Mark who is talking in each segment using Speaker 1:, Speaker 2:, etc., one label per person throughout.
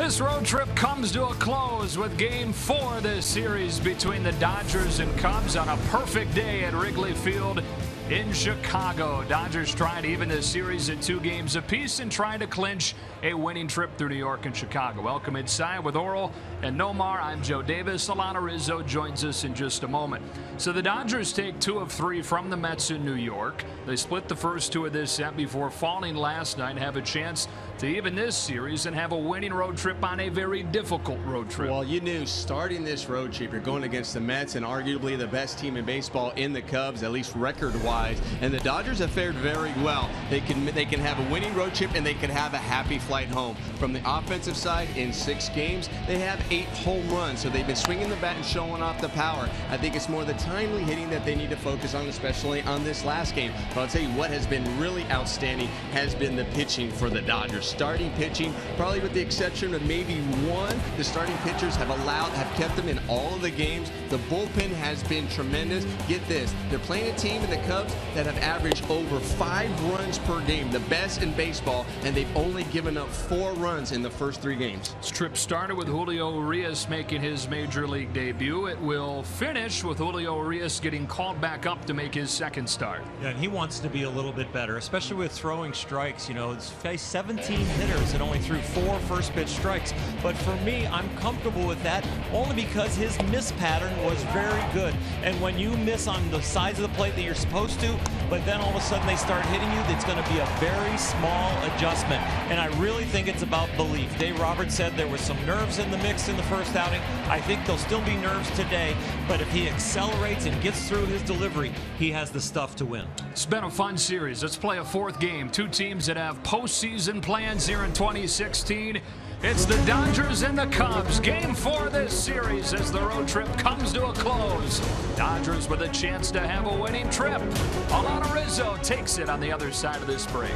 Speaker 1: This road trip comes to a close with Game 4 of this series between the Dodgers and Cubs on a perfect day at Wrigley Field in Chicago. Dodgers trying to even this series at 2 games apiece and trying to clinch a winning trip through New York and Chicago. Welcome inside with Oral and Nomar. I'm Joe Davis. Alana Rizzo joins us in just a moment. So the Dodgers take 2 of 3 from the Mets in New York. They split the first 2 of this set before falling last night and have a chance to even this series and have a winning road trip on a very difficult road trip.
Speaker 2: Well, you knew starting this road trip, you're going against the Mets and arguably the best team in baseball in the Cubs, at least record-wise. And the Dodgers have fared very well. They can have a winning road trip and they can have a happy flight home. From the offensive side, in 6 games, they have 8 home runs. So they've been swinging the bat and showing off the power. I think it's more the timely hitting that they need to focus on, especially on this last game. But I'll tell you what has been really outstanding has been the pitching for the Dodgers. Starting pitching, probably with the exception of maybe one, the starting pitchers have kept them in all of the games. The bullpen has been tremendous. Get this, they're playing a team in the Cubs that have averaged over 5 runs per game, the best in baseball, and they've only given up 4 runs in the first 3 games.
Speaker 1: This trip started with Julio Urias making his major league debut. It will finish with Julio Urias getting called back up to make his second start.
Speaker 3: Yeah, and he wants to be a little bit better, especially with throwing strikes. You know, it's faced 17 hitters and only threw 4 first pitch strikes. But for me, I'm comfortable with that only because his miss pattern was very good. And when you miss on the sides of the plate that you're supposed to, but then all of a sudden they start hitting you, it's going to be a very small adjustment. And I really think it's about belief. Dave Roberts said there was some nerves in the mix in the first outing. I think there'll still be nerves today, but if he accelerates and gets through his delivery, he has the stuff to win.
Speaker 1: It's been a fun series. Let's play a 4th game. 2 teams that have postseason plans here in 2016. It's the Dodgers and the Cubs. Game 4 of this series as the road trip comes to a close. Dodgers with a chance to have a winning trip. Alana Rizzo takes it on the other side of this break.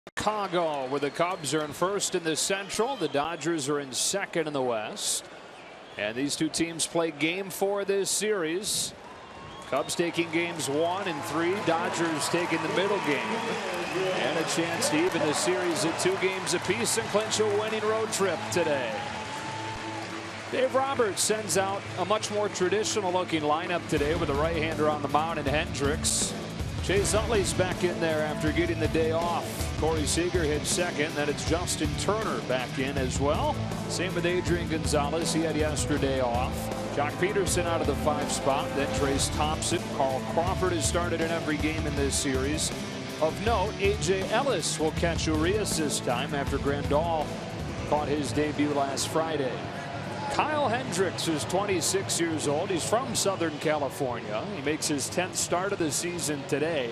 Speaker 1: Chicago, where the Cubs are in first in the Central. The Dodgers are in second in the West. And these two teams play game 4 of this series. Cubs taking games 1 and 3. Dodgers taking the middle game. And a chance to even the series at 2 games apiece and clinch a winning road trip today. Dave Roberts sends out a much more traditional looking lineup today with a right-hander on the mound in Hendricks. Chase Utley's back in there after getting the day off. Corey Seager hit second. Then it's Justin Turner back in as well. Same with Adrian Gonzalez. He had yesterday off. Jock Peterson out of the 5 spot. Then Trace Thompson. Carl Crawford has started in every game in this series. Of note, A.J. Ellis will catch Urias this time after Grandal caught his debut last Friday. Kyle Hendricks is 26 years old. He's from Southern California. He makes his 10th start of the season today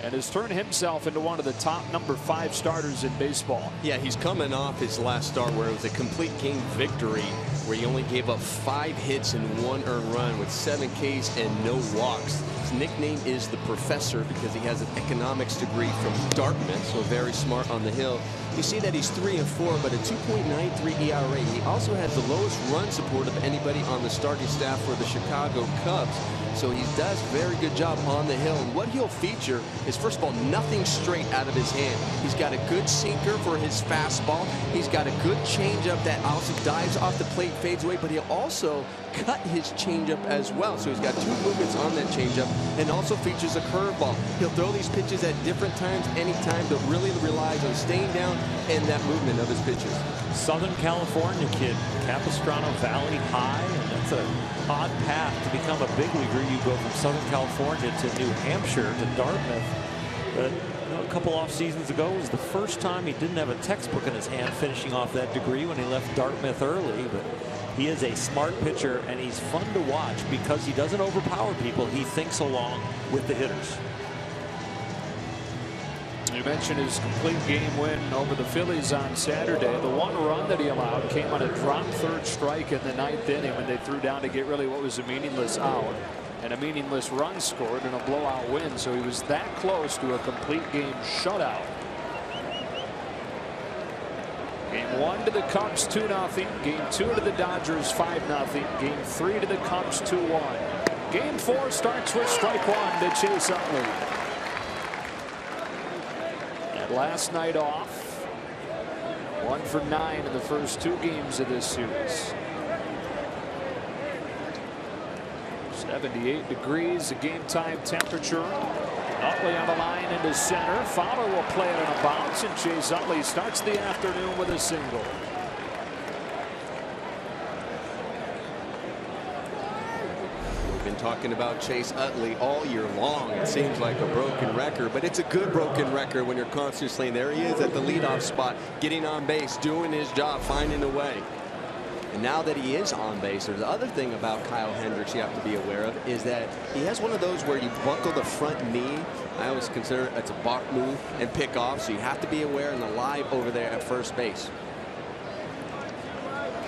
Speaker 1: and has turned himself into one of the top number 5 starters in baseball.
Speaker 2: Yeah, he's coming off his last start where it was a complete game victory where he only gave up 5 hits and 1 earned run with 7 Ks and no walks. His nickname is the Professor because he has an economics degree from Dartmouth, so very smart on the hill. You see that he's 3-4, but a 2.93 ERA. He also has the lowest run support of anybody on the starting staff for the Chicago Cubs. So he does a very good job on the hill. And what he'll feature is, first of all, nothing straight out of his hand. He's got a good sinker for his fastball. He's got a good changeup that also dives off the plate, fades away, but he'll also cut his changeup as well. So he's got 2 movements on that changeup and also features a curveball. He'll throw these pitches at different times, anytime, but really relies on staying down and that movement of his pitches.
Speaker 3: Southern California kid, Capistrano Valley High, and that's an odd path to become a big leaguer. You go from Southern California to New Hampshire to Dartmouth. But a couple off seasons ago was the first time he didn't have a textbook in his hand, finishing off that degree when he left Dartmouth early. But he is a smart pitcher, and he's fun to watch because he doesn't overpower people. He thinks along with the hitters.
Speaker 1: You mentioned his complete game win over the Phillies on Saturday. The 1 run that he allowed came on a drop 3rd strike in the 9th inning when they threw down to get really what was a meaningless out, and a meaningless run scored in a blowout win. So he was that close to a complete game shutout. Game 1 to the Cubs 2-0. Game 2 to the Dodgers 5-0. Game 3 to the Cubs 2-1. Game 4 starts with strike 1 to Chase Utley. Last night off, 1 for 9 in the first 2 games of this series. 78 degrees, a game time temperature. Utley on the line into center. Fowler will play it on a bounce, and Chase Utley starts the afternoon with a single.
Speaker 2: Talking about Chase Utley all year long. It seems like a broken record, but it's a good broken record when you're constantly there. He is at the leadoff spot, getting on base, doing his job, finding a way. And now that he is on base, there's the other thing about Kyle Hendricks you have to be aware of is that he has one of those where you buckle the front knee. I always consider it's a balk move and pick off, so you have to be aware and alive over there at first base.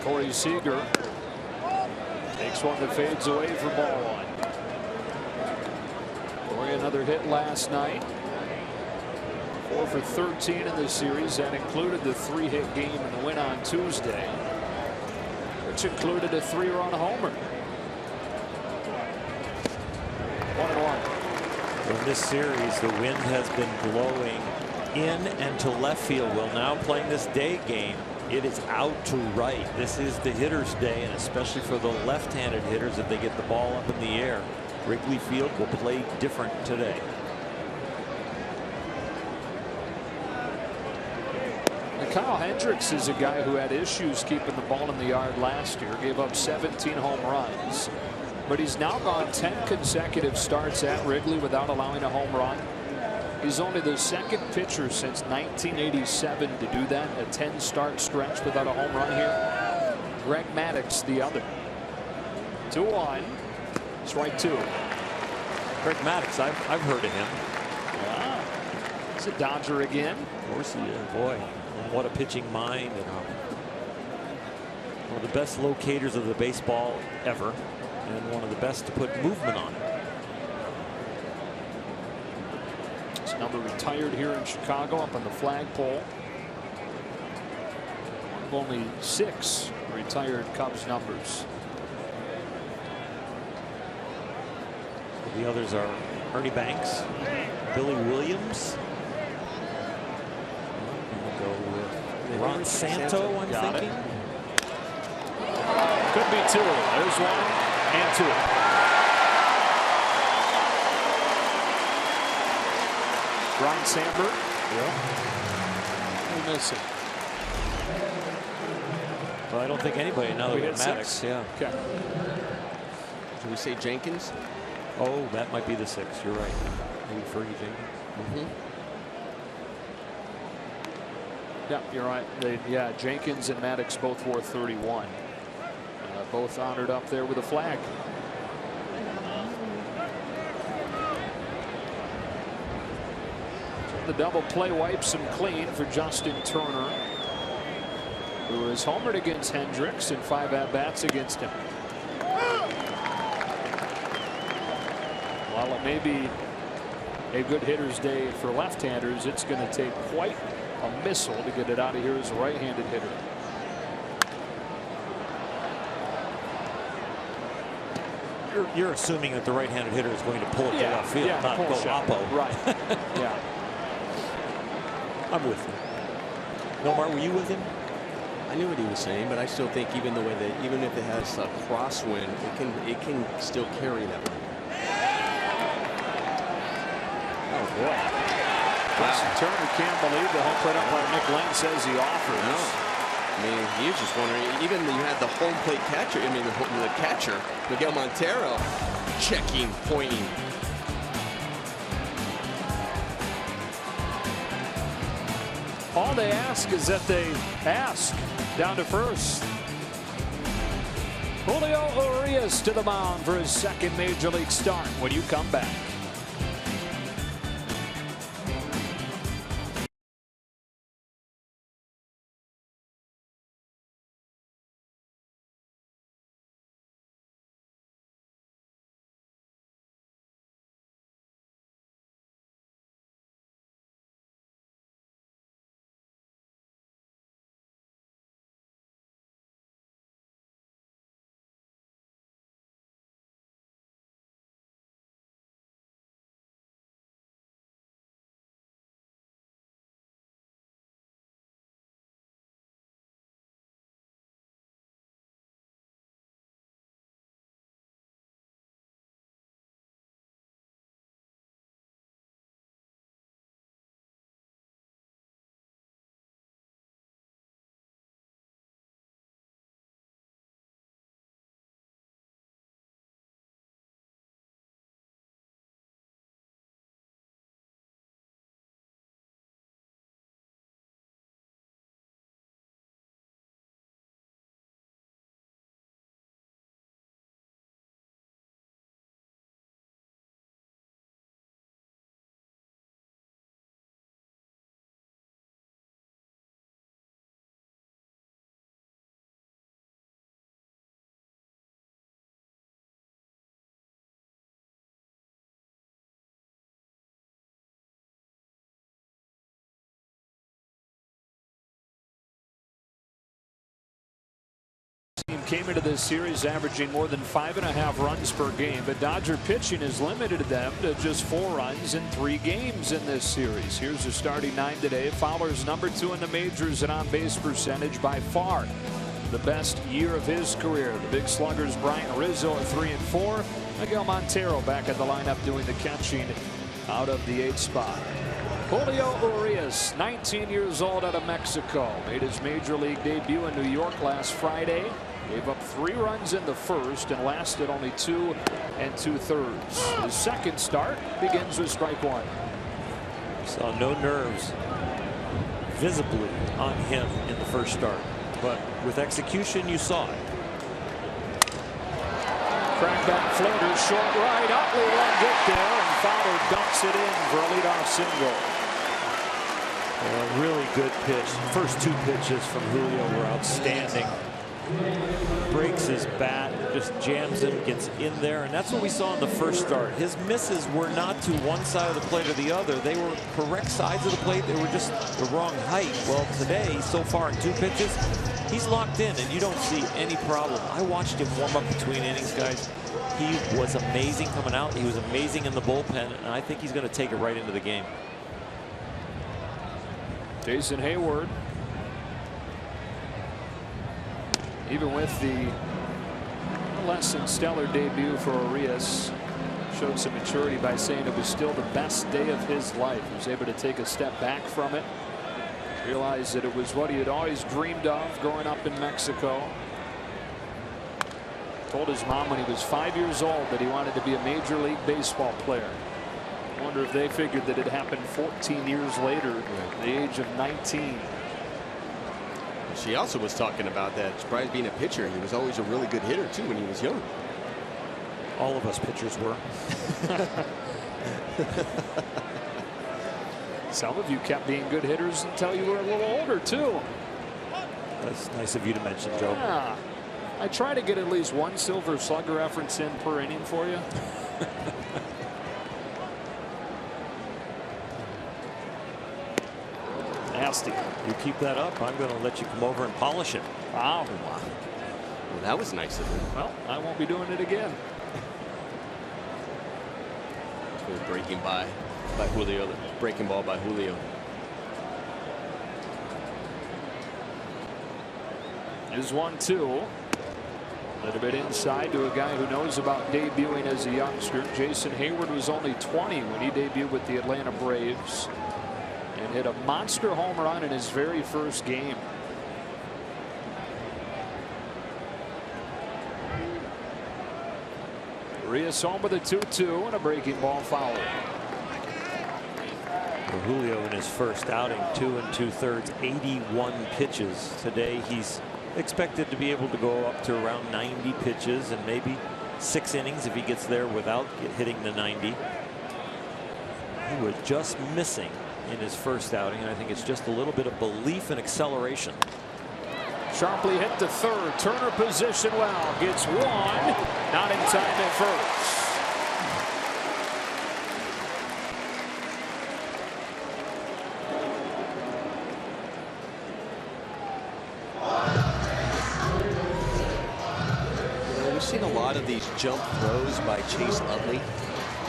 Speaker 1: Corey Seager takes one that fades away for ball 1. Corey, another hit last night. 4 for 13 in this series. That included the 3-hit game in the win on Tuesday, which included a 3-run homer. 1-1.
Speaker 3: In this series, the wind has been blowing in and to left field. Well, now playing this day game, it is out to right. This is the hitter's day, and especially for the left-handed hitters, if they get the ball up in the air, Wrigley Field will play different today.
Speaker 1: And Kyle Hendricks is a guy who had issues keeping the ball in the yard last year. Gave up 17 home runs, but he's now gone 10 consecutive starts at Wrigley without allowing a home run. He's only the 2nd pitcher since 1987 to do that, a 10-start stretch without a home run here. Greg Maddux the other. 2-1. Strike 2.
Speaker 3: Greg Maddux, I've heard of him.
Speaker 1: Yeah. He's a Dodger again.
Speaker 3: Of course he is. Boy, what a pitching mind, and one of the best locators of the baseball ever, and one of the best to put movement on it.
Speaker 1: His number retired here in Chicago up on the flagpole. Only 6 retired Cubs numbers.
Speaker 3: The others are Ernie Banks, Billy Williams. We'll go with Ron Santo, I'm thinking.
Speaker 1: Could be 2. There's 1 and 2. Ron Sandberg.
Speaker 3: Yeah.
Speaker 1: We're missing.
Speaker 3: Well, I don't think anybody knows Maddox. Yeah.
Speaker 1: Okay.
Speaker 2: Did we say Jenkins?
Speaker 3: Oh, that might be the 6. You're right. Maybe Fergie Jenkins.
Speaker 1: Yeah, you're right. Yeah, Jenkins and Maddox both wore 31. Both honored up there with a flag. The double play wipes him clean for Justin Turner, who is homered against Hendricks and 5 at-bats against him. While it may be a good hitter's day for left-handers, it's going to take quite a missile to get it out of here as a right-handed hitter.
Speaker 3: You're assuming that the right-handed hitter is going to pull it to left field, not go oppo.
Speaker 1: Right. Yeah.
Speaker 3: I'm with you. Nomar, were you with him?
Speaker 2: I knew what he was saying, but I still think even the way that even if it has a crosswind, it can still carry that one.
Speaker 1: Oh boy. Justin Turner can't believe the home plate umpire Nick Lane says he offers.
Speaker 2: No. I mean, he was just wondering. Even you had the home plate catcher. I mean, the catcher Miguel Montero checking, pointing.
Speaker 1: All they ask is that they ask. Down to first. Julio Urias to the mound for his 2nd major league start when you come back. Team came into this series averaging more than 5.5 runs per game, but Dodger pitching has limited them to just 4 runs in 3 games in this series. Here's the starting 9 today. Fowler's number 2 in the majors and on base percentage, by far the best year of his career. The big sluggers Brian Rizzo at 3 and 4. Miguel Montero back at the lineup doing the catching out of the 8th spot. Julio Urias, 19 years old, out of Mexico, made his major league debut in New York last Friday. Gave up 3 runs in the first and lasted only 2 2/3. His second start begins with strike 1.
Speaker 3: Saw no nerves visibly on him in the first start, but with execution you saw it.
Speaker 1: Crackback floater, short right. Utley won't get there, and Fowler dumps it in for a leadoff single.
Speaker 3: A really good pitch. First 2 pitches from Julio were outstanding. breaks his bat, just jams him, gets in there, and that's what we saw in the first start. His misses were not to one side of the plate or the other. They were correct sides of the plate. They were just the wrong height. Well, today, so far in 2 pitches, he's locked in, and you don't see any problem. I watched him warm up between innings, guys. He was amazing coming out. He was amazing in the bullpen, and I think he's going to take it right into the game.
Speaker 1: Jason Hayward, even with the less than stellar debut for Orioles, showed some maturity by saying it was still the best day of his life. He was able to take a step back from it, realized that it was what he had always dreamed of growing up in Mexico. Told his mom when he was 5 years old that he wanted to be a Major League Baseball player. I wonder if they figured that it happened 14 years later at the age of 19.
Speaker 2: She also was talking about that. Surprised being a pitcher. He was always a really good hitter too when he was young.
Speaker 3: All of us pitchers were.
Speaker 1: Some of you kept being good hitters until you were a little older too.
Speaker 3: That's nice of you to mention, Joe.
Speaker 1: Yeah. I try to get at least one Silver Slugger reference in per inning for you. Nasty.
Speaker 3: You keep that up, I'm going to let you come over and polish it.
Speaker 1: Wow.
Speaker 2: Well, that was nice of him.
Speaker 1: Well, I won't be doing it again.
Speaker 2: Breaking by Julio. The breaking ball by Julio.
Speaker 1: Is 1-2. A little bit inside to a guy who knows about debuting as a youngster. Jason Hayward was only 20 when he debuted with the Atlanta Braves and hit a monster home run in his very first game. Urias home with a 2-2 and a breaking ball foul.
Speaker 3: Julio in his first outing, 2 2/3, 81 pitches. Today he's expected to be able to go up to around 90 pitches and maybe 6 innings if he gets there without hitting the 90. He was just missing in his first outing, and I think it's just a little bit of belief and acceleration.
Speaker 1: Sharply hit to third. Turner position well. Gets one. Not in time at first.
Speaker 2: We've seen a lot of these jump throws by Chase Utley.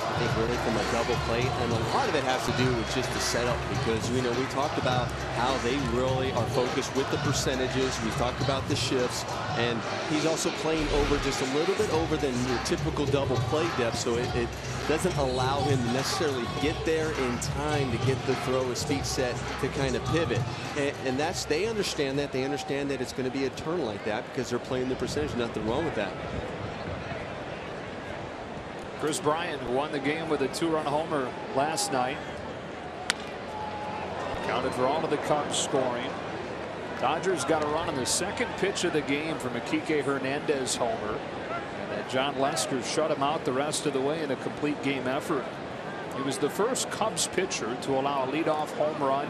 Speaker 2: I think really from a double play, and a lot of it has to do with just the setup, because we talked about how they really are focused with the percentages. We've talked about the shifts, and he's also playing over just a little bit over than your typical double play depth, so it doesn't allow him to necessarily get there in time to get the throw, his feet set to kind of pivot, and that's, they understand that. They understand that it's going to be a turn like that because they're playing the percentage. Nothing wrong with that.
Speaker 1: Chris Bryant won the game with a 2-run homer last night. Counted for all of the Cubs scoring. Dodgers got a run on the second pitch of the game from a Kike Hernandez homer. And then John Lester shut him out the rest of the way in a complete game effort. He was the first Cubs pitcher to allow a leadoff home run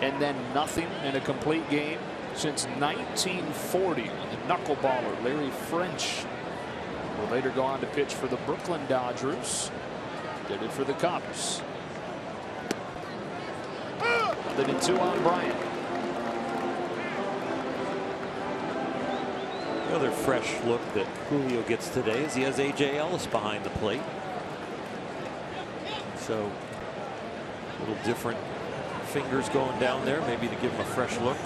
Speaker 1: and then nothing in a complete game since 1940. The knuckleballer Larry French will later go on to pitch for the Brooklyn Dodgers. Did it for the Cubs. They did 2 on Bryant.
Speaker 3: The other fresh look that Julio gets today is he has A.J. Ellis behind the plate. So a little different fingers going down there, maybe to give him a fresh look.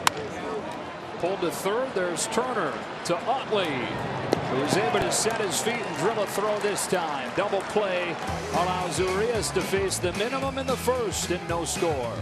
Speaker 1: Pulled to third. There's Turner to Utley, who was able to set his feet and drill a throw this time. Double play allows Urias to face the minimum in the first and no score.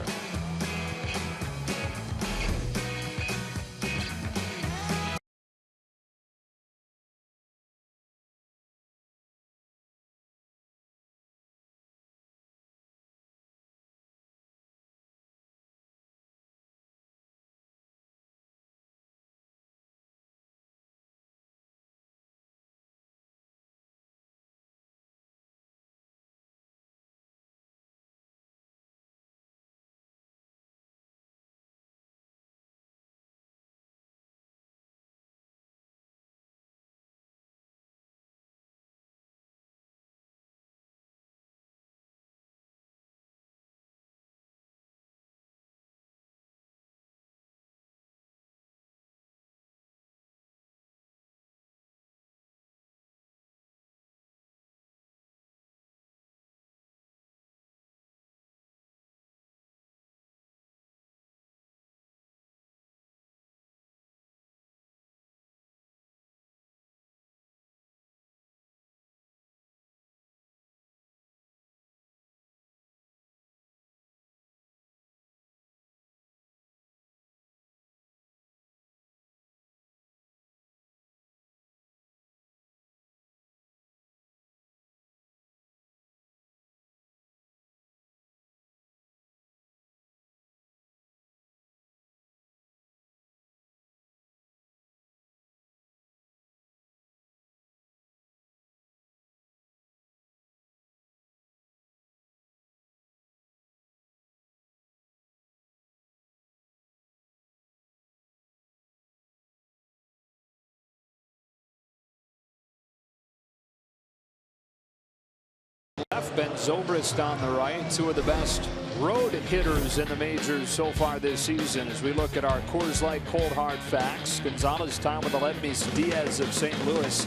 Speaker 1: Ben Zobrist on the right, two of the best road hitters in the majors so far this season. As we look at our Coors Light cold hard facts, Gonzalez tied with Aledmys Diaz of St. Louis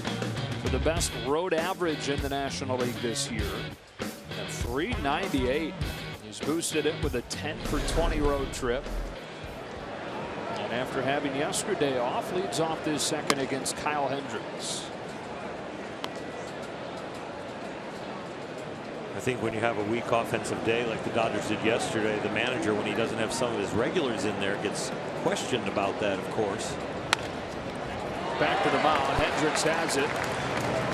Speaker 1: for the best road average in the National League this year at .398. He's boosted it with a 10-for-20 road trip. And after having yesterday off, leads off this second against Kyle Hendricks.
Speaker 3: I think when you have a weak offensive day like the Dodgers did yesterday, the manager, when he doesn't have some of his regulars in there, gets questioned about that, of course.
Speaker 1: Back to the mound. Hendricks has it.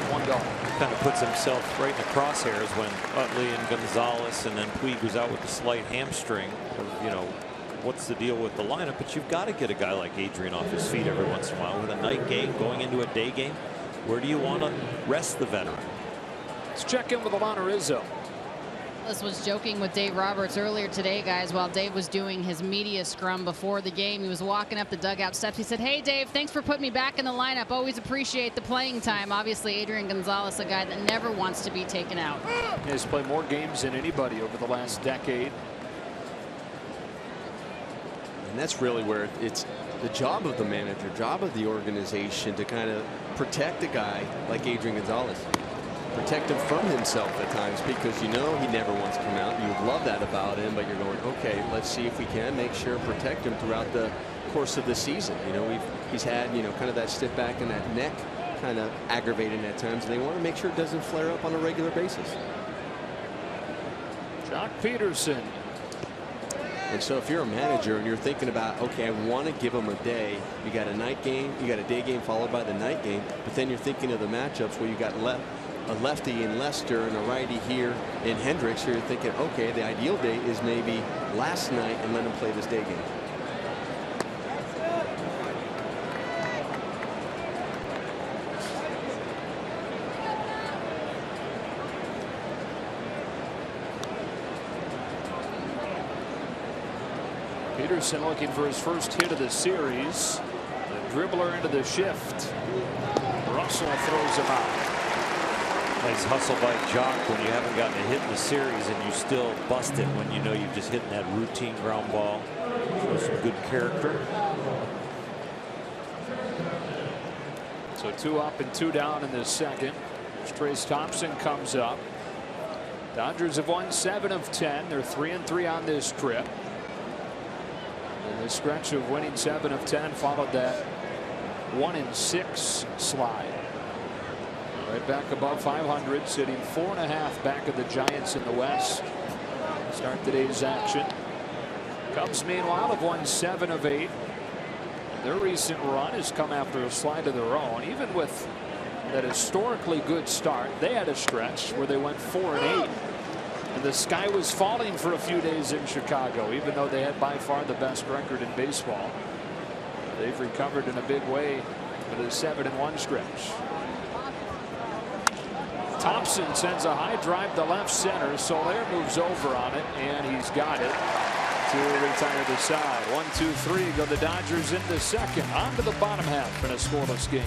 Speaker 1: One gone.
Speaker 3: Kind of puts himself right in the crosshairs when Utley and Gonzalez and then Puig was out with the slight hamstring. You know, what's the deal with the lineup? But you've got to get a guy like Adrian off his feet every once in a while. With a night game going into a day game, where do you want to rest the veteran?
Speaker 1: Let's check in with Alana Rizzo.
Speaker 4: This was joking with Dave Roberts earlier today, guys, while Dave was doing his media scrum before the game. He was walking up the dugout steps. He said, "Hey, Dave, thanks for putting me back in the lineup. Always appreciate the playing time." Obviously, Adrian Gonzalez, a guy that never wants to be taken out.
Speaker 1: He has played more games than anybody over the last decade.
Speaker 2: And that's really where it's the job of the manager, job of the organization to kind of protect a guy like Adrian Gonzalez. Protect him from himself at times, because you know he never wants to come out. You love that about him, but you're going, okay, let's see if we can make sure protect him throughout the course of the season. You know, he's had, you know, kind of that stiff back and that neck kind of aggravating at times, and they want to make sure it doesn't flare up on a regular basis.
Speaker 1: Jock Peterson.
Speaker 2: And so if you're a manager and you're thinking about, okay, I want to give him a day, you got a night game, you got a day game followed by the night game, but then you're thinking of the matchups where you got a lefty in Lester and a righty here in Hendricks. You're thinking, okay, the ideal day is maybe last night and let him play this day game.
Speaker 1: Peterson looking for his first hit of the series. The dribbler into the shift. Russell throws him out.
Speaker 3: Nice hustle by Jock when you haven't gotten a hit in the series and you still bust it when you know you've just hit that routine ground ball. Shows some good character.
Speaker 1: So 2 up and 2 down in this second. Trace Thompson comes up. Dodgers have won 7 of 10. They're 3-3 on this trip. And the stretch of winning 7 of 10 followed that 1-6 slide. Right back above 500, sitting 4.5 back of the Giants in the West. Start today's action. Cubs, meanwhile, have won 7 of 8. Their recent run has come after a slide of their own. Even with that historically good start, they had a stretch where they went 4-8. And the sky was falling for a few days in Chicago, even though they had by far the best record in baseball. They've recovered in a big way with a 7-1 stretch. Thompson sends a high drive to left center. Soler moves over on it, and he's got it to retire the side. 1-2-3 go the Dodgers in the second. On to the bottom half in a scoreless game.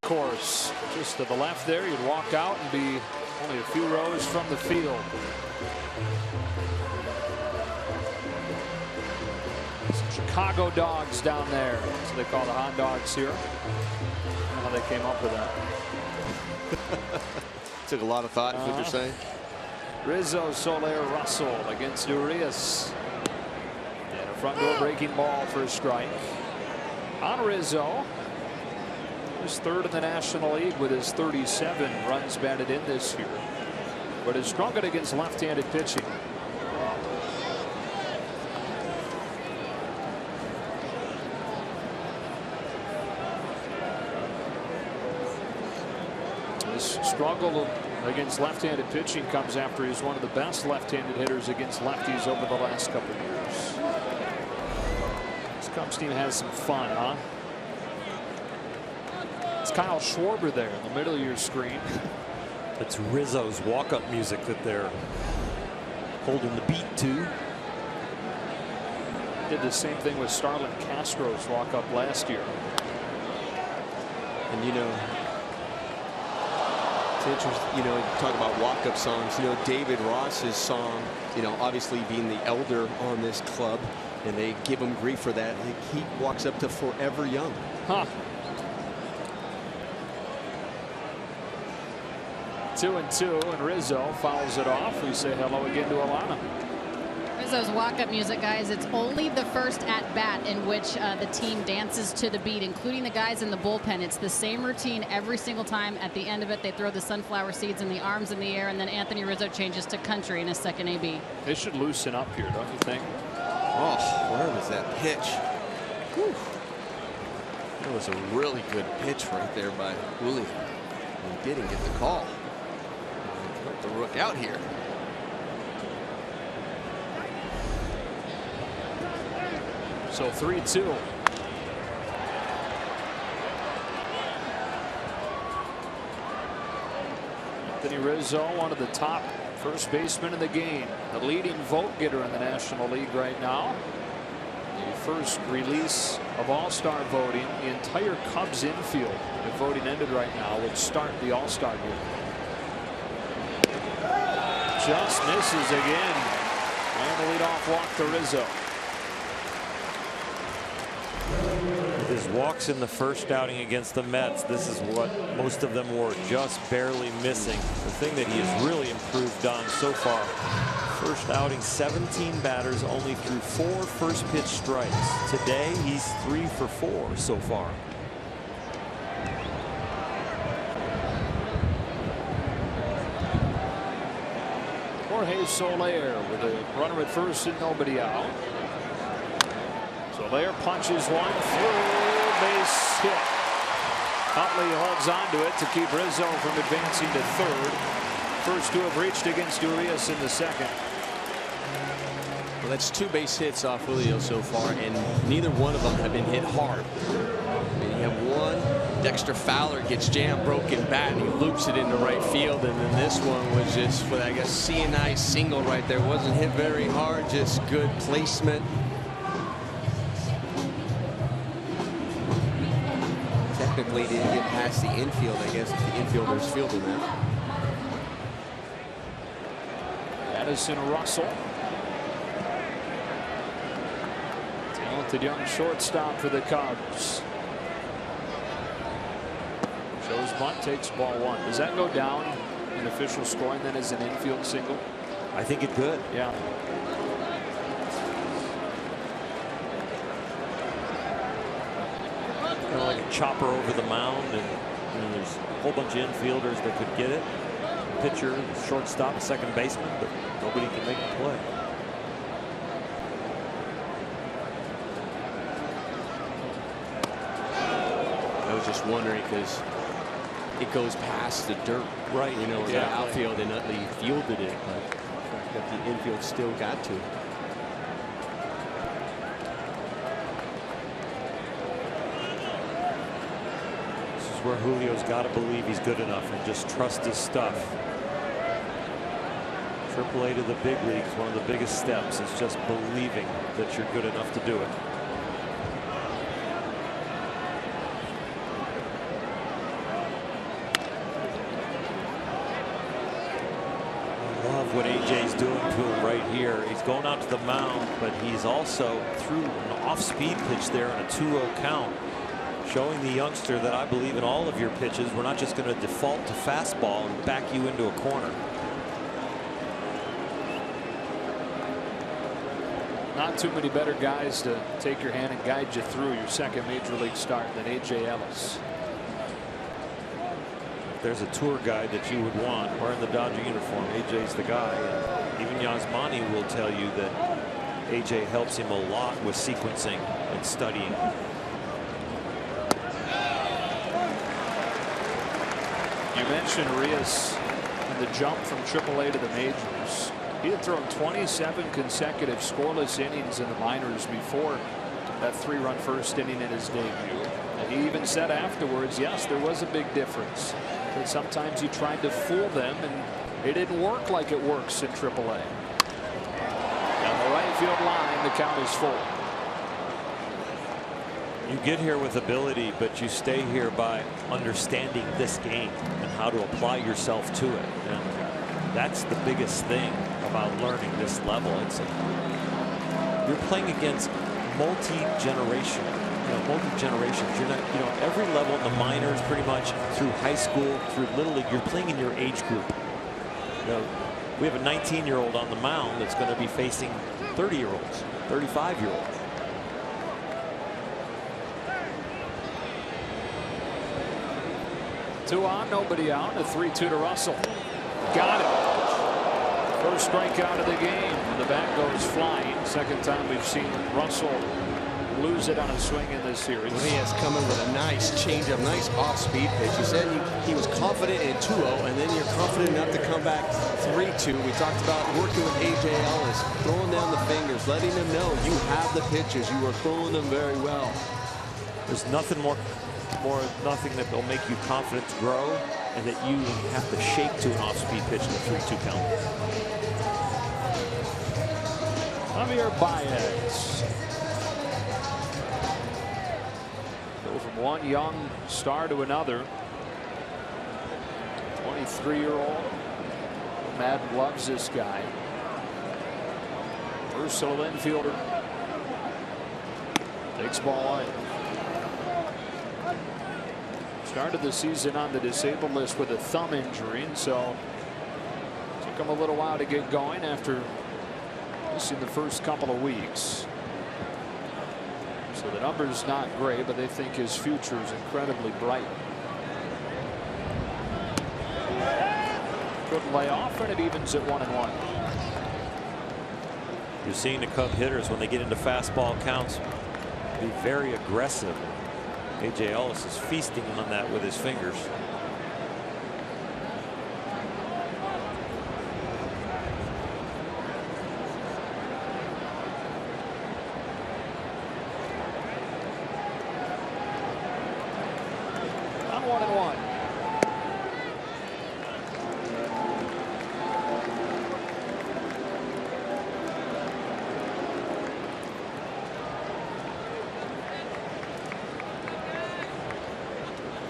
Speaker 1: course. Just to the left there, you'd walk out and be only a few rows from the field. Some Chicago dogs down there. So they call the hot dogs here. I don't know how they came up with that.
Speaker 2: Took a lot of thought, what you're saying.
Speaker 1: Rizzo, Soler, Russell against Urias. And a front door breaking ball for a strike. On Rizzo. He's third in the National League with his 37 runs batted in this year. But has struggled against left-handed pitching. This struggle against left-handed pitching comes after he's one of the best left-handed hitters against lefties over the last couple of years. This Cubs team has some fun, huh? It's Kyle Schwarber there in the middle of your screen.
Speaker 3: It's Rizzo's walk-up music that they're holding the beat to.
Speaker 1: Did the same thing with Starlin Castro's walk-up last year.
Speaker 2: And you know, it's interesting, you know, talk about walk-up songs. You know, David Ross's song, you know, obviously being the elder on this club, and they give him grief for that. He walks up to Forever Young.
Speaker 1: Huh. 2-2, and Rizzo fouls it off. We say hello again to Alana.
Speaker 4: Rizzo's walk-up music, guys, it's only the first at-bat in which the team dances to the beat, including the guys in the bullpen. It's the same routine every single time. At the end of it, they throw the sunflower seeds and the arms in the air, and then Anthony Rizzo changes to country in his second AB.
Speaker 1: They should loosen up here, don't you think?
Speaker 2: Oh, where was that pitch? Whew. That was a really good pitch right there by Julio. He didn't get the call. Put the rook out here.
Speaker 1: So 3-2. Anthony Rizzo, one of the top first basemen in the game, the leading vote getter in the National League right now. The first release of All-Star voting. The entire Cubs infield, if voting ended right now, would start the All-Star game. Just misses again. And the leadoff walk to Rizzo.
Speaker 3: With his walks in the first outing against the Mets, this is what most of them were, just barely missing. The thing that he has really improved on so far. First outing, 17 batters, only threw 4 first pitch strikes. Today, he's 3 for 4 so far.
Speaker 1: Jorge Soler with a runner at first and nobody out. Soler punches one through, base hit. Utley holds on to it to keep Rizzo from advancing to third. First two have reached against Urias in the second.
Speaker 2: Well, that's 2 base hits off Julio so far, and neither one of them have been hit hard. I mean, you have one, Dexter Fowler gets jammed, broken bat, and he loops it into right field, and then this one was just, well, I guess, C&I single right there. Wasn't hit very hard, just good placement. Technically didn't get past the infield, I guess, if the infielder's fielding that.
Speaker 1: Addison Russell. Talented young shortstop for the Cubs. Shows bunt, takes ball 1. Does that go down in official scoring then as an infield single?
Speaker 3: I think it could.
Speaker 1: Yeah.
Speaker 3: Kind of like a chopper over the mound, and you know, there's a whole bunch of infielders that could get it. Pitcher, shortstop, second baseman, but nobody can make the play.
Speaker 2: I was just wondering because it goes past the dirt,
Speaker 3: right?
Speaker 2: You know,
Speaker 3: exactly.
Speaker 2: The outfield, and Utley fielded it, but the infield still got to.
Speaker 3: Where Julio's got to believe he's good enough and just trust his stuff. AAA to the big leagues, one of the biggest steps is just believing that you're good enough to do it. going out to the mound, but he's also threw an off-speed pitch there on a 2-0 count, showing the youngster that I believe in all of your pitches. We're not just going to default to fastball and back you into a corner.
Speaker 1: Not too many better guys to take your hand and guide you through your second major league start than A.J. Ellis.
Speaker 3: If there's a tour guide that you would want wearing the Dodger uniform, A.J.'s the guy. And even Yasmani will tell you that A.J. helps him a lot with sequencing and studying.
Speaker 1: You mentioned Rios and the jump from AAA to the majors. He had thrown 27 consecutive scoreless innings in the minors before that 3-run first inning in his debut. And he even said afterwards, yes, there was a big difference. But sometimes you tried to fool them, and it didn't work like it works in AAA. Down the right field line, the count is full.
Speaker 3: You get here with ability, but you stay here by understanding this game and how to apply yourself to it. And that's the biggest thing about learning this level. It's you're playing against multi-generational, multi-generations. You're not, every level in the minors, pretty much through high school, through little league, you're playing in your age group. We have a 19-year-old on the mound that's going to be facing 30-year-olds, 35-year-olds.
Speaker 1: Two on, nobody out. A 3-2 to Russell. Got it. First strikeout of the game. And the bat goes flying. Second time we've seen Russell lose it on a swing in this series.
Speaker 2: He has come in with a nice changeup, nice off-speed pitch. You said he was confident in 2-0, and then you're confident enough to come back 3-2. We talked about working with A.J. Ellis, throwing down the fingers, letting him know you have the pitches. You are throwing them very well.
Speaker 3: There's nothing nothing that will make you confident to grow, and that you have to shake to an off-speed pitch in a 3-2 count.
Speaker 1: Javier Baez. Go from one young star to another. 23-year-old. Madden loves this guy. Versatile infielder. Takes ball line. Started the season on the disabled list with a thumb injury, and so it took him a little while to get going after missing the first couple of weeks. So the number's not great, but they think his future is incredibly bright. Good lay off, and it evens at 1-1.
Speaker 3: You're seeing the Cub hitters, when they get into fastball counts, be very aggressive. A.J. Ellis is feasting on that with his fingers.
Speaker 1: On 1-1.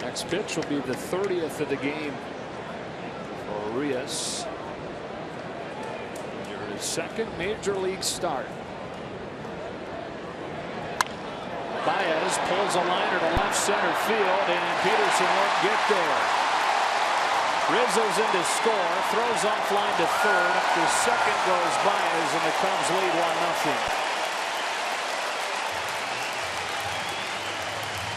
Speaker 1: Next pitch will be the 30th of the game for Rios. His second major league start. Baez pulls a liner to left center field, and Peterson won't get there. Rizzo's in to score, throws off line to third. Up to second goes Baez, and the Cubs lead 1-0.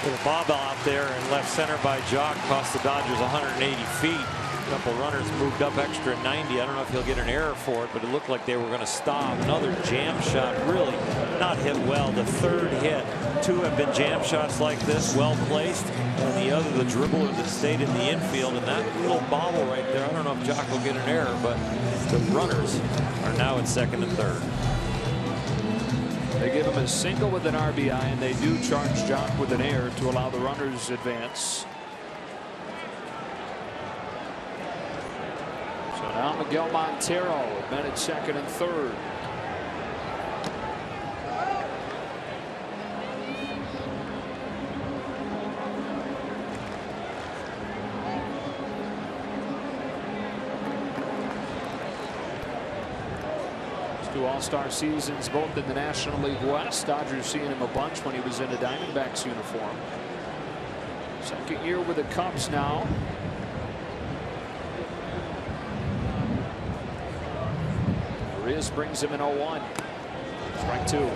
Speaker 3: Little bobble out there in left center by Jock cost the Dodgers 180 feet. A couple runners moved up extra 90. I don't know if he'll get an error for it, but it looked like they were going to stop. Another jam shot, really not hit well. The third hit. Two have been jam shots like this, well placed, and the other, the dribbler that stayed in the infield. And that little bobble right there, I don't know if Jock will get an error, but the runners are now at second and third.
Speaker 1: They give him a single with an RBI, and they do charge Jock with an error to allow the runners advance. So now Miguel Montero, men at second and third. 2 All-Star seasons, both in the National League West. Dodgers seeing him a bunch when he was in a Diamondbacks uniform. Second year with the Cubs now. Riz brings him in 0-1. Strike 2.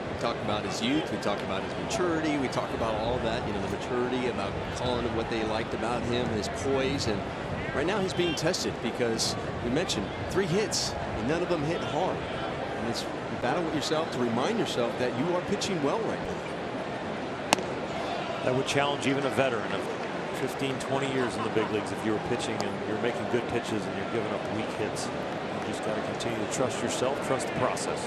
Speaker 2: We talk about his youth, we talk about his maturity, we talk about all of that, you know, the maturity, about calling what they liked about him, his poise, and right now he's being tested because we mentioned 3 hits and none of them hit hard. And it's you battle with yourself to remind yourself that you are pitching well right now.
Speaker 3: That would challenge even a veteran of 15, 20 years in the big leagues if you were pitching and you're making good pitches and you're giving up weak hits. You just got to continue to trust yourself, trust the process.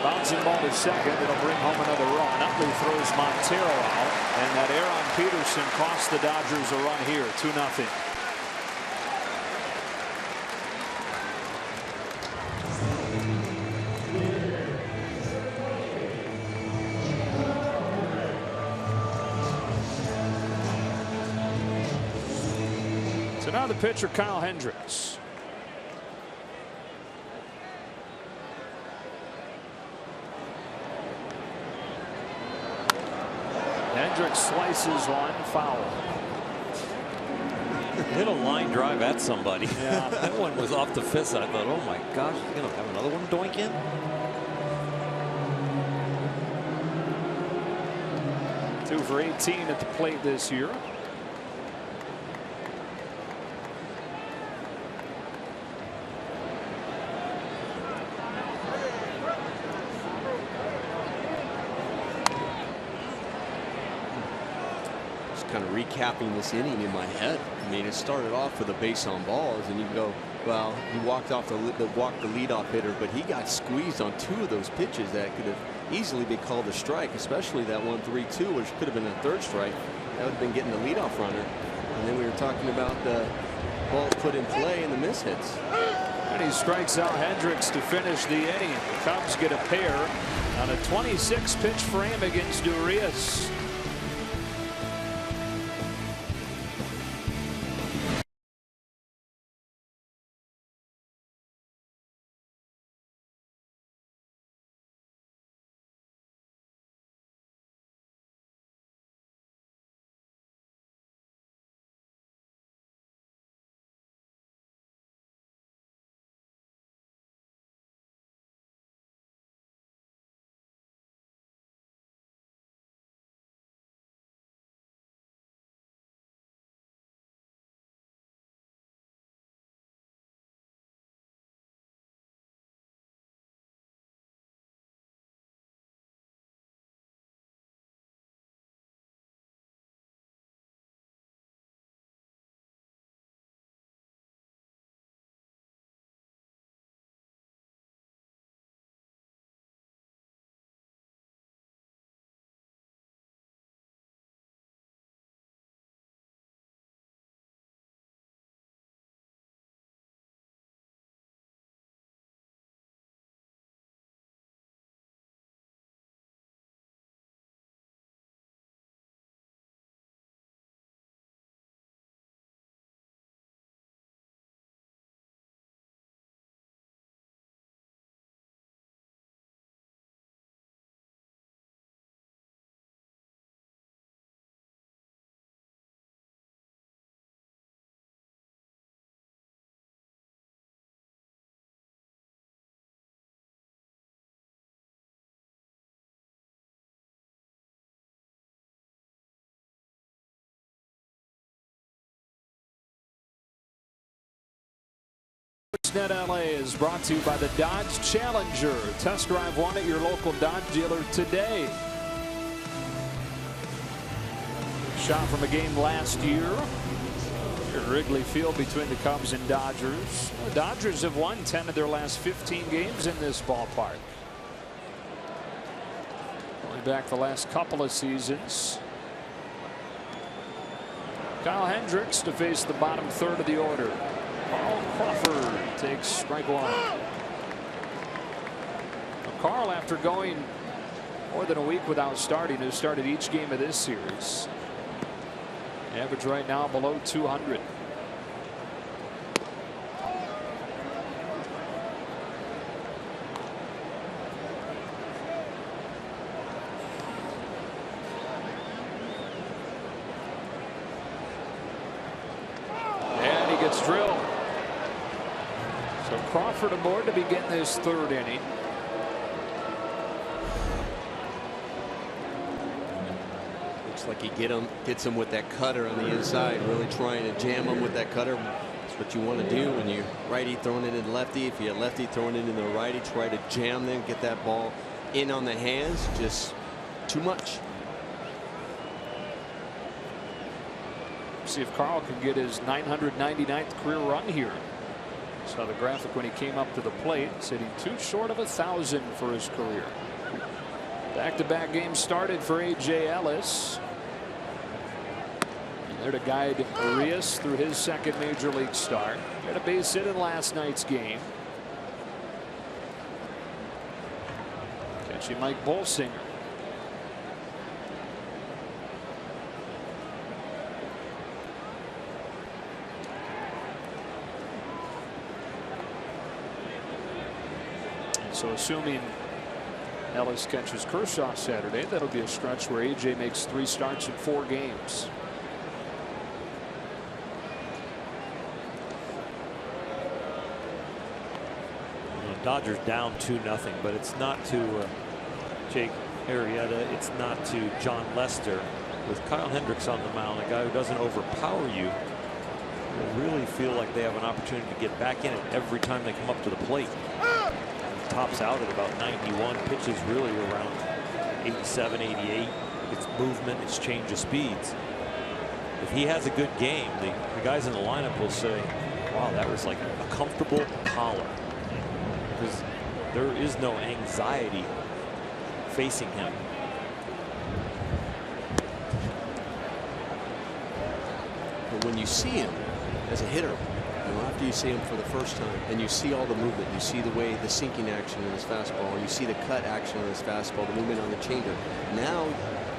Speaker 1: Bouncing ball to second. It'll bring home another run. Utley throws Montero out, and that Aaron Peterson cost the Dodgers a run here, 2-0. So now the pitcher, Kyle Hendricks. Hendricks slices one, foul.
Speaker 3: Hit a line drive at somebody.
Speaker 1: Yeah.
Speaker 3: That one was off the fist. I thought, oh my gosh, he's going to have another one doink in.
Speaker 1: Two for 18 at the plate this year.
Speaker 2: Kind of recapping this inning in my head. I mean, it started off with a base on balls, and you go, well, he walked the leadoff hitter, but he got squeezed on 2 of those pitches that could have easily been called a strike, especially that 1-3-2, which could have been a 3rd strike. That would have been getting the leadoff runner. And then we were talking about the balls put in play and the mishits.
Speaker 1: And he strikes out Hendricks to finish the inning. The Cubs get a pair on a 26-pitch frame against Urias. Net LA is brought to you by the Dodge Challenger. Test drive one at your local Dodge dealer today. Shot from a game last year at Wrigley Field between the Cubs and Dodgers. The Dodgers have won 10 of their last 15 games in this ballpark. Going back the last couple of seasons. Kyle Hendricks to face the bottom 3rd of the order. Carl Crawford takes strike one. Carl, after going more than a week without starting, has started each game of this series. Average right now below 200. And he gets drilled. So Crawford aboard to begin this third inning.
Speaker 2: Like he gets him with that cutter on the inside, really trying to jam him with that cutter. That's what you want to do when you're righty throwing it in lefty. If you're lefty throwing it in the righty, try to jam them, get that ball in on the hands. Just too much.
Speaker 1: See if Carl can get his 999th career run here. Saw the graphic when he came up to the plate, sitting too short of 1,000 for his career. Back-to-back games started for A.J. Ellis. There to guide Arias through his second major league start. Got a base hit in last night's game. Catching Mike Bolsinger. So assuming Ellis catches Kershaw Saturday, that'll be a stretch where A.J. makes 3 starts in 4 games.
Speaker 3: Dodgers down 2-0, but it's not to Jake Arrieta. It's not to John Lester. With Kyle Hendricks on the mound, a guy who doesn't overpower you, they really feel like they have an opportunity to get back in it every time they come up to the plate. He tops out at about 91, pitches really around 87, 88. It's movement, it's change of speeds. If he has a good game, the guys in the lineup will say, wow, that was like a comfortable collar. Because there is no anxiety facing him.
Speaker 2: But when you see him as a hitter, after you see him for the first time and you see all the movement, you see the way the sinking action in his fastball, you see the cut action on his fastball, the movement on the changeup. Now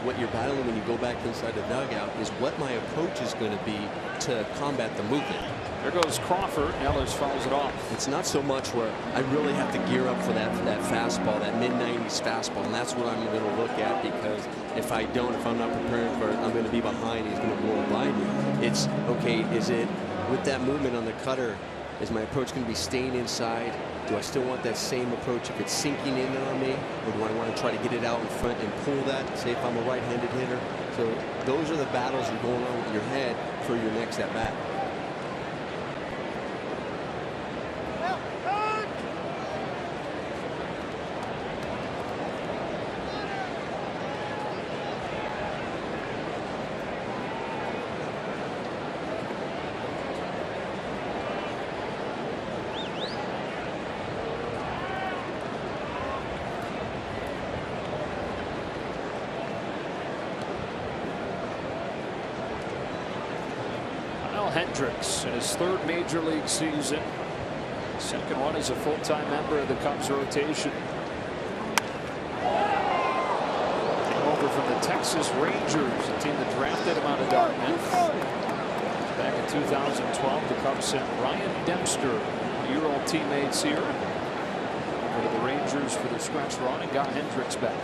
Speaker 2: what you're battling when you go back inside the dugout is what my approach is going to be to combat the movement.
Speaker 1: There goes Crawford. Ellis fouls it off.
Speaker 2: It's not so much where I really have to gear up for that fastball, that mid-90s fastball, and that's what I'm going to look at, because if I don't, if I'm not preparing for it, I'm going to be behind. He's going to blow by me. It's okay. Is it with that movement on the cutter? Is my approach going to be staying inside? Do I still want that same approach if it's sinking in on me, or do I want to try to get it out in front and pull that? Say if I'm a right-handed hitter. So those are the battles you're going on with your head for your next at bat.
Speaker 1: Hendricks in his 3rd major league season. Second one as a full-time member of the Cubs rotation. Came over from the Texas Rangers, a team that drafted him out of Dartmouth. Back in 2012, the Cubs sent Ryan Dempster, year-old teammates here, over to the Rangers for the stretch run and got Hendricks back.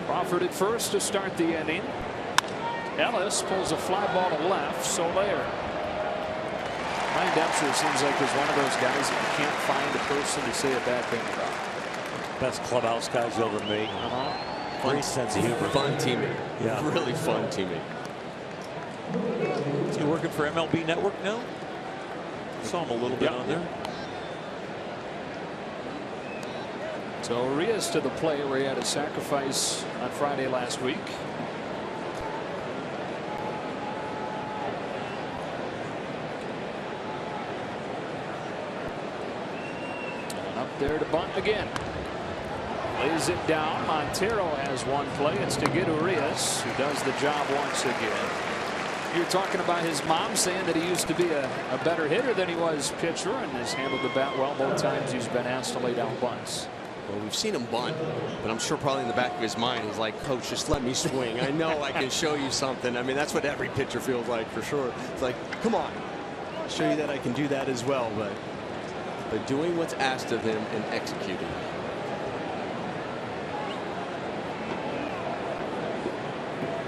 Speaker 1: Crawford at first to start the inning. Ellis pulls a fly ball to left. Soler. Ryan Dempster seems like he's one of those guys that you can't find a person to say a bad thing about.
Speaker 3: Best clubhouse guys you'll ever meet. Great sense of humor.
Speaker 2: Fun teammate.
Speaker 3: Yeah.
Speaker 2: Really fun teammate.
Speaker 3: Is he working for MLB Network now? Saw him a little bit on there.
Speaker 1: So Arias to the plate, where he had a sacrifice on Friday last week. And up there to bunt again. Lays it down. Montero has one play. It's to get Urias, who does the job once again. You're talking about his mom saying that he used to be a better hitter than he was pitcher, and has handled the bat well both times he's been asked to lay down bunts.
Speaker 2: Well, we've seen him bunt, but I'm sure probably in the back of his mind he's like, Coach, just let me swing. I know I can show you something. I mean, that's what every pitcher feels like for sure. It's like, come on, I'll show you that I can do that as well. But doing what's asked of him and executing.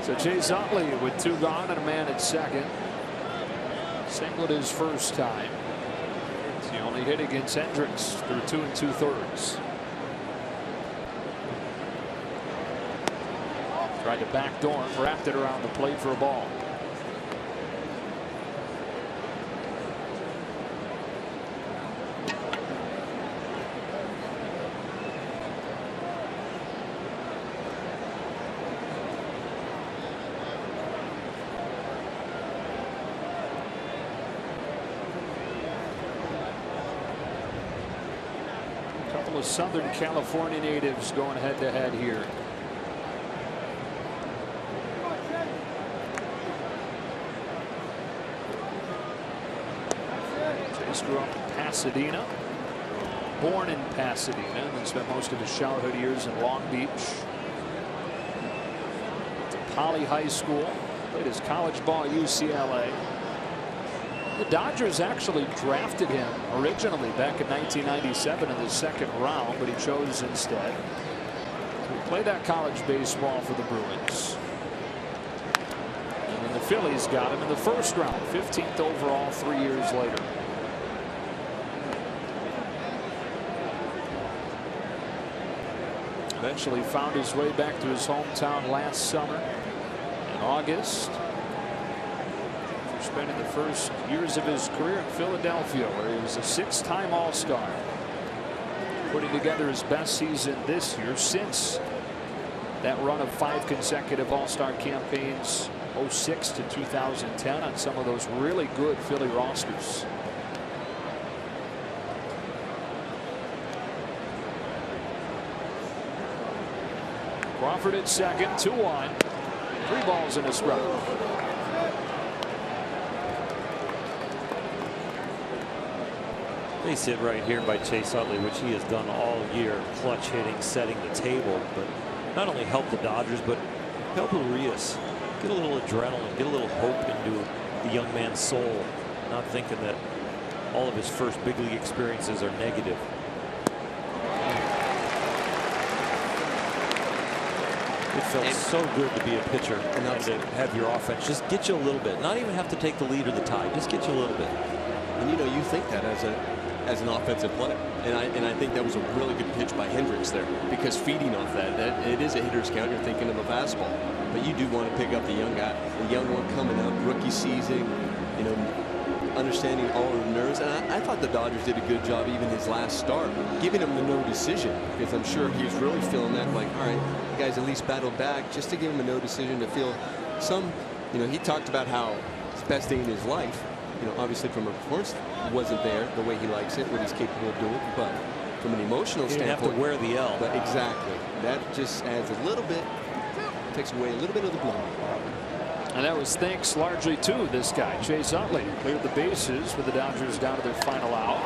Speaker 1: So Chase Utley with 2 gone and a man at second. Singled his first time. It's the only hit against Hendricks through 2 2/3. Tried to backdoor him, wrapped it around the plate for a ball. Couple of Southern California natives going head to head here. Chase grew up in Pasadena, born in Pasadena, and then spent most of his childhood years in Long Beach. Went to Poly High School, played his college ball at UCLA. The Dodgers actually drafted him originally back in 1997 in the 2nd round, but he chose instead to play that college baseball for the Bruins. And then the Phillies got him in the 1st round, 15th overall 3 years later. Eventually found his way back to his hometown last summer in August. Spending the first years of his career in Philadelphia, where he was a 6-time All-Star, putting together his best season this year since that run of 5 consecutive All-Star campaigns, 06 to 2010, on some of those really good Philly rosters. Crawford at second, 2-1, 3 balls in a scrub.
Speaker 3: Base hit right here by Chase Utley, which he has done all year, clutch hitting, setting the table, but not only help the Dodgers, but help Urias get a little adrenaline, get a little hope into the young man's soul, not thinking that all of his first big league experiences are negative. It felt so good to be a pitcher and to have your offense just get you a little bit, not even have to take the lead or the tie, just get you a little bit.
Speaker 2: And you know, you think that as an offensive player, and I think that was a really good pitch by Hendricks there, because feeding off that it is a hitter's count. You're thinking of a fastball, but you do want to pick up the young guy, the young one coming up, rookie season, you know, understanding all of the nerves. And I thought the Dodgers did a good job even his last start, giving him the no decision, because I'm sure he's really feeling that, like, all right, you guys at least battled back, just to give him a no decision, to feel some, you know, he talked about how it's the best day in his life. You know, obviously from a performance, wasn't there the way he likes it, what he's capable of doing, but from an emotional
Speaker 3: standpoint,
Speaker 2: standpoint,
Speaker 3: have to wear the L.
Speaker 2: But exactly, that just adds a little bit, takes away a little bit of the blow.
Speaker 1: And that was thanks largely to this guy, Chase Utley. Cleared the bases with the Dodgers down to their final out,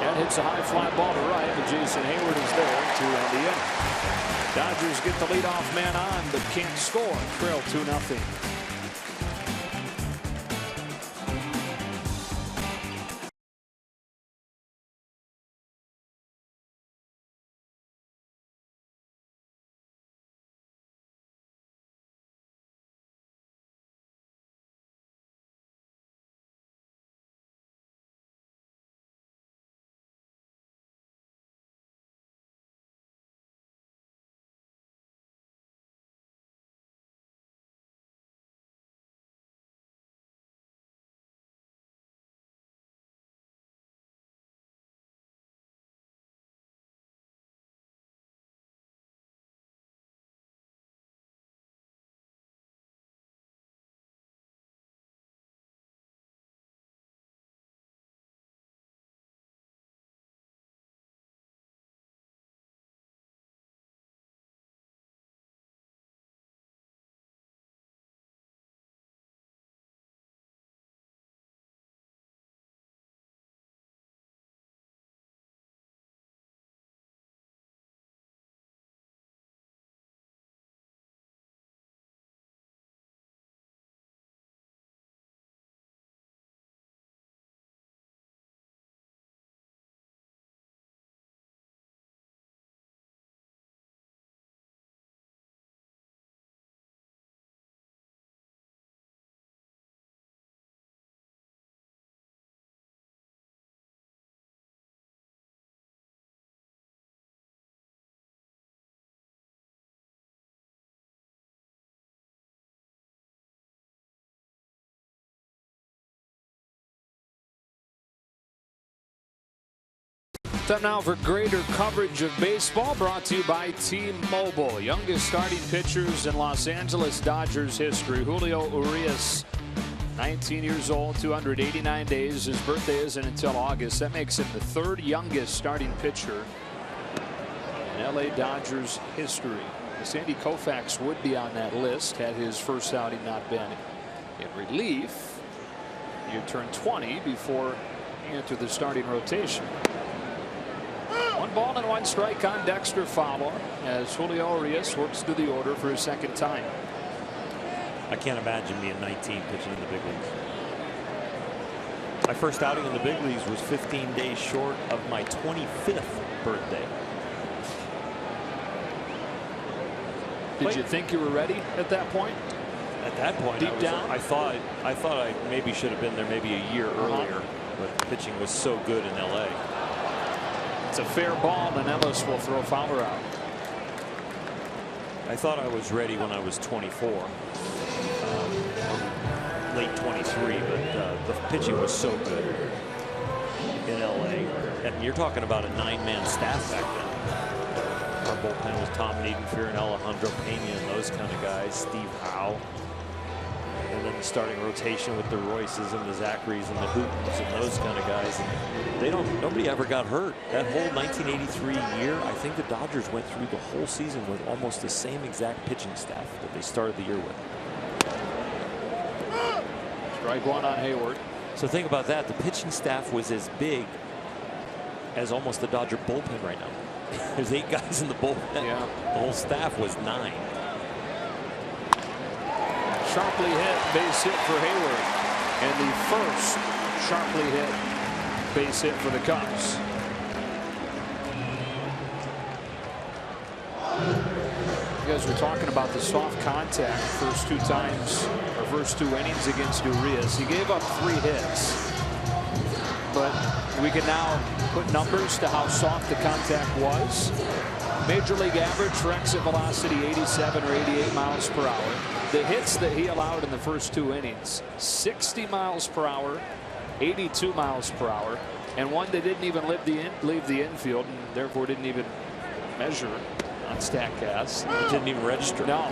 Speaker 1: and hits a high fly ball to right, and Jason Hayward is there to end the inning. Dodgers get the leadoff man on, but can't score. Trail 2-0. Time now for greater coverage of baseball, brought to you by T-Mobile. Youngest starting pitchers in Los Angeles Dodgers history. Julio Urias, 19 years old, 289 days. His birthday isn't until August. That makes him the third youngest starting pitcher in LA Dodgers history. Sandy Koufax would be on that list had his first outing not been in relief. He turned 20 before he entered the starting rotation. 1 ball and 1 strike on Dexter Fowler as Julio Urias works through the order for his second time.
Speaker 3: I can't imagine being 19 pitching in the big leagues. My first outing in the big leagues was 15 days short of my 25th birthday.
Speaker 1: Did you think you were ready at that point?
Speaker 3: At that point,
Speaker 1: deep down,
Speaker 3: I thought I maybe should have been there maybe a year earlier, but pitching was so good in LA.
Speaker 1: It's a fair ball, and Ellis will throw Fowler out.
Speaker 3: I thought I was ready when I was 24, late 23, but the pitching was so good in LA. And you're talking about a 9-man staff back then. Our bullpen was Tom Niedenfuhr and Alejandro Pena and those kind of guys, Steve Howe. And then the starting rotation with the Royces and the Zacharys and the Hootons and those kind of guys. And nobody ever got hurt. That whole 1983 year, I think the Dodgers went through the whole season with almost the same exact pitching staff that they started the year with.
Speaker 1: Strike 1 on Hayward.
Speaker 3: So think about that. The pitching staff was as big as almost the Dodger bullpen right now. There's 8 guys in the bullpen.
Speaker 1: Yeah.
Speaker 3: The whole staff was 9.
Speaker 1: Sharply hit base hit for Hayward, and the first sharply hit base hit for the Cubs. You guys were talking about the soft contact first 2 times, or first 2 innings against Urias. He gave up 3 hits, but we can now put numbers to how soft the contact was. Major league average for exit velocity 87 or 88 miles per hour. The hits that he allowed in the first 2 innings, 60 miles per hour, 82 miles per hour, and one that didn't even leave the infield and therefore didn't even measure on StatCast.
Speaker 3: It didn't even register.
Speaker 1: No.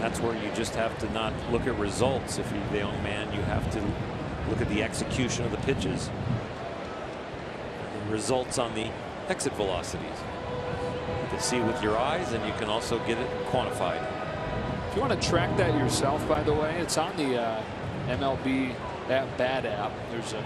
Speaker 3: That's where you just have to not look at results. If you're the young man, you have to look at the execution of the pitches and results on the exit velocities. You can see with your eyes, and you can also get it quantified.
Speaker 1: If you want to track that yourself, by the way, it's on the MLB Bad app. There's a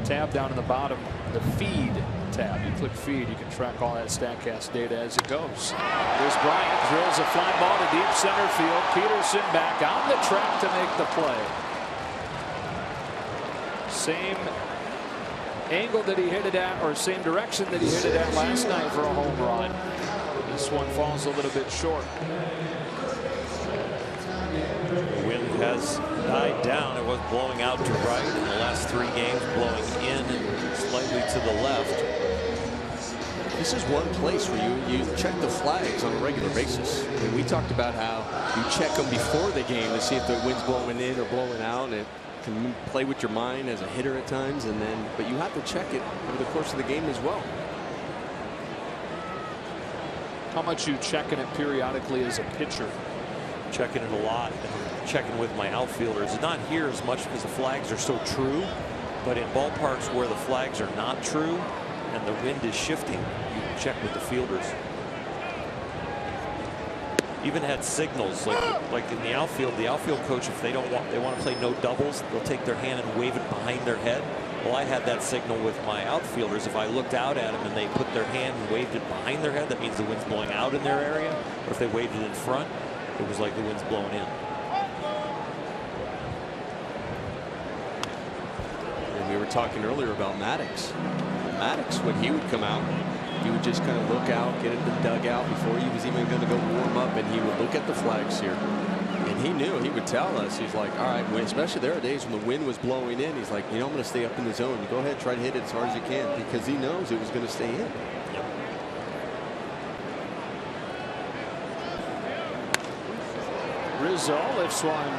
Speaker 1: tab down in the bottom, the feed tab. You click feed, you can track all that StatCast data as it goes. There's Bryant, drills a fly ball to deep center field. Peterson back on the track to make the play. Same angle that he hit it at, or same direction that he hit it at last night for a home run. This one falls a little bit short.
Speaker 3: The wind has died down. It was blowing out to right in the last 3 games, blowing in and slightly to the left.
Speaker 2: This is one place where you check the flags on a regular basis. I mean, we talked about how you check them before the game to see if the wind's blowing in or blowing out, and it can play with your mind as a hitter at times, and then but you have to check it over the course of the game as well.
Speaker 1: How much you checking it periodically as a pitcher?
Speaker 3: Checking it a lot, and checking with my outfielders. Not here as much because the flags are so true, but in ballparks where the flags are not true and the wind is shifting, you check with the fielders. Even had signals like in the outfield coach, if they want to play no doubles, they'll take their hand and wave it behind their head. Well, I had that signal with my outfielders. If I looked out at them and they put their hand and waved it behind their head, that means the wind's blowing out in their area. Or if they waved it in front, it was like the wind's blowing in.
Speaker 2: And we were talking earlier about Maddox. Maddox, when he would come out, he would just kind of look out, get into the dugout before he was even going to go warm up, and he would look at the flags here. And he knew, he would tell us, he's like, all right, especially there are days when the wind was blowing in, he's like, you know, I'm going to stay up in the zone. You go ahead, try to hit it as hard as you can, because he knows it was going to stay in.
Speaker 3: Yep.
Speaker 1: Rizzo lifts one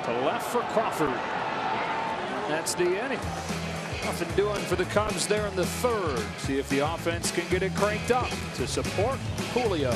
Speaker 1: To left for Crawford. That's the inning. Nothing doing for the Cubs there in the third. See if the offense can get it cranked up to support Julio.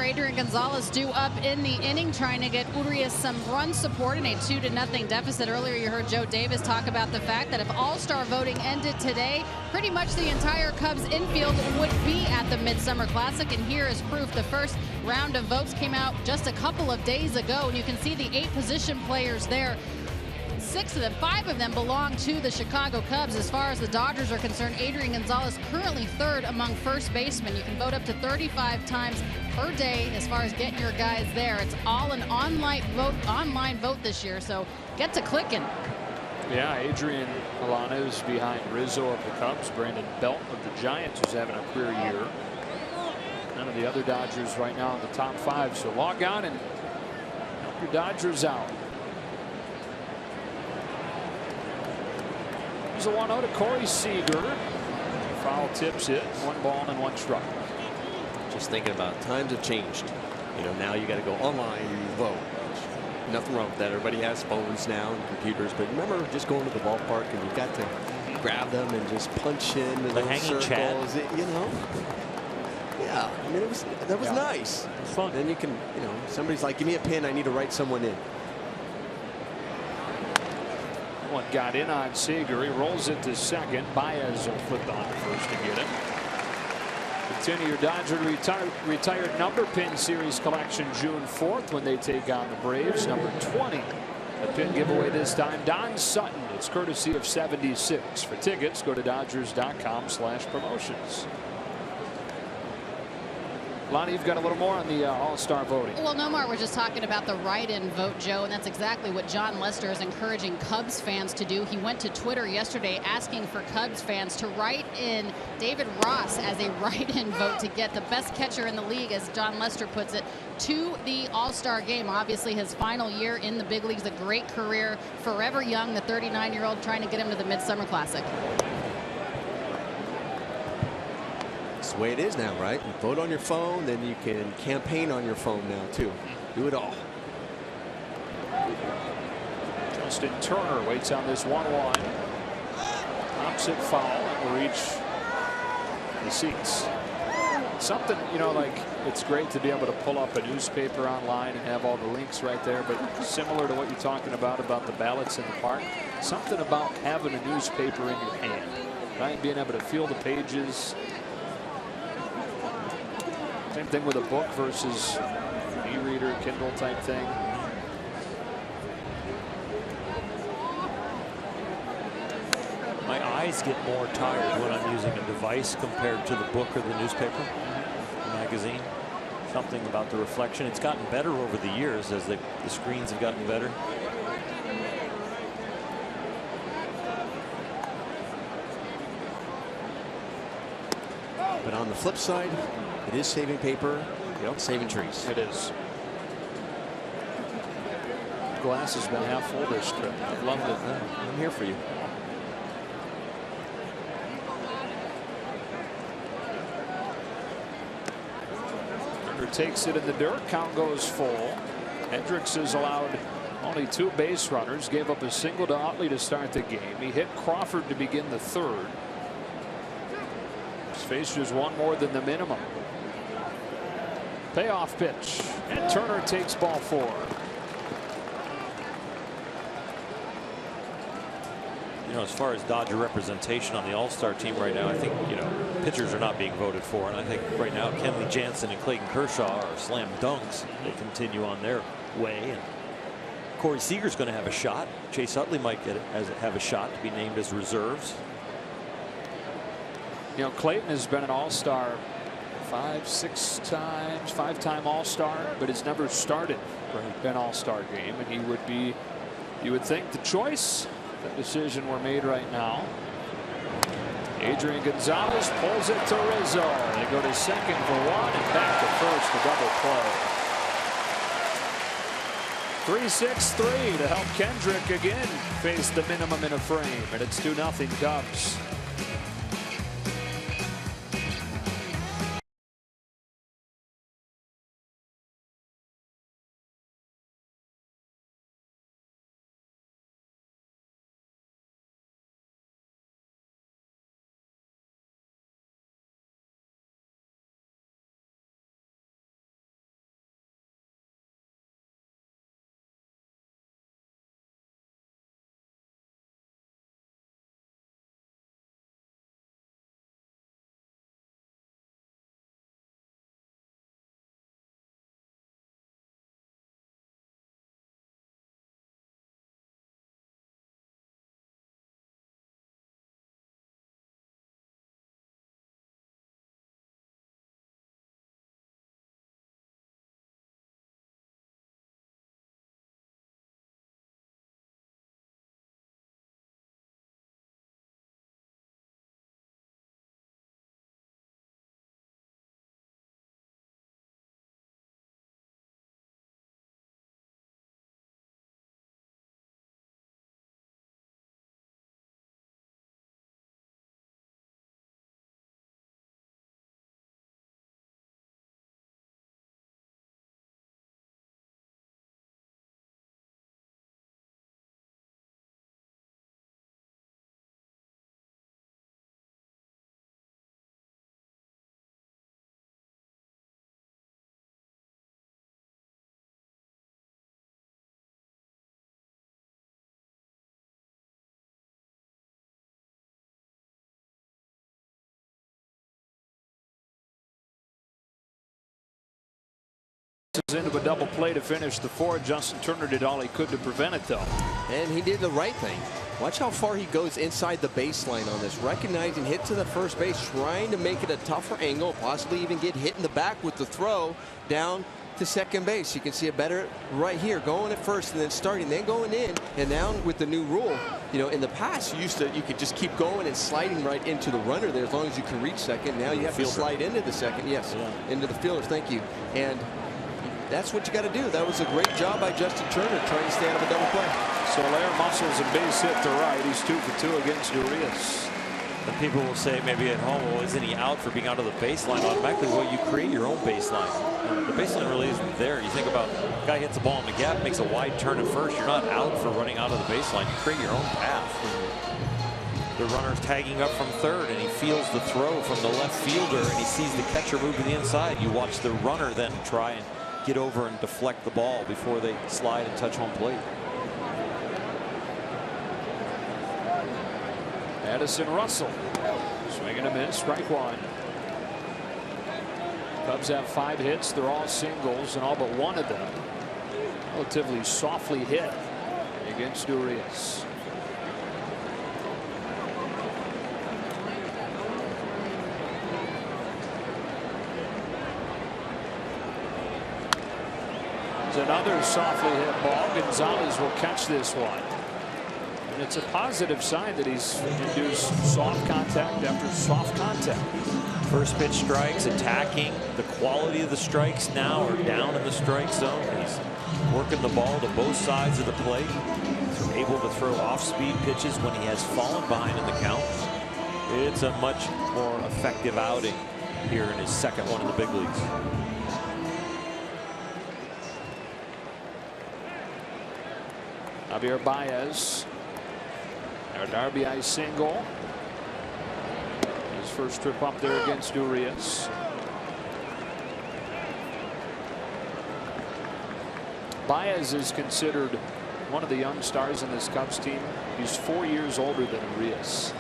Speaker 4: Adrian Gonzalez due up in the inning, trying to get Urias some run support in a 2-0 deficit. Earlier you heard Joe Davis talk about the fact that if all-star voting ended today, pretty much the entire Cubs infield would be at the Midsummer Classic. And here is proof. The first round of votes came out just a couple of days ago, and you can see the 8 position players there. 6 of them, 5 of them belong to the Chicago Cubs. As far as the Dodgers are concerned, Adrian Gonzalez currently 3rd among first basemen. You can vote up to 35 times per day as far as getting your guys there. It's all an online vote this year, so get to clicking.
Speaker 1: Yeah, Adrian Alana is behind Rizzo of the Cubs, Brandon Belt of the Giants, who's having a career year. None of the other Dodgers right now in the top 5, so log on and help your Dodgers out. There's a 1-0 to Corey Seager. Foul tips it. 1 ball and 1 strike.
Speaker 2: Just thinking about it, times have changed. You know, now you got to go online and you vote. Nothing wrong with that. Everybody has phones now and computers, but remember just going to the ballpark and you got to grab them and just punch in the
Speaker 3: hanging
Speaker 2: circles. You know. Yeah, I mean that was nice.
Speaker 3: It's fun.
Speaker 2: Then you can, you know, somebody's like, give me a pen, I need to write someone in.
Speaker 1: One got in on Seager. He rolls it to second. Baez will flip on first to get it. Continue your Dodger retired number pin series collection June 4th when they take on the Braves. Number 20. A pin giveaway this time. Don Sutton. It's courtesy of 76. For tickets, go to Dodgers.com/promotions. Lonnie, you've got a little more on the all-star voting.
Speaker 4: Well, Nomar was just talking about the write-in vote, Joe, and that's exactly what John Lester is encouraging Cubs fans to do. He went to Twitter yesterday asking for Cubs fans to write in David Ross as a write-in vote to get the best catcher in the league, as John Lester puts it, to the all-star game. Obviously, his final year in the big leagues, a great career, forever young, the 39-year-old, trying to get him to the Midsummer Classic.
Speaker 2: That's the way it is now, right? You vote on your phone, then you can campaign on your phone now too. Do it all.
Speaker 1: Justin Turner waits on this 1-1. Pops it foul and will reach the seats. Something, you know, like, it's great to be able to pull up a newspaper online and have all the links right there, but similar to what you're talking about the ballots in the park, something about having a newspaper in your hand, right? Being able to feel the pages. Same thing with a book versus e-reader, Kindle type thing.
Speaker 3: My eyes get more tired when I'm using a device compared to the book or the newspaper, the magazine. Something about the reflection. It's gotten better over the years as the screens have gotten better.
Speaker 5: But on the flip side, it is saving paper, saving trees.
Speaker 6: It is. Glass has been half full this trip.
Speaker 5: I've loved it. I'm here for you.
Speaker 6: Turner takes it in the dirt. Count goes full. Hendricks has allowed only 2 base runners. Gave up a single to Utley to start the game. He hit Crawford to begin the 3rd. He's faced just 1 more than the minimum. Payoff pitch. And Turner takes ball 4.
Speaker 3: As far as Dodger representation on the All-Star team right now, I think, pitchers are not being voted for. And I think right now Kenley Jansen and Clayton Kershaw are slam dunks. They continue on their way. And Corey Seager's going to have a shot. Chase Utley might have a shot to be named as reserves.
Speaker 6: Clayton has been an All-Star 5-6 times, 5-time All-Star, but has never started an All-Star game. And he would be, you would think, the choice. The decision were made right now. Adrian Gonzalez pulls it to Rizzo. They go to second for 1 and back to first to double play. 3-6-3 to help Kendrick again face the minimum in a frame, and it's 2-0 Cubs. Into a double play to finish the 4th. Justin Turner did all he could to prevent it, though.
Speaker 5: And he did the right thing. Watch how far he goes inside the baseline on this. Recognizing hit to the first base, trying to make it a tougher angle, possibly even get hit in the back with the throw down to second base. You can see it better right here, going at first and then starting, then going in. And now with the new rule, in the past you could just keep going and sliding right into the runner there as long as you can reach second. Now you have to slide into the second. Yes, into the fielder. Thank you. And that's what you got to do. That was a great job by Justin Turner trying to stay out of a double play.
Speaker 6: Soler muscles a base hit to right. He's 2 for 2 against Urias.
Speaker 3: And people will say maybe at home, well, isn't he out for being out of the baseline automatically? Well, you create your own baseline. The baseline really isn't there. You think about a guy hits the ball in the gap, makes a wide turn at first. You're not out for running out of the baseline. You create your own path. The runner's tagging up from third, and he feels the throw from the left fielder, and he sees the catcher move to the inside. You watch the runner then try and get over and deflect the ball before they slide and touch home plate.
Speaker 6: Addison Russell swing and a miss, strike 1. Cubs have 5 hits. They're all singles, and all but one of them relatively softly hit against Urias. Another softly hit ball. Gonzalez will catch this one. And it's a positive sign that he's induced soft contact after soft contact.
Speaker 3: First pitch strikes, attacking. The quality of the strikes now are down in the strike zone. He's working the ball to both sides of the plate. He's able to throw off-speed pitches when he has fallen behind in the count. It's a much more effective outing here in his second one in the big leagues.
Speaker 6: Javier Baez, an RBI single. His first trip up there against Urias. Baez is considered one of the young stars in this Cubs team. He's 4 years older than Urias.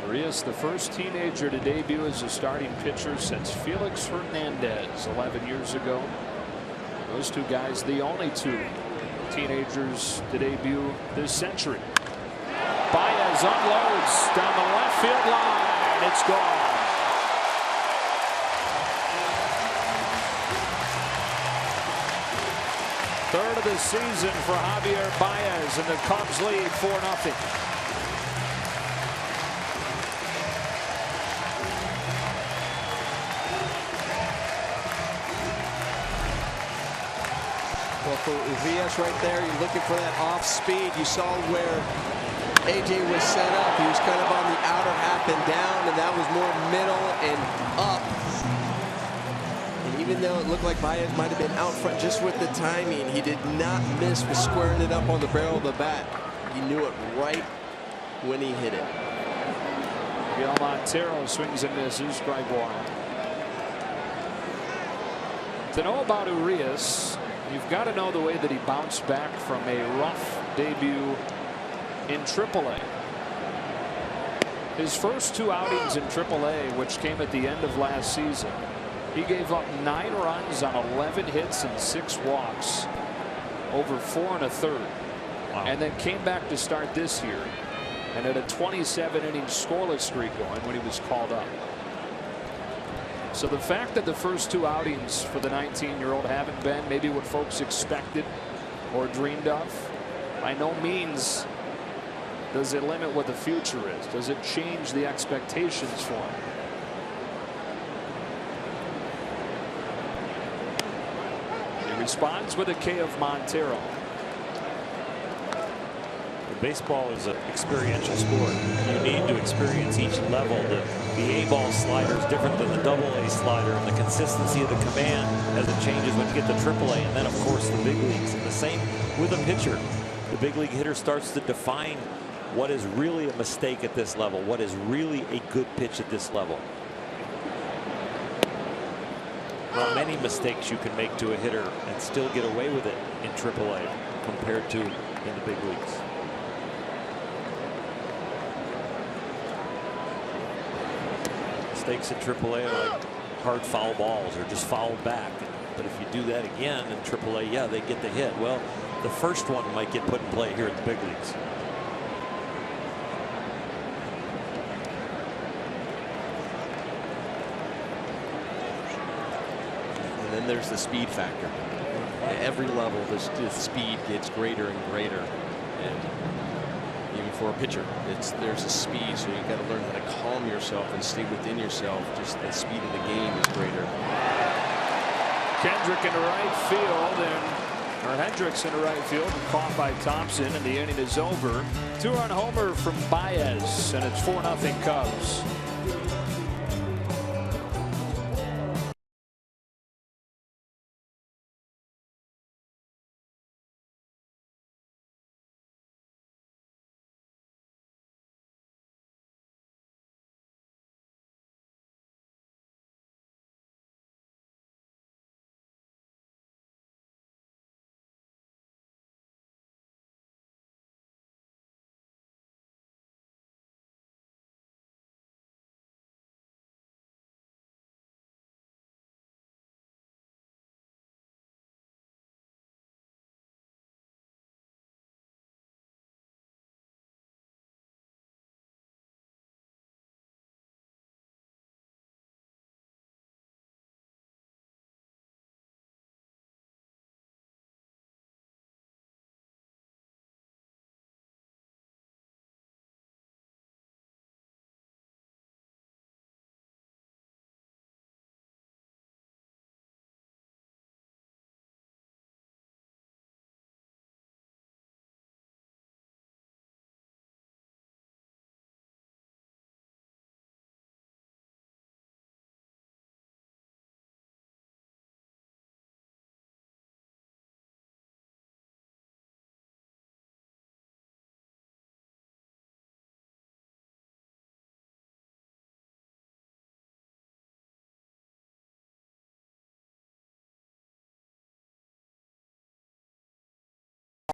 Speaker 6: Urias, the first teenager to debut as a starting pitcher since Felix Hernandez 11 years ago. Those two guys, the only two teenagers to debut this century. Baez unloads down the left field line. It's gone. Third of the season for Javier Baez, and the Cubs lead 4-0.
Speaker 5: Well, for Urias right there, you're looking for that off speed. You saw where AJ was set up. He was kind of on the outer half and down, and that was more middle and up. And even though it looked like Baez might have been out front just with the timing, he did not miss with squaring it up on the barrel of the bat. He knew it right when he hit it.
Speaker 6: Miguel Montero swings and misses, strike one. To know about Urias, you've got to know the way that he bounced back from a rough debut in AAA. His first two outings in AAA, which came at the end of last season, he gave up 9 runs on 11 hits and 6 walks over 4 1/3. Wow. And then came back to start this year and had a 27-inning scoreless streak going when he was called up. So the fact that the first two outings for the 19-year-old haven't been maybe what folks expected or dreamed of, by no means does it limit what the future is. Does it change the expectations for him? He responds with a K of Montero.
Speaker 3: Baseball is an experiential sport. You need to experience each level. The A-ball slider is different than the double-A slider, and the consistency of the command as it changes when you get to AAA, and then of course the big leagues. And the same with a pitcher. The big league hitter starts to define what is really a mistake at this level, what is really a good pitch at this level. There are many mistakes you can make to a hitter and still get away with it in AAA compared to in the big leagues. Mistakes at AAA are like hard foul balls or just fouled back. But if you do that again in AAA, yeah, they get the hit. Well, the first one might get put in play here at the big leagues.
Speaker 5: And then there's the speed factor. At every level, the speed gets greater and greater. And even for a pitcher, there's a speed, so you've got to learn how to calm yourself and stay within yourself. Just the speed of the game is greater.
Speaker 6: Kendrick into right field, or Hendricks into right field, and caught by Thompson, and the inning is over. 2-run homer from Baez, and it's 4-0 Cubs.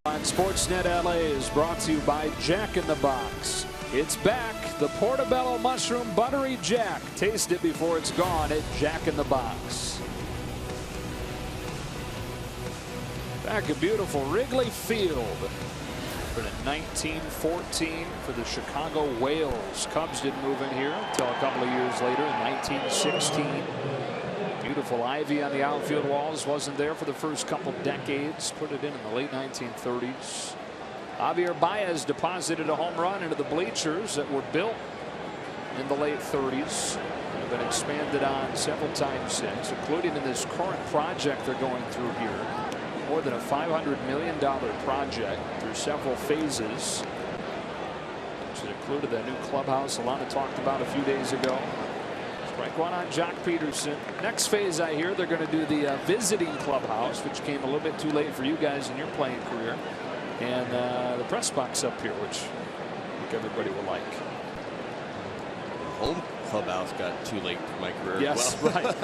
Speaker 6: on Sportsnet LA is brought to you by Jack in the Box. It's back. The Portobello Mushroom Buttery Jack. Taste it before it's gone at Jack in the Box. Back at beautiful Wrigley Field for the 1914 for the Chicago Whales. Cubs didn't move in here until a couple of years later in 1916. Beautiful ivy on the outfield walls. Wasn't there for the first couple decades. Put it in the late 1930s. Javier Baez deposited a home run into the bleachers that were built in the late 30s and have been expanded on several times since, including in this current project they're going through here. More than a $500 million project through several phases, which included that new clubhouse Alana talked about a few days ago. Strike one on Jock Peterson. Next phase, I hear they're going to do the visiting clubhouse, which came a little bit too late for you guys in your playing career, and the press box up here, which I think everybody will like.
Speaker 5: Home clubhouse got too late for my career.
Speaker 6: Yes,
Speaker 5: as well.
Speaker 6: right.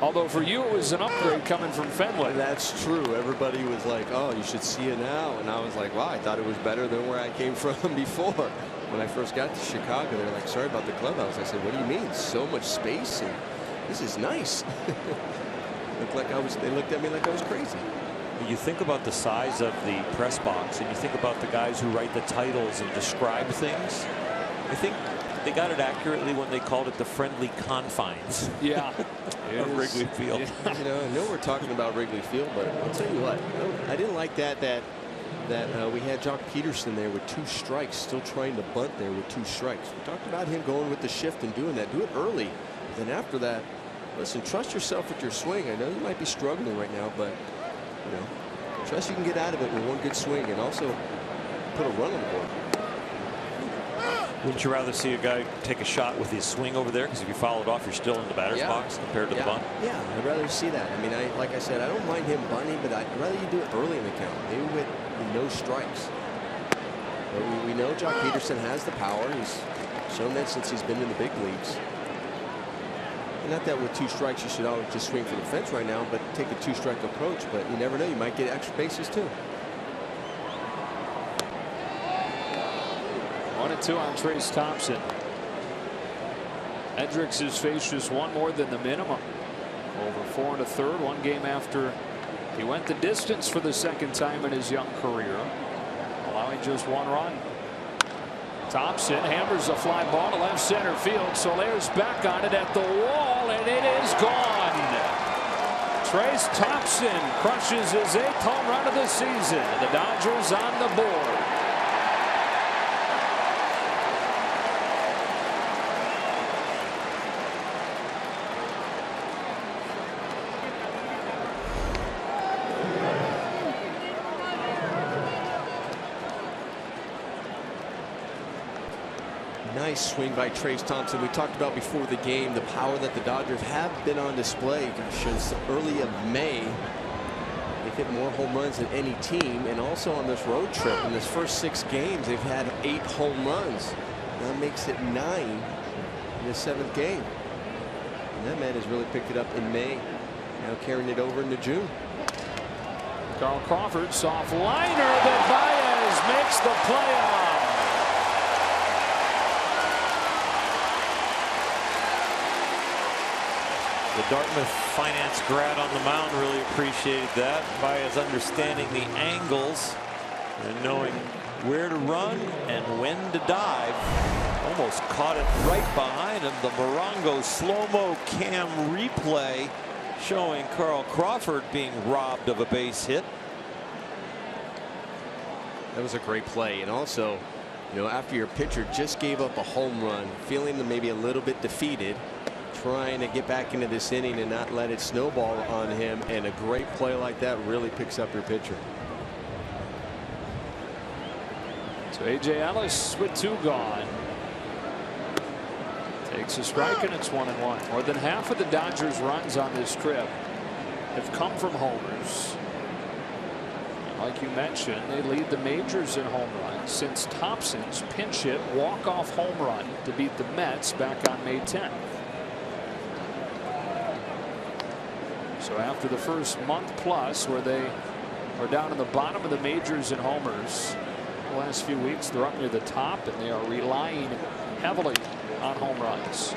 Speaker 6: Although for you it was an upgrade coming from Fenway.
Speaker 5: That's true. Everybody was like, oh, you should see it now. And I was like, wow, I thought it was better than where I came from before. When I first got to Chicago, they were like, sorry about the clubhouse. I said, what do you mean? So much space, and this is nice. They looked at me like I was crazy.
Speaker 3: You think about the size of the press box, and you think about the guys who write the titles and describe things. I think they got it accurately when they called it the friendly confines.
Speaker 6: Yeah.
Speaker 3: Of Wrigley Field.
Speaker 6: Yeah.
Speaker 5: You know, I know we're talking about Wrigley Field, but I'll tell you what, I didn't like that we had Jock Peterson there with 2 strikes, still trying to bunt there with 2 strikes. We talked about him going with the shift and doing that. Do it early. Then after that, listen, trust yourself with your swing. I know you might be struggling right now, but you know, trust you can get out of it with one good swing and also put a run on the board.
Speaker 3: Wouldn't you rather see a guy take a shot with his swing over there? Because if you foul it off, you're still in the batter's box compared to the bunt.
Speaker 5: Yeah, I'd rather see that. I mean, like I said, I don't mind him bunting, but I'd rather you do it early in the count, maybe with no strikes. But we know Jock Peterson has the power. He's shown that since he's been in the big leagues. And not that with 2 strikes you should always just swing for the fence right now, but take a 2-strike approach. But you never know, you might get extra bases too.
Speaker 6: 1-2 on Trace Thompson. Hendricks has faced just 1 more than the minimum. Over 4 1/3, 1 game after he went the distance for the 2nd time in his young career, allowing just 1 run. Thompson hammers a fly ball to left center field. Soler's back on it at the wall, and it is gone. Trace Thompson crushes his 8th home run of the season. The Dodgers on the board.
Speaker 5: Nice swing by Trace Thompson. We talked about before the game the power that the Dodgers have been on display since early of May. They've hit more home runs than any team, and also on this road trip in this first 6 games they've had 8 home runs. That makes it 9 in the 7th game. And that man has really picked it up in May, now carrying it over into June.
Speaker 6: Carl Crawford, soft liner that Baez makes the play on.
Speaker 3: The Dartmouth finance grad on the mound really appreciated that by his understanding the angles and knowing where to run and when to dive. Almost caught it right behind him. The Morongo slow-mo cam replay showing Carl Crawford being robbed of a base hit.
Speaker 5: That was a great play, and also, you know, after your pitcher just gave up a home run, feeling maybe a little bit defeated, trying to get back into this inning and not let it snowball on him, and a great play like that really picks up your pitcher.
Speaker 6: So A.J. Ellis with 2 gone. Takes a strike, and it's 1-1. More than half of the Dodgers' runs on this trip have come from homers. Like you mentioned, they lead the majors in home runs since Thompson's pinch hit walk-off home run to beat the Mets back on May 10th. So after the first month plus where they are down in the bottom of the majors in homers. The last few weeks, they're up near the top, and they are relying heavily on home runs.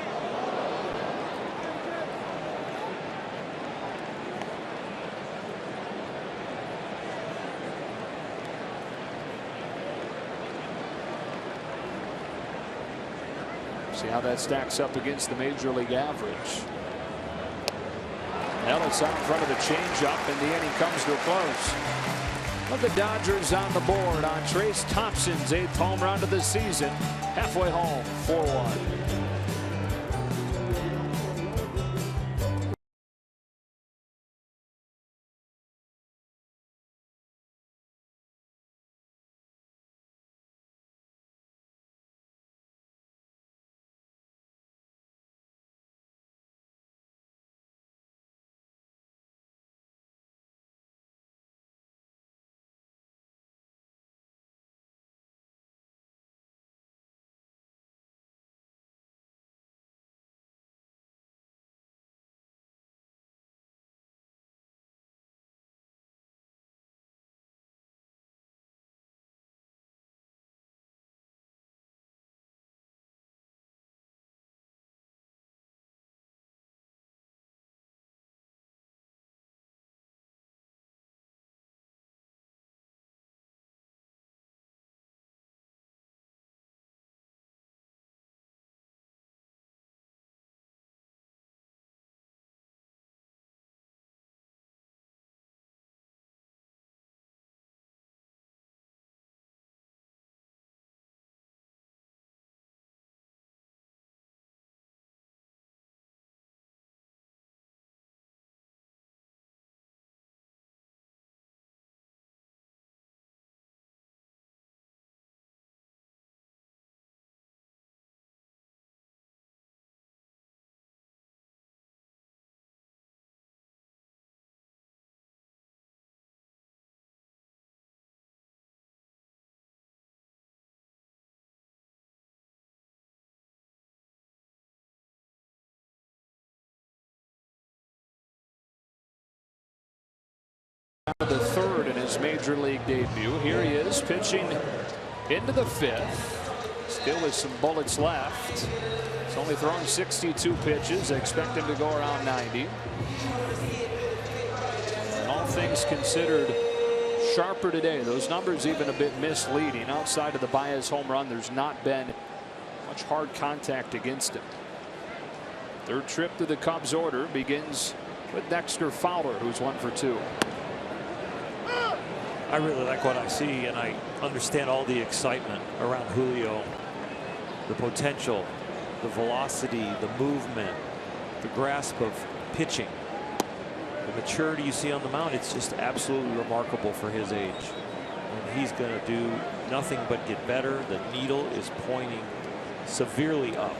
Speaker 6: See how that stacks up against the major league average. Ellis out in front of the changeup, and the inning comes to a close. But the Dodgers on the board on Trace Thompson's 8th home run of the season. Halfway home, 4-1. The third in his major league debut. Here he is pitching into the 5th. Still with some bullets left. He's only thrown 62 pitches. They expect him to go around 90. And all things considered, sharper today. Those numbers even a bit misleading. Outside of the Baez home run, there's not been much hard contact against him. Third trip to the Cubs order begins with Dexter Fowler, who's 1 for 2.
Speaker 3: I really like what I see, and I understand all the excitement around Julio. The potential, the velocity, the movement, the grasp of pitching, the maturity you see on the mound. It's just absolutely remarkable for his age. And he's going to do nothing but get better. The needle is pointing severely up.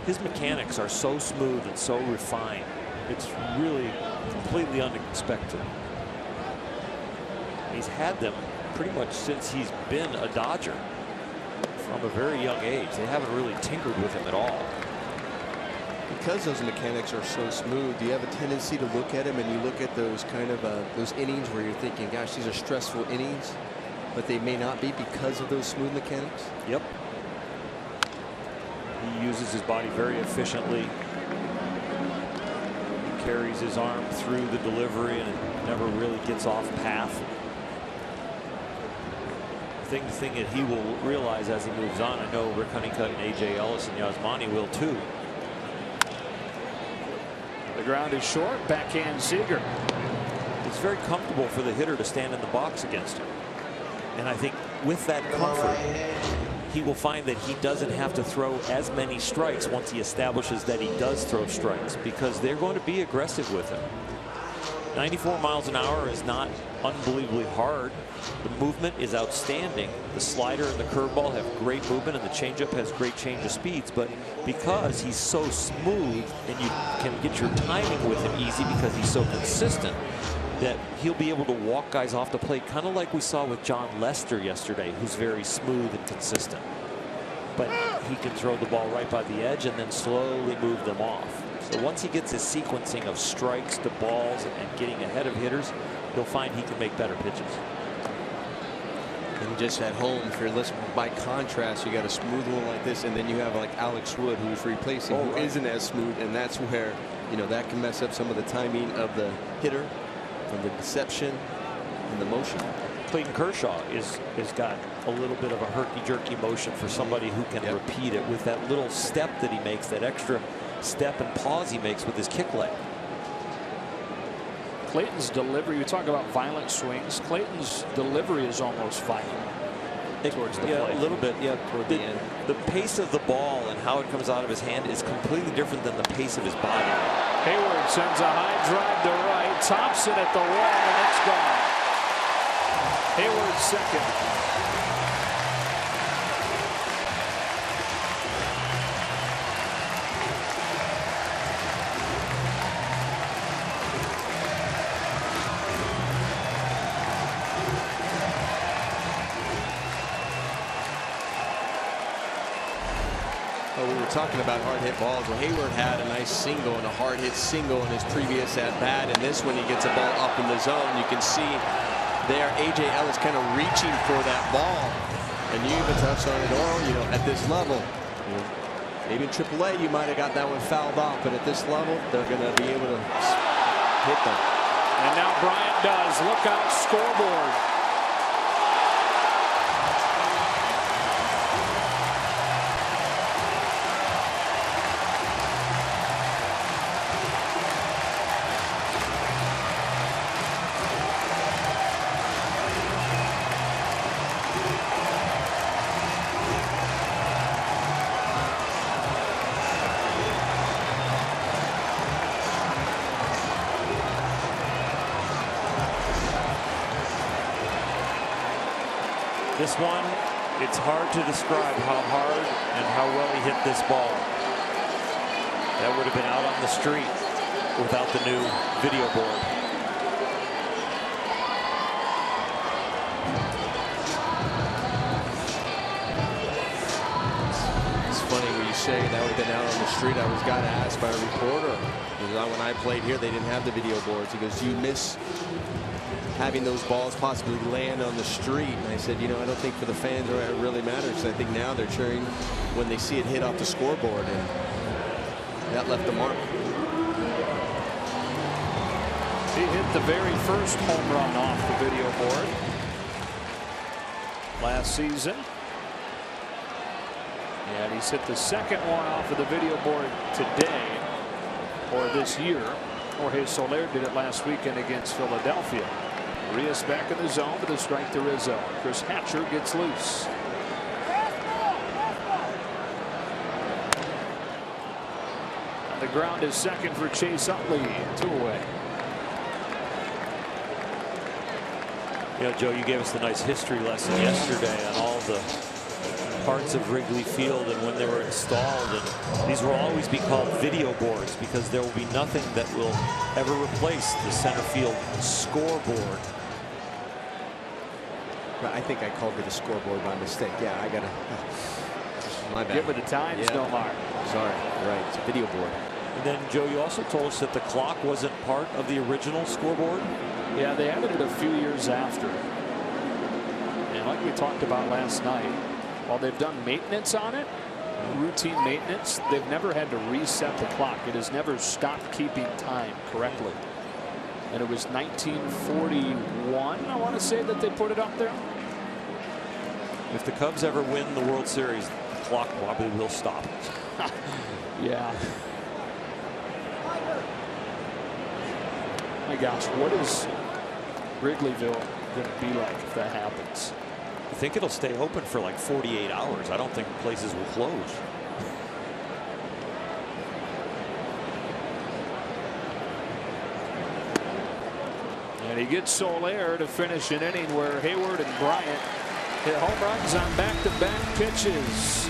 Speaker 3: His mechanics are so smooth and so refined. It's really completely unexpected. He's had them pretty much since he's been a Dodger from a very young age. They haven't really tinkered with him at all.
Speaker 5: Because those mechanics are so smooth, do you have a tendency to look at him and you look at those kind of those innings where you're thinking, gosh, these are stressful innings, but they may not be because of those smooth mechanics?
Speaker 3: Yep. He uses his body very efficiently. He carries his arm through the delivery and it never really gets off path. The thing that he will realize as he moves on, I know Rick Honeycutt and A.J. Ellis and Yasmani will too.
Speaker 6: The ground is short. Backhand Seager.
Speaker 3: It's very comfortable for the hitter to stand in the box against him. And I think with that comfort, he will find that he doesn't have to throw as many strikes once he establishes that he does throw strikes, because they're going to be aggressive with him. 94 miles an hour is not unbelievably hard. The movement is outstanding. The slider and the curveball have great movement, and the changeup has great change of speeds. But because he's so smooth and you can get your timing with him easy because he's so consistent, that he'll be able to walk guys off the plate, kind of like we saw with John Lester yesterday, who's very smooth and consistent. But he can throw the ball right by the edge and then slowly move them off. So once he gets his sequencing of strikes to balls and getting ahead of hitters, he'll find he can make better pitches.
Speaker 5: And just at home, if you're listening, by contrast, you got a smooth one like this, and then you have like Alex Wood, who's replacing, who isn't as smooth, and that's where, you know, that can mess up some of the timing of the hitter, from the deception and the motion.
Speaker 3: Clayton Kershaw is got a little bit of a herky-jerky motion for somebody who can repeat it with that little step that he makes, that extra step and pause he makes with his kick leg.
Speaker 6: Clayton's delivery, you talk about violent swings. Clayton's delivery is almost violent towards the plate.
Speaker 3: A little bit,
Speaker 5: toward the end.
Speaker 3: The pace of the ball and how it comes out of his hand is completely different than the pace of his body.
Speaker 6: Hayward sends a high drive to right, tops it at the wall, and it's gone. Hayward second.
Speaker 5: We were talking about hard hit balls. Well, Hayward had a nice single and a hard hit single in his previous at bat, and this one he gets a ball up in the zone. You can see there A.J. Ellis kind of reaching for that ball, and you even touched on it all. You know, at this level, you know, maybe in AAA you might have got that one fouled off, but at this level they're going to be able to hit them.
Speaker 6: And now Bryant does. Look out, scoreboard.
Speaker 3: This one, it's hard to describe how hard and how well he hit this ball. That would have been out on the street without the new video board.
Speaker 5: It's funny when you say that would have been out on the street. I was got asked by a reporter, when I played here, they didn't have the video boards. He goes, do you miss having those balls possibly land on the street? And I said, you know, I don't think for the fans it really matters. I think now they're cheering when they see it hit off the scoreboard, and that left the mark.
Speaker 6: He hit the very first home run off the video board last season. And he's hit the second one off of the video board today, or this year. Jorge Soler did it last weekend against Philadelphia. Rios back in the zone with a strike to Rizzo. Chris Hatcher gets loose. And the ground is second for Chase Utley. 2 away.
Speaker 3: You know, Joe, you gave us the nice history lesson yesterday on all the parts of Wrigley Field and when they were installed, and these will always be called video boards because there will be nothing that will ever replace the center field scoreboard.
Speaker 5: I think I called it a scoreboard by mistake. Yeah, I gotta. My bad.
Speaker 6: Give it the times, Nomar.
Speaker 5: Sorry. Right. It's a video board.
Speaker 3: And then, Joe, you also told us that the clock wasn't part of the original scoreboard.
Speaker 6: Yeah, they added it a few years after. And like we talked about last night, while they've done maintenance on it, routine maintenance, they've never had to reset the clock. It has never stopped keeping time correctly. And it was 1941, I want to say, that they put it up there.
Speaker 3: If the Cubs ever win the World Series, the clock probably will stop.
Speaker 6: Yeah. My gosh, what is Wrigleyville going to be like if that happens?
Speaker 3: I think it'll stay open for like 48 hours. I don't think places will close.
Speaker 6: And he gets Soler to finish an inning where Hayward and Bryant hit home runs on back-to-back pitches.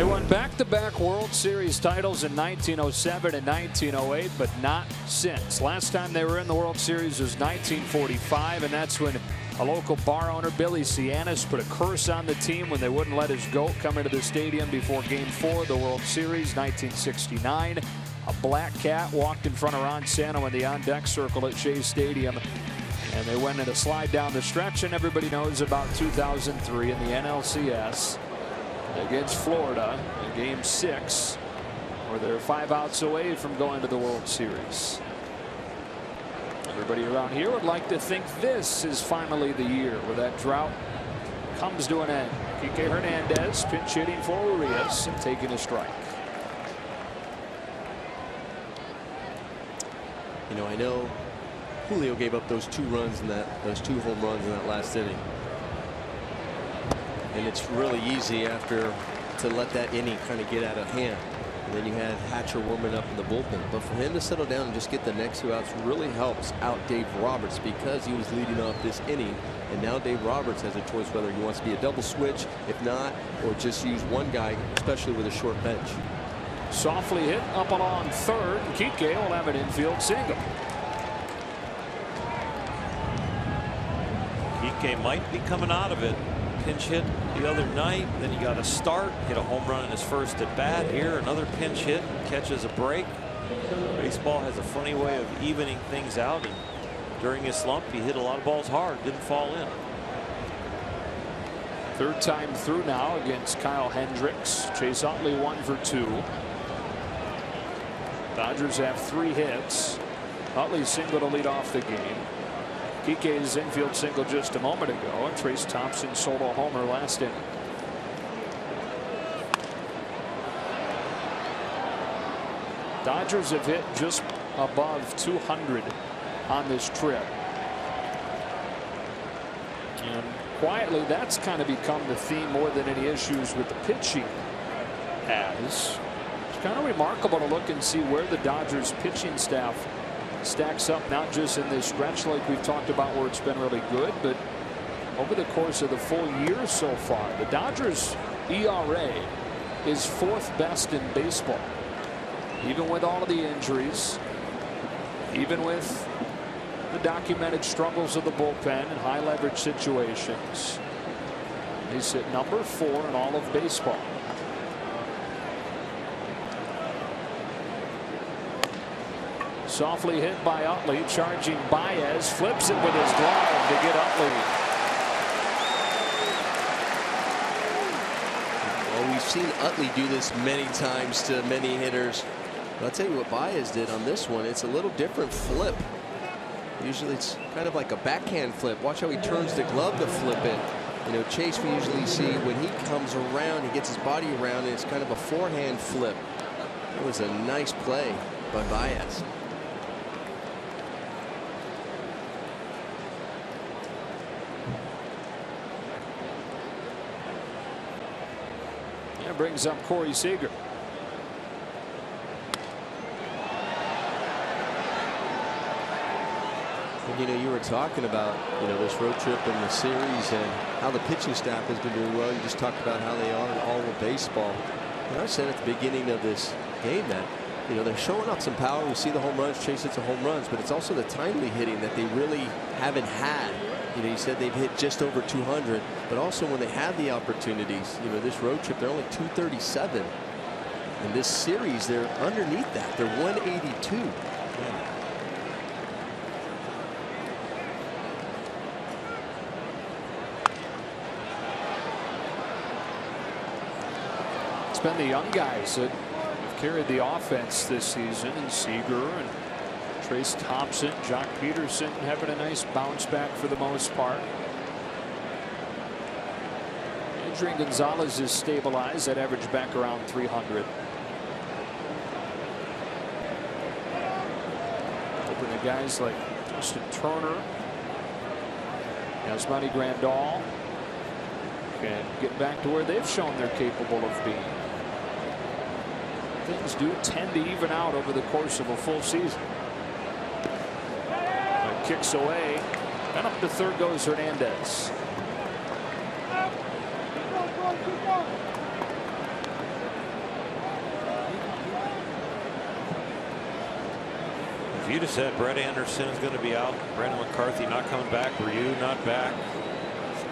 Speaker 6: They won back-to-back World Series titles in 1907 and 1908, but not since. Last time they were in the World Series was 1945, and that's when a local bar owner, Billy Cianis, put a curse on the team when they wouldn't let his goat come into the stadium before Game 4 of the World Series. 1969, a black cat walked in front of Ron Santo in the on-deck circle at Shea Stadium, and they went in a slide down the stretch. And everybody knows about 2003 in the NLCS against Florida in Game 6, where they're 5 outs away from going to the World Series. Everybody around here would like to think this is finally the year where that drought comes to an end. Kike Hernandez pinch hitting for Urias and taking a strike.
Speaker 5: You know, I know Julio gave up those 2 runs in those 2 home runs in that last inning. And it's really easy after to let that inning kind of get out of hand. And then you had Hatcher warming up in the bullpen. But for him to settle down and just get the next 2 outs really helps out Dave Roberts, because he was leading off this inning. And now Dave Roberts has a choice whether he wants to be a double switch, if not, or just use one guy, especially with a short bench.
Speaker 6: Softly hit up along third. Kike will have an infield single.
Speaker 3: Kike might be coming out of it. Pinch hit the other night, then he got a start, hit a home run in his first at bat. Here another pinch hit, catches a break. Baseball has a funny way of evening things out, and during his slump he hit a lot of balls hard, didn't fall in.
Speaker 6: 3rd time through now against Kyle Hendricks. Chase Utley 1 for 2. Dodgers have 3 hits. Utley single to lead off the game. Kike's infield single just a moment ago, and Trace Thompson solo homer last inning. Dodgers have hit just above 200 on this trip. And quietly, that's kind of become the theme more than any issues with the pitching has. It's kind of remarkable to look and see where the Dodgers pitching staff stacks up, not just in this stretch like we've talked about where it's been really good, but over the course of the full year so far. The Dodgers ERA is 4th best in baseball, even with all of the injuries, even with the documented struggles of the bullpen and high leverage situations. They sit number 4 in all of baseball. Softly hit by Utley, charging Baez, flips it with his glove to get Utley.
Speaker 5: Well, we've seen Utley do this many times to many hitters. But I'll tell you what Baez did on this one. It's a little different flip. Usually it's kind of like a backhand flip. Watch how he turns the glove to flip it. You know, Chase, we usually see when he comes around, he gets his body around, and it's kind of a forehand flip. It was a nice play by Baez.
Speaker 6: Brings up Corey Seager.
Speaker 5: And, you know, you were talking about, you know, this road trip and the series and how the pitching staff has been doing well. You just talked about how they are in all of baseball. And I said at the beginning of this game that, you know, they're showing up some power. We see the home runs, Chase hits the home runs, but it's also the timely hitting that they really haven't had. You know, you said they've hit just over 200, but also when they have the opportunities, you know, this road trip, they're only 237. In this series, they're underneath that. They're 182. Yeah.
Speaker 6: It's been the young guys that have carried the offense this season, and Seager and Trace Thompson, Jock Peterson having a nice bounce back for the most part. Adrian Gonzalez is stabilized, that average back around 300. Open to guys like Justin Turner, Yasmani Grandal can get back to where they've shown they're capable of being. Things do tend to even out over the course of a full season. Kicks away, and up to third goes Hernandez.
Speaker 7: If you'd have said Brett Anderson is going to be out, Brandon McCarthy not coming back, Ryu not back,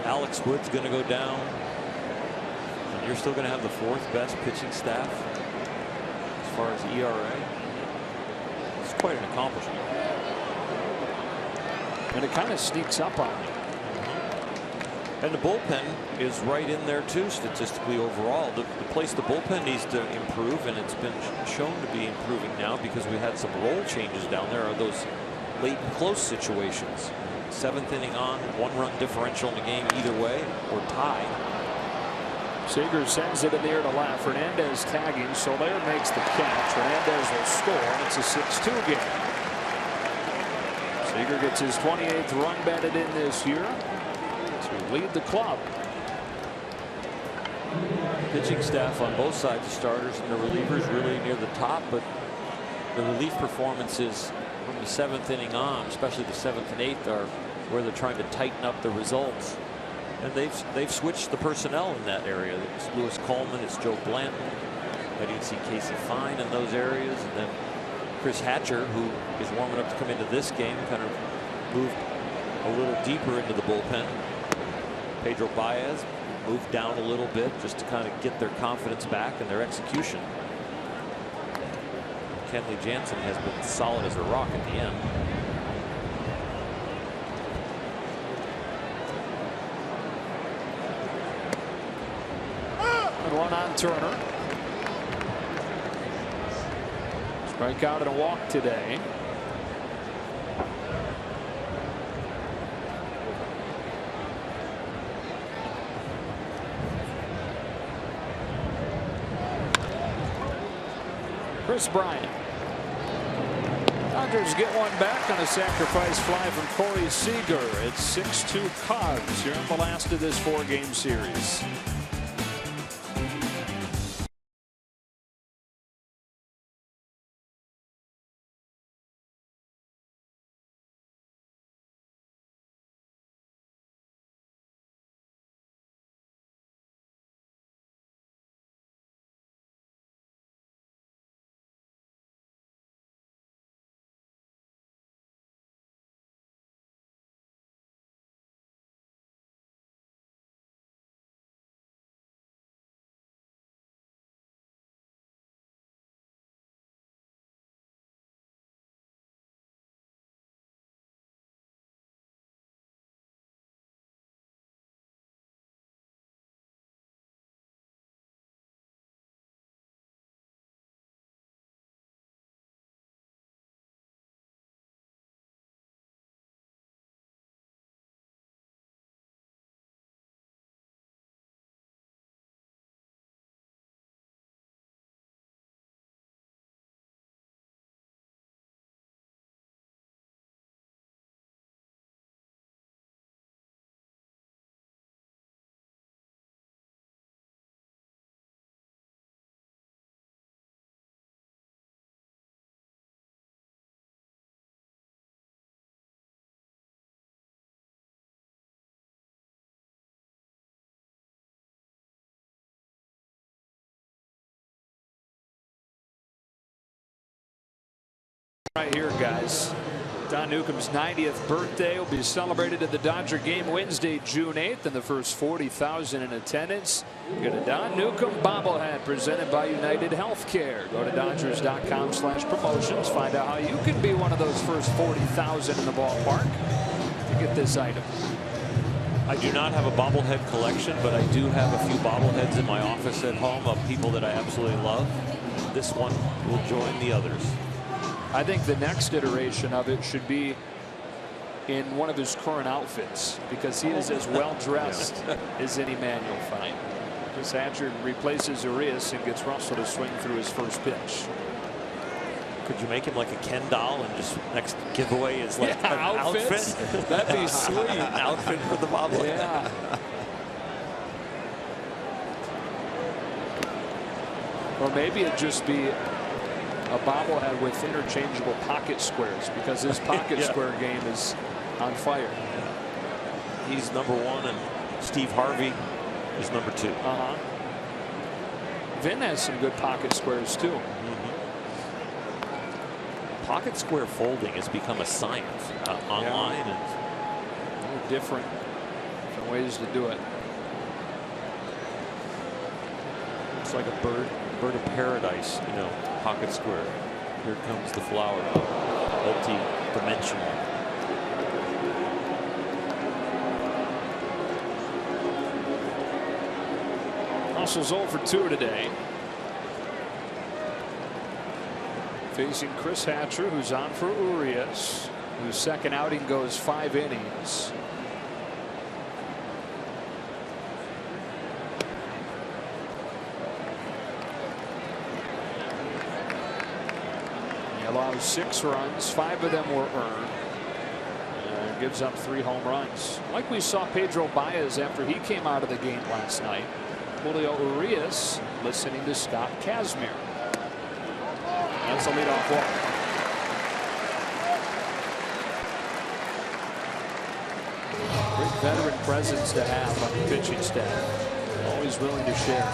Speaker 7: Alex Wood's going to go down, and you're still going to have the 4th best pitching staff as far as ERA. It's quite an accomplishment.
Speaker 6: And it kind of sneaks up on me.
Speaker 7: And the bullpen is right in there too statistically overall. The place the bullpen needs to improve, and it's been shown to be improving now because we had some role changes down there, are those late and close situations. 7th inning on, 1-run differential in the game either way or tie.
Speaker 6: Seager sends it in the air to left. Fernandez tagging. Soler makes the catch. Fernandez will score, and it's a 6-2 game. Seager gets his 28th run batted in this year to lead the club.
Speaker 7: Pitching staff on both sides of starters and the relievers really near the top, but the relief performances from the 7th inning on, especially the 7th and 8th, are where they're trying to tighten up the results. And they've switched the personnel in that area. It's Lewis Coleman, it's Joe Blanton. I didn't see Casey Fine in those areas, and then Chris Hatcher, who is warming up to come into this game, kind of moved a little deeper into the bullpen. Pedro Baez moved down a little bit just to kind of get their confidence back and their execution. Kenley Jansen has been solid as a rock at the end.
Speaker 6: And run on Turner. Strikeout and a walk today. Chris Bryant. Dodgers get one back on a sacrifice fly from Corey Seager. It's 6-2 Cubs here in the last of this 4-game series. Right here, guys. Don Newcomb's 90th birthday will be celebrated at the Dodger game Wednesday, June 8th, and the first 40,000 in attendance. Get a Don Newcomb bobblehead presented by United Healthcare. Go to Dodgers.com/promotions. Find out how you can be one of those first 40,000 in the ballpark to get this item.
Speaker 7: I do not have a bobblehead collection, but I do have a few bobbleheads in my office at home of people that I absolutely love. This one will join the others.
Speaker 6: I think the next iteration of it should be in one of his current outfits, because he is as well dressed as any man you'll find. Chris Hatcher replaces Urias and gets Russell to swing through his first pitch.
Speaker 7: Could you make him like a Ken doll and just next giveaway is like an
Speaker 6: outfit? That'd be sweet.
Speaker 7: An outfit for the bobblehead.
Speaker 6: Yeah. Or maybe it'd just be a bobblehead with interchangeable pocket squares, because his pocket square game is on fire.
Speaker 7: He's #1 and Steve Harvey is #2.
Speaker 6: Vin has some good pocket squares too.
Speaker 7: pocket square folding has become a science online.
Speaker 6: And different ways to do it.
Speaker 7: It's like a bird of paradise, you know, pocket square. Here comes the flower, multi-dimensional.
Speaker 6: Russell's 0 for 2 today. Facing Chris Hatcher, who's on for Urias, whose second outing goes 5 innings. He allows 6 runs, 5 of them were earned. Gives up 3 home runs. Like we saw Pedro Baez after he came out of the game last night. Julio Urias listening to Scott Kazmir. That's a leadoff walk. Great veteran presence to have on the pitching staff. Always willing to share.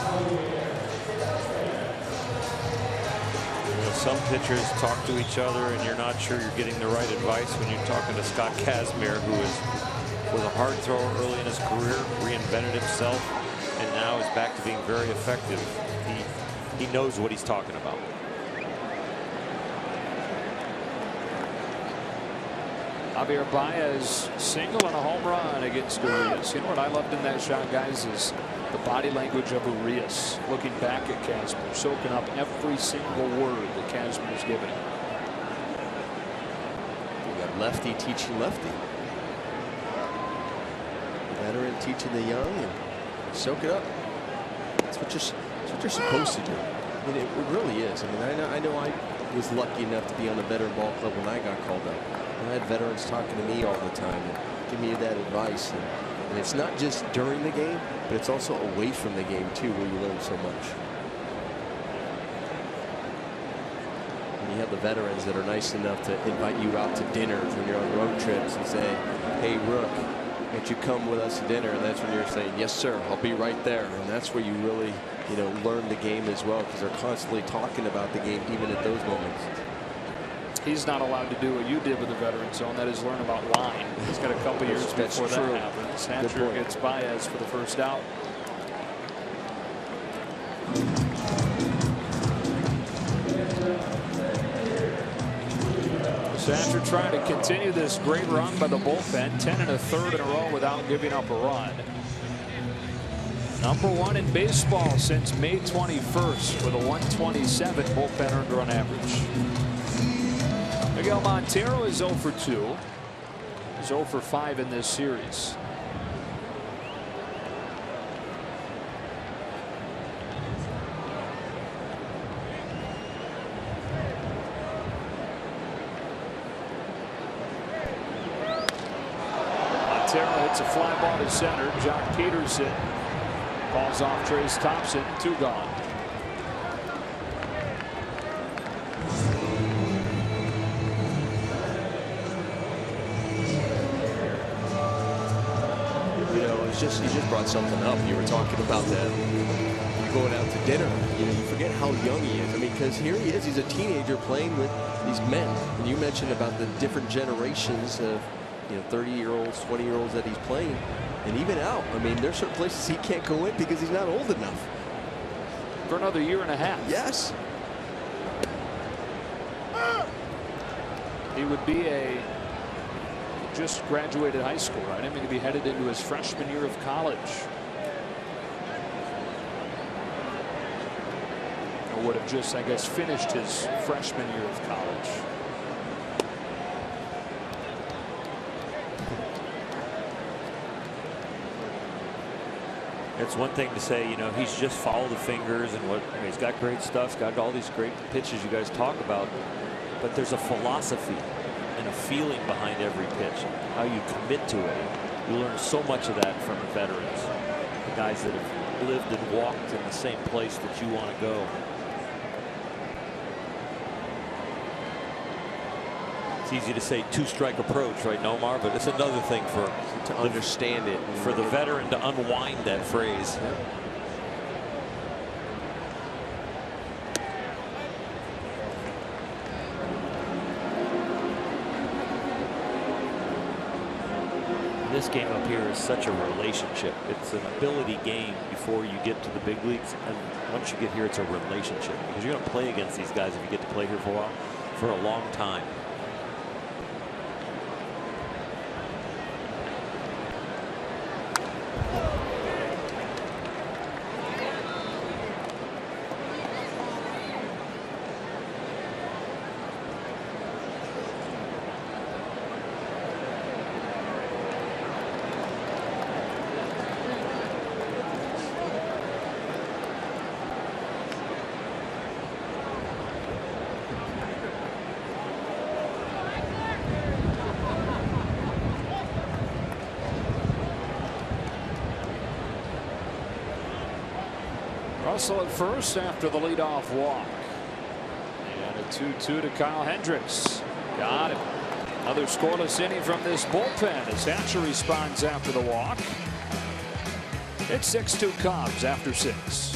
Speaker 7: You know, some pitchers talk to each other and you're not sure you're getting the right advice when you're talking to Scott Kazmir, who was a hard thrower early in his career, reinvented himself, and now is back to being very effective. He knows what he's talking about.
Speaker 6: Javier Baez single and a home run against Urias. You know what I loved in that shot, guys, is the body language of Urias looking back at Kazmir, soaking up every single word that Kazmir's given him.
Speaker 5: You got lefty teaching lefty. Veteran teaching the young, and soak it up. That's what you're supposed to do. I mean, it really is. I mean, I know I was lucky enough to be on a veteran ball club when I got called up. And I had veterans talking to me all the time and giving me that advice. And it's not just during the game, but it's also away from the game too, where you learn so much. And you have the veterans that are nice enough to invite you out to dinner when you're on road trips and say, "Hey, Rook, won't you come with us to dinner?" And that's when you're saying, "Yes, sir, I'll be right there." And that's where you really, you know, learn the game as well, because they're constantly talking about the game even at those moments.
Speaker 6: He's not allowed to do what you did with the veteran zone, that is learn about line. He's got a couple years before that happens. Hatcher gets Baez for the first out. Hatcher trying to continue this great run by the bullpen, 10 1/3 in a row without giving up a run. Number 1 in baseball since May 21st with a 127 bullpen earned run average. Miguel Montero is 0 for 2. He's 0 for 5 in this series. Montero hits a fly ball to center. Jock Peterson calls off Trace Thompson. 2 gone.
Speaker 5: You just brought something up. You were talking about that. You're going out to dinner. You know, you forget how young he is. I mean, because here he is. He's a teenager playing with these men. And you mentioned about the different generations of, you know, 30-year-olds, 20-year-olds that he's playing. And even out, I mean, there's certain places he can't go in because he's not old enough.
Speaker 6: For another year and a half.
Speaker 5: Yes.
Speaker 6: He would be just graduated high school, right? I mean, to be headed into his freshman year of college. Or would have just, I guess, finished his freshman year of college.
Speaker 7: It's one thing to say, you know, he's just follow the fingers and what, I mean, he's got great stuff, got all these great pitches you guys talk about, but there's a philosophy and a feeling behind every pitch, how you commit to it. You learn so much of that from the veterans, the guys that have lived and walked in the same place that you want to go. It's easy to say 2-strike approach, right, Nomar? But it's another thing to
Speaker 5: understand it,
Speaker 7: for the veteran to unwind that phrase.
Speaker 5: Yeah.
Speaker 7: this game up here is such a relationship. It's an ability game before you get to the big leagues, and once you get here, it's a relationship because you're going to play against these guys if you get to play here for a while, for a long time.
Speaker 6: Russell at first after the leadoff walk. And a 2-2 to Kyle Hendricks. Got him. Another scoreless inning from this bullpen as Hatcher responds after the walk. It's 6-2 Cubs after 6.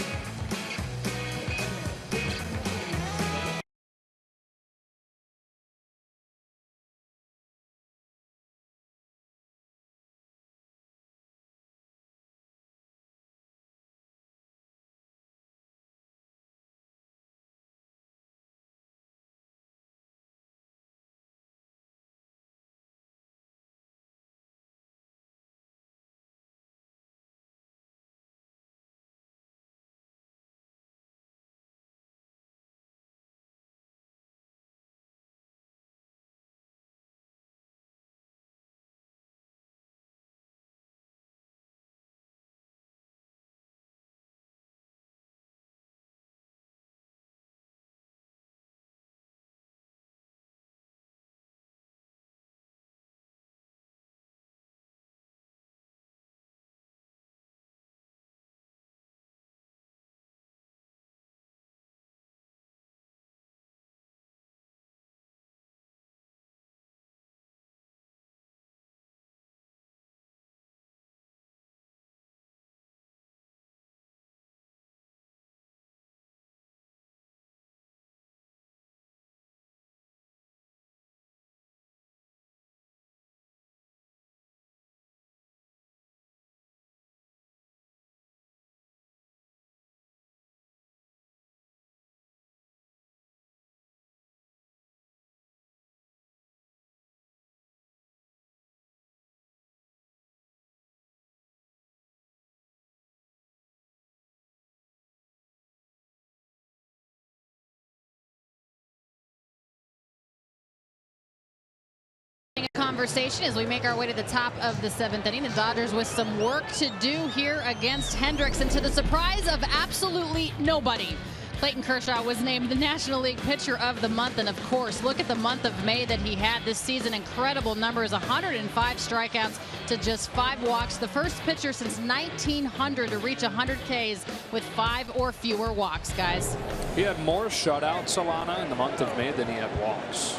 Speaker 4: Conversation as we make our way to the top of the 7th inning. The Dodgers with some work to do here against Hendricks, and to the surprise of absolutely nobody, Clayton Kershaw was named the National League Pitcher of the Month. And of course, look at the month of May that he had this season. Incredible numbers, 105 strikeouts to just 5 walks. The first pitcher since 1900 to reach 100 Ks with 5 or fewer walks, guys.
Speaker 6: He had more shutouts, Alana, in the month of May than he had walks.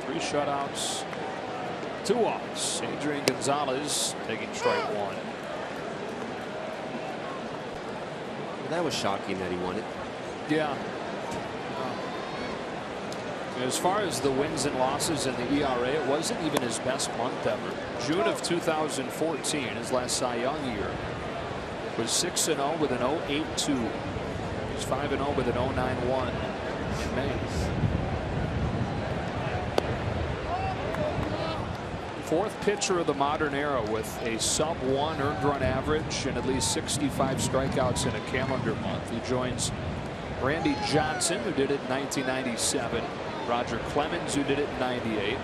Speaker 6: 3 shutouts, 2 walks. Adrian Gonzalez taking strike 1.
Speaker 5: That was shocking that he won it.
Speaker 6: Yeah. As far as the wins and losses and the ERA, it wasn't even his best month ever. June of 2014, his last Cy Young year, was 6-0 with an 0.82. He was 5-0 with an 0.91 in May. 4th pitcher of the modern era with a sub-1 earned run average and at least 65 strikeouts in a calendar month. He joins Randy Johnson, who did it in 1997, Roger Clemens, who did it in 98,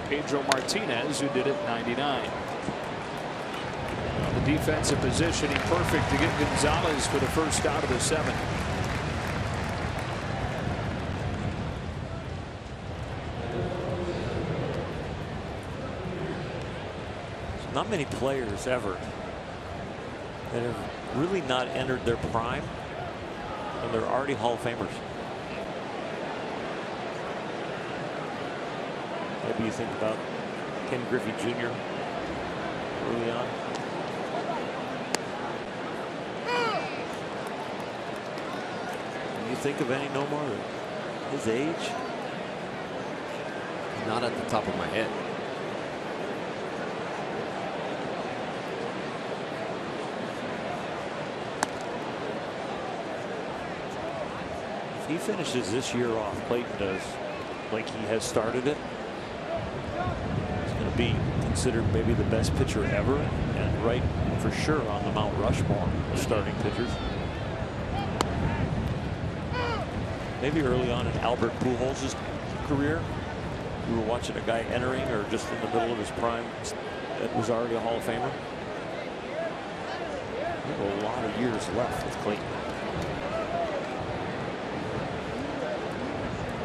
Speaker 6: Pedro Martinez, who did it in 99. The defensive positioning perfect to get Gonzalez for the first out of the 7th.
Speaker 7: Not many players ever that have really not entered their prime, and they're already Hall of Famers. Maybe you think about Ken Griffey Jr. early on. Can you think of any no more at his age?
Speaker 5: Not at the top of my head.
Speaker 7: finishes this year off, Clayton does, like he has started it, he's going to be considered maybe the best pitcher ever, and right for sure on the Mount Rushmore of starting pitchers. Maybe early on in Albert Pujols' career, we were watching a guy entering or just in the middle of his prime that was already a Hall of Famer. We have a lot of years left with Clayton.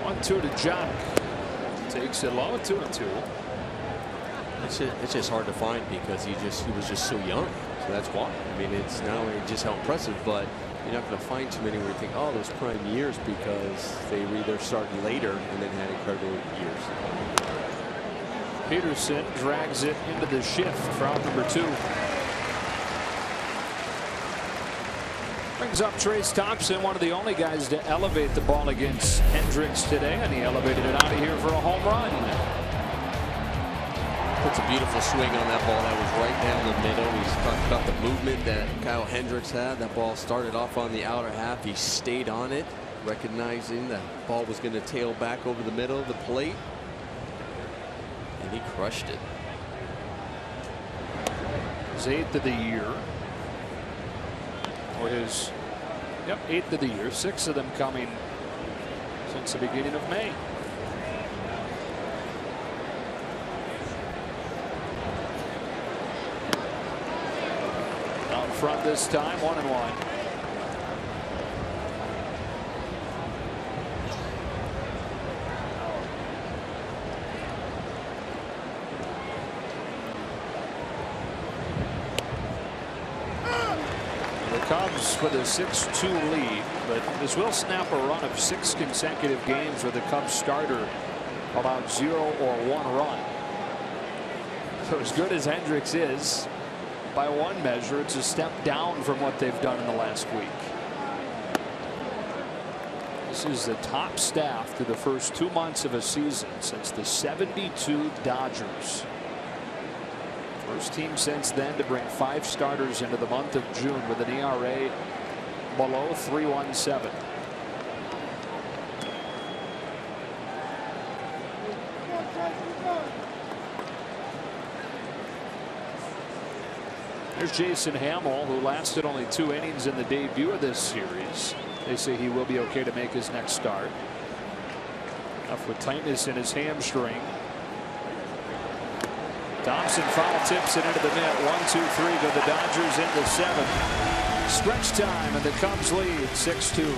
Speaker 6: 1-2 to Jock. Takes it low, 2-2.
Speaker 5: It's just hard to find because he was just so young. So that's why. I mean, it's not only just how impressive, but you're not going to find too many where you think, oh, those prime years, because they either started later and then had incredible years.
Speaker 6: Peterson drags it into the shift for out number 2. Brings up Trace Thompson, one of the only guys to elevate the ball against Hendricks today, and he elevated it out of here for a home run.
Speaker 5: Puts a beautiful swing on that ball. That was right down the middle. He's talked about the movement that Kyle Hendricks had. That ball started off on the outer half. He stayed on it, recognizing that ball was going to tail back over the middle of the plate. And he crushed it.
Speaker 6: His 8th of the year. Or his 8th of the year. 6 of them coming since the beginning of May. Out front this time, 1-1. Cubs with a 6-2 lead, but this will snap a run of 6 consecutive games where the Cubs starter allowed 0 or 1 run. So as good as Hendricks is, by one measure, it's a step down from what they've done in the last week. This is the top staff through the first 2 months of a season since the '72 Dodgers. First team since then to bring 5 starters into the month of June with an ERA below 3.17. There's Jason Hamill, who lasted only 2 innings in the debut of this series. They say he will be okay to make his next start. Enough with tightness in his hamstring. Thompson foul tips it into the net. 1-2-3 go the Dodgers into 7th. Stretch time and the Cubs lead 6-2.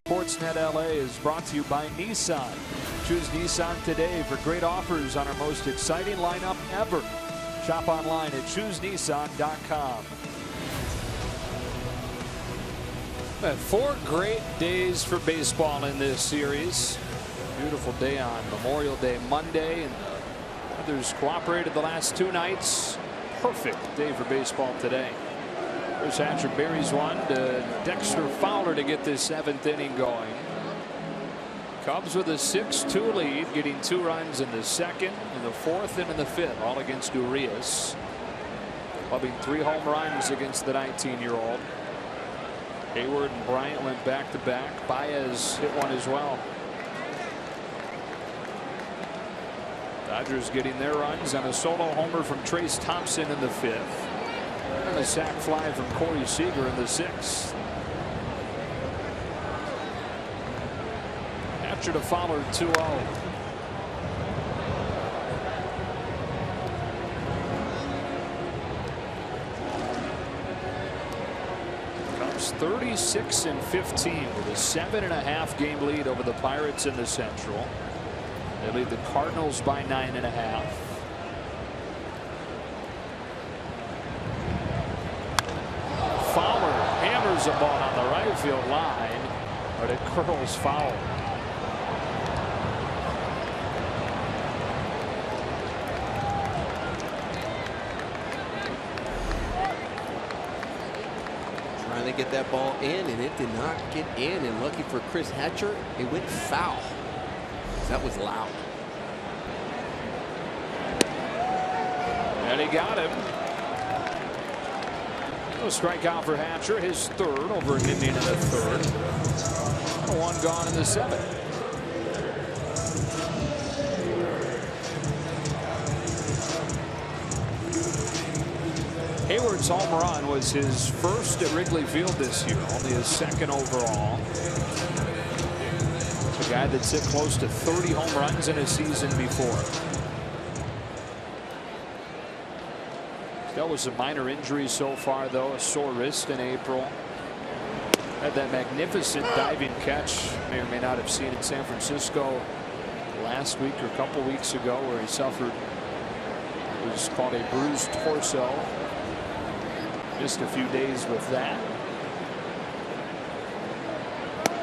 Speaker 6: Sportsnet LA is brought to you by Nissan. Choose Nissan today for great offers on our most exciting lineup ever. Shop online at choosenissan.com. 4 great days for baseball in this series. Beautiful day on Memorial Day Monday, and others cooperated the last 2 nights. Perfect day for baseball today. Chris Hatcher buries one to Dexter Fowler to get this 7th inning going. Cubs with a 6-2 lead, getting 2 runs in the 2nd, in the 4th, and in the 5th, all against Urias. Clubbing 3 home runs against the 19-year-old. Hayward and Bryant went back-to-back. Baez hit one as well. Dodgers getting their runs on a solo homer from Trace Thompson in the 5th. And a sac fly from Corey Seager in the 6th. Hatcher to Fowler 2-0. Cubs 36-15 with a 7.5 game lead over the Pirates in the Central. They lead the Cardinals by 9.5. Fowler hammers a ball on the right field line, but it curls foul.
Speaker 5: Trying to get that ball in, and it did not get in. And lucky for Chris Hatcher, it went foul. That was loud.
Speaker 6: And he got him. A strikeout for Hatcher, his 3rd over an inning in the 3rd. 1 gone in the 7th. Hayward's home run was his 1st at Wrigley Field this year, only his 2nd overall. A guy that's hit close to 30 home runs in a season before. Dealt with some minor injuries so far, though. A sore wrist in April. Had that magnificent diving catch, may or may not have seen in San Francisco last week or a couple weeks ago, where he suffered what was called a bruised torso. Just a few days with that.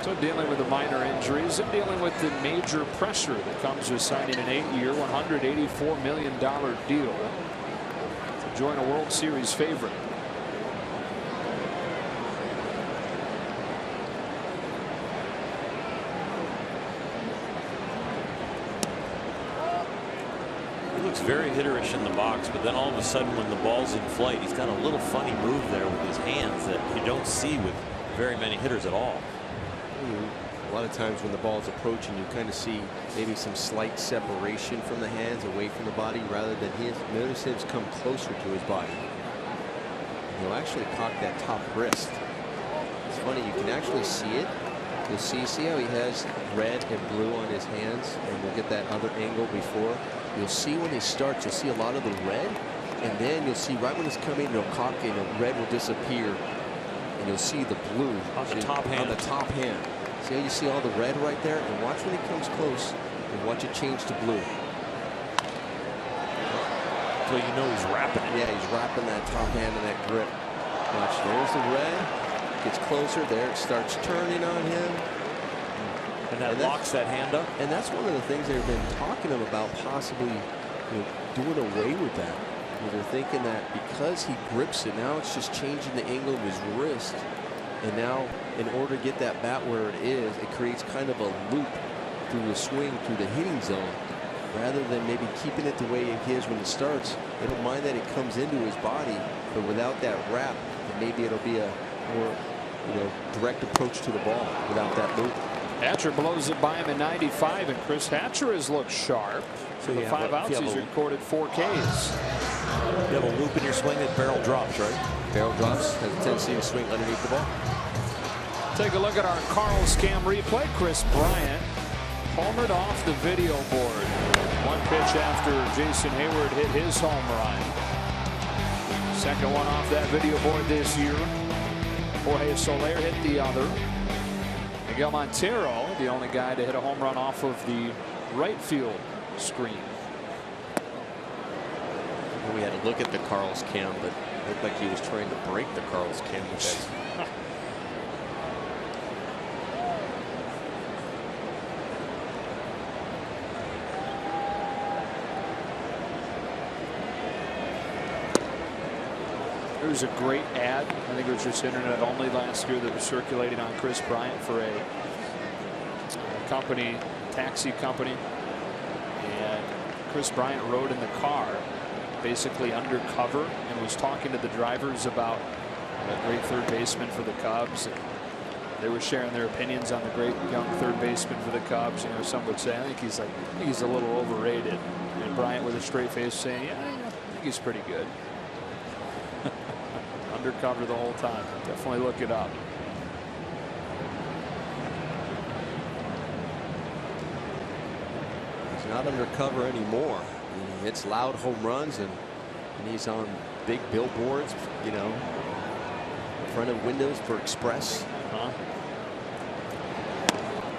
Speaker 6: So dealing with the minor injuries and dealing with the major pressure that comes with signing an 8-year, $184 million deal to join a World Series favorite.
Speaker 7: He looks very hitterish in the box, but then all of a sudden when the ball's in flight, he's got a little funny move there with his hands that you don't see with very many hitters at all.
Speaker 5: A lot of times when the ball is approaching, you kind of see maybe some slight separation from the hands away from the body, rather than his. Notice him come closer to his body. And he'll actually cock that top wrist. It's funny, you can actually see it. You'll see how he has red and blue on his hands, and we'll get that other angle before. You'll see when he starts, you'll see a lot of the red, and then you'll see right when he's coming, it'll cock and the red will disappear. And you'll see the blue
Speaker 7: on the top hand.
Speaker 5: On the top hand. See how you see all the red right there? And watch when he comes close and watch it change to blue.
Speaker 7: So you know he's wrapping it.
Speaker 5: Yeah, he's wrapping that top hand in that grip. Watch, there's the red. Gets closer. There it starts turning on him.
Speaker 7: And that locks that hand up.
Speaker 5: And that's one of the things they've been talking about, possibly doing away with that. They're thinking that because he grips it, now it's just changing the angle of his wrist. And now, in order to get that bat where it is, it creates kind of a loop through the swing, through the hitting zone, rather than maybe keeping it the way it is when it starts. They don't mind that it comes into his body, but without that wrap, maybe it'll be a more, direct approach to the ball without that loop.
Speaker 6: Hatcher blows it by him in 95, and Chris Hatcher has looked sharp. For the 5 outs, he's recorded 4 Ks.
Speaker 7: You have a loop in your swing that barrel drops, right?
Speaker 5: Barrel drops, has a tendency to swing underneath the ball.
Speaker 6: Take a look at our Carl's Cam replay. Chris Bryant homered off the video board. 1 pitch after Jason Hayward hit his home run. Second one off that video board this year. Jorge Soler hit the other. Miguel Montero, the only guy to hit a home run off of the right field screen.
Speaker 5: We had to look at the Carl's Cam, but it looked like he was trying to break the Carl's Cam with that.
Speaker 6: was a great ad. I think it was just internet only last year that was circulating on Chris Bryant for a company, taxi company. And Chris Bryant rode in the car, basically undercover, and was talking to the drivers about a great third baseman for the Cubs. And they were sharing their opinions on the great young third baseman for the Cubs. You know, some would say, I think he's a little overrated. And Bryant with a straight face saying, yeah, I think he's pretty good. Undercover the whole time. Definitely look it up.
Speaker 5: He's not undercover anymore. He hits loud home runs, and he's on big billboards, you know, in front of windows for Express.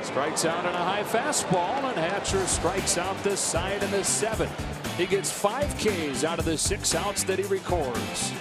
Speaker 6: Strikes out on a high fastball, and Hatcher strikes out this side in the 7th. He gets 5 Ks out of the 6 outs that he records.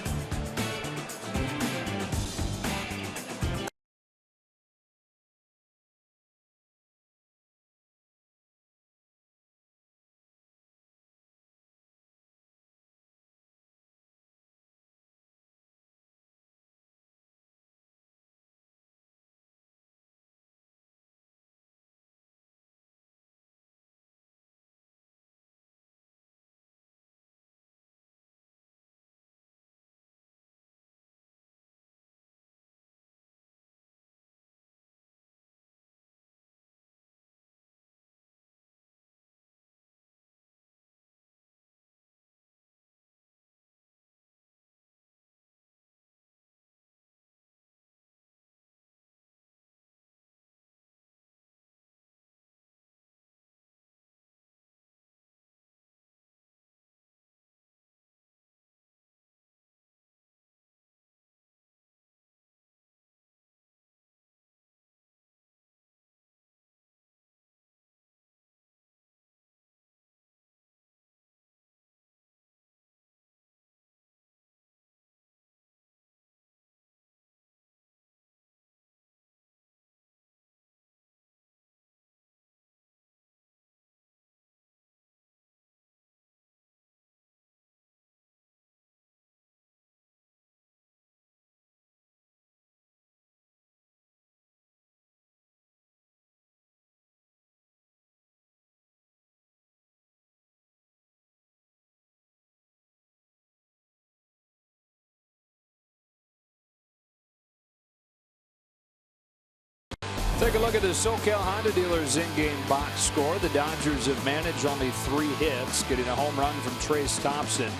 Speaker 6: Take a look at the SoCal Honda dealers in-game box score. The Dodgers have managed only 3 hits, getting a home run from Trace Thompson.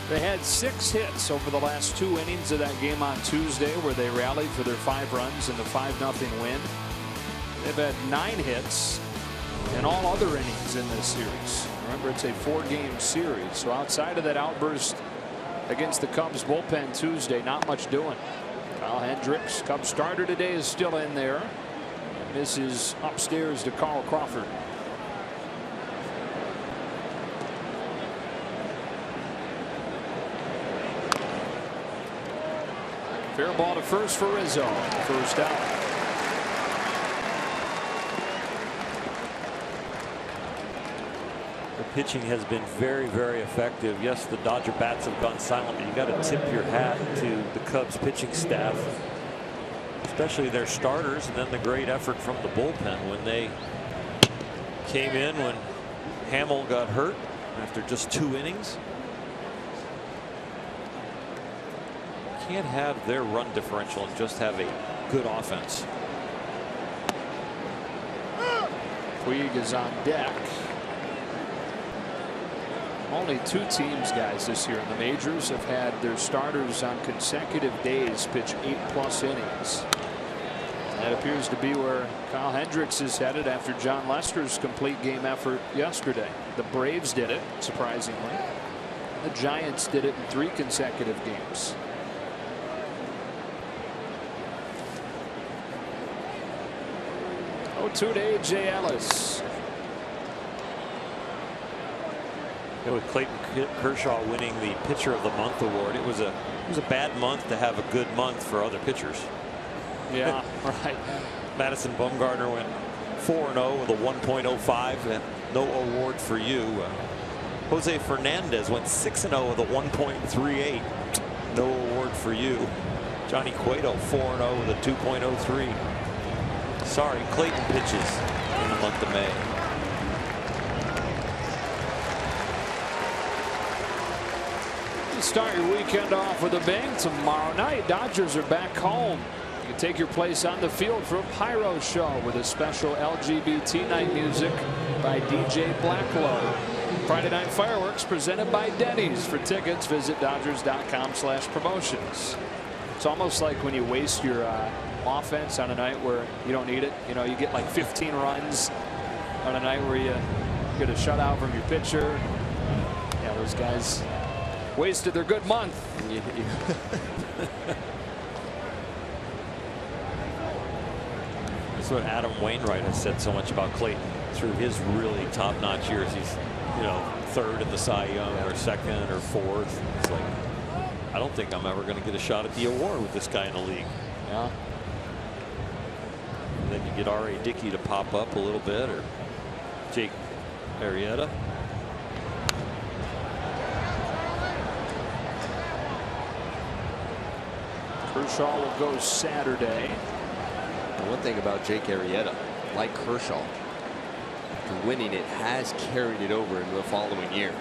Speaker 6: They had 6 hits over the last 2 innings of that game on Tuesday, where they rallied for their 5 runs in the 5-0 win. They've had 9 hits in all other innings in this series. Remember, it's a 4-game series, so outside of that outburst against the Cubs bullpen Tuesday, not much doing. Kyle Hendricks, Cubs starter today, is still in there. Misses upstairs to Carl Crawford. Fair ball to first for Rizzo. First out.
Speaker 7: The pitching has been very, very effective. Yes, the Dodger bats have gone silent, but you got to tip your hat to the Cubs pitching staff, especially their starters, and then the great effort from the bullpen when they came in when Hamill got hurt after just 2 innings. Can't have their run differential and just have a good offense.
Speaker 6: Puig is on deck. Only 2 teams, guys, this year in the majors have had their starters on consecutive days pitch 8+ innings. That appears to be where Kyle Hendricks is headed after John Lester's complete game effort yesterday. The Braves did it, surprisingly. The Giants did it in 3 consecutive games. To A.J. Ellis.
Speaker 7: With Clayton Kershaw winning the Pitcher of the Month award, it was a bad month to have a good month for other pitchers.
Speaker 6: Yeah, right.
Speaker 7: Madison Bumgarner went 4-0 with a 1.05, and no award for you. Jose Fernandez went 6-0 with a 1.38. No award for you. Johnny Cueto 4-0 with a 2.03. Sorry, Clayton pitches in the month of May.
Speaker 6: You start your weekend off with a bang tomorrow night. Dodgers are back home. You can take your place on the field for a pyro show with a special LGBT night music by DJ Blacklow. Friday night fireworks presented by Denny's. For tickets, visit Dodgers.com/promotions. It's almost like when you waste your offense on a night where you don't need it. You know, you get like 15 runs on a night where you get a shutout from your pitcher. Yeah, those guys wasted their good month.
Speaker 7: That's what Adam Wainwright has said so much about Clayton through his really top-notch years. He's, you know, third in the Cy Young or second or fourth. It's like, I don't think I'm ever going to get a shot at the award with this guy in the league.
Speaker 6: Yeah.
Speaker 7: And then you get R.A. Dickey to pop up a little bit, or Jake Arrieta.
Speaker 6: Kershaw will go Saturday.
Speaker 5: One thing about Jake Arrieta, like Kershaw, the winning it has carried it over into the following year.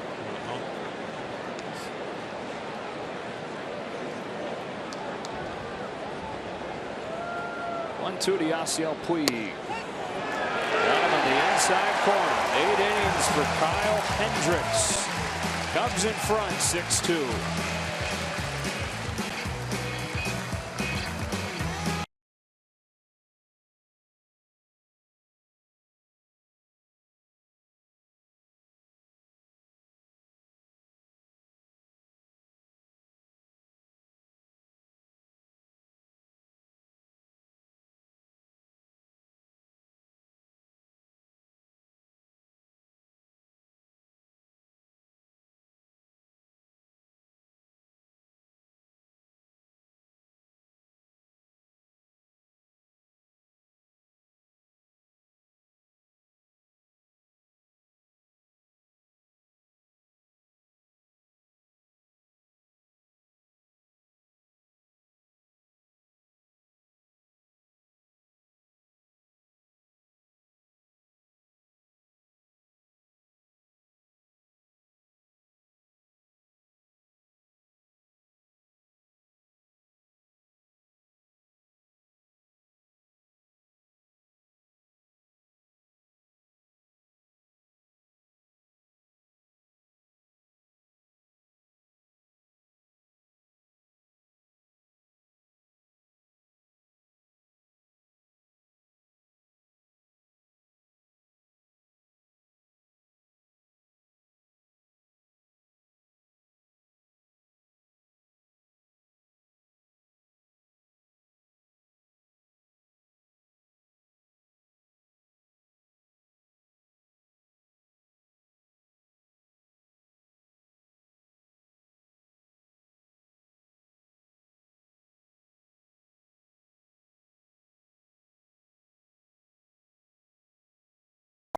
Speaker 6: 1-2 to Yasiel Puig. Got him in the inside corner. 8 innings for Kyle Hendricks. Cubs in front, 6-2.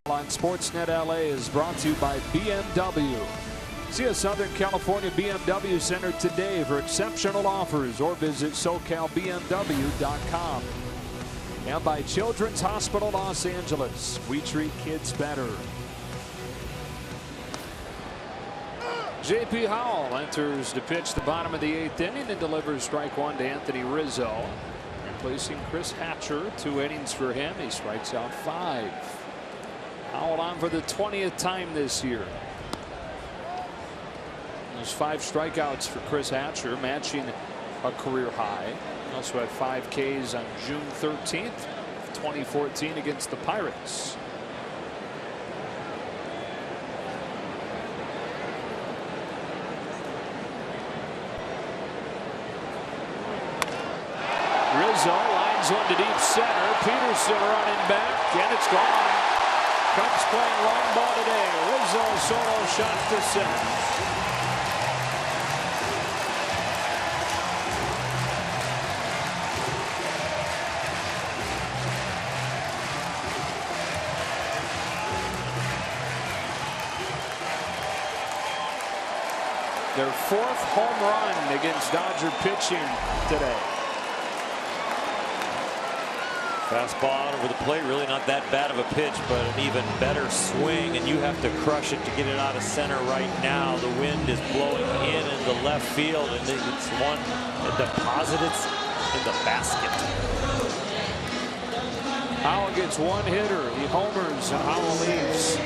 Speaker 6: On Sportsnet LA is brought to you by BMW. See a Southern California BMW Center today for exceptional offers, or visit SoCalBMW.com. And by Children's Hospital Los Angeles. We treat kids better. J.P. Howell enters to pitch the bottom of the 8th inning and delivers strike 1 to Anthony Rizzo. Replacing Chris Hatcher, 2 innings for him. He strikes out 5. Howell on for the 20th time this year. There's 5 strikeouts for Chris Hatcher, matching a career high. He also had 5 Ks on June 13th, 2014 against the Pirates. Rizzo lines one to deep center. Peterson running back, and it's gone. Cubs playing long ball today. Rizzo solo shot to center. Their 4th home run against Dodger pitching today.
Speaker 7: Fastball out over the plate, really not that bad of a pitch, but an even better swing, and you have to crush it to get it out of center right now. The wind is blowing in the left field, and it's one that deposited in the basket.
Speaker 6: Howell gets one hitter. He homers, and Howell leaves.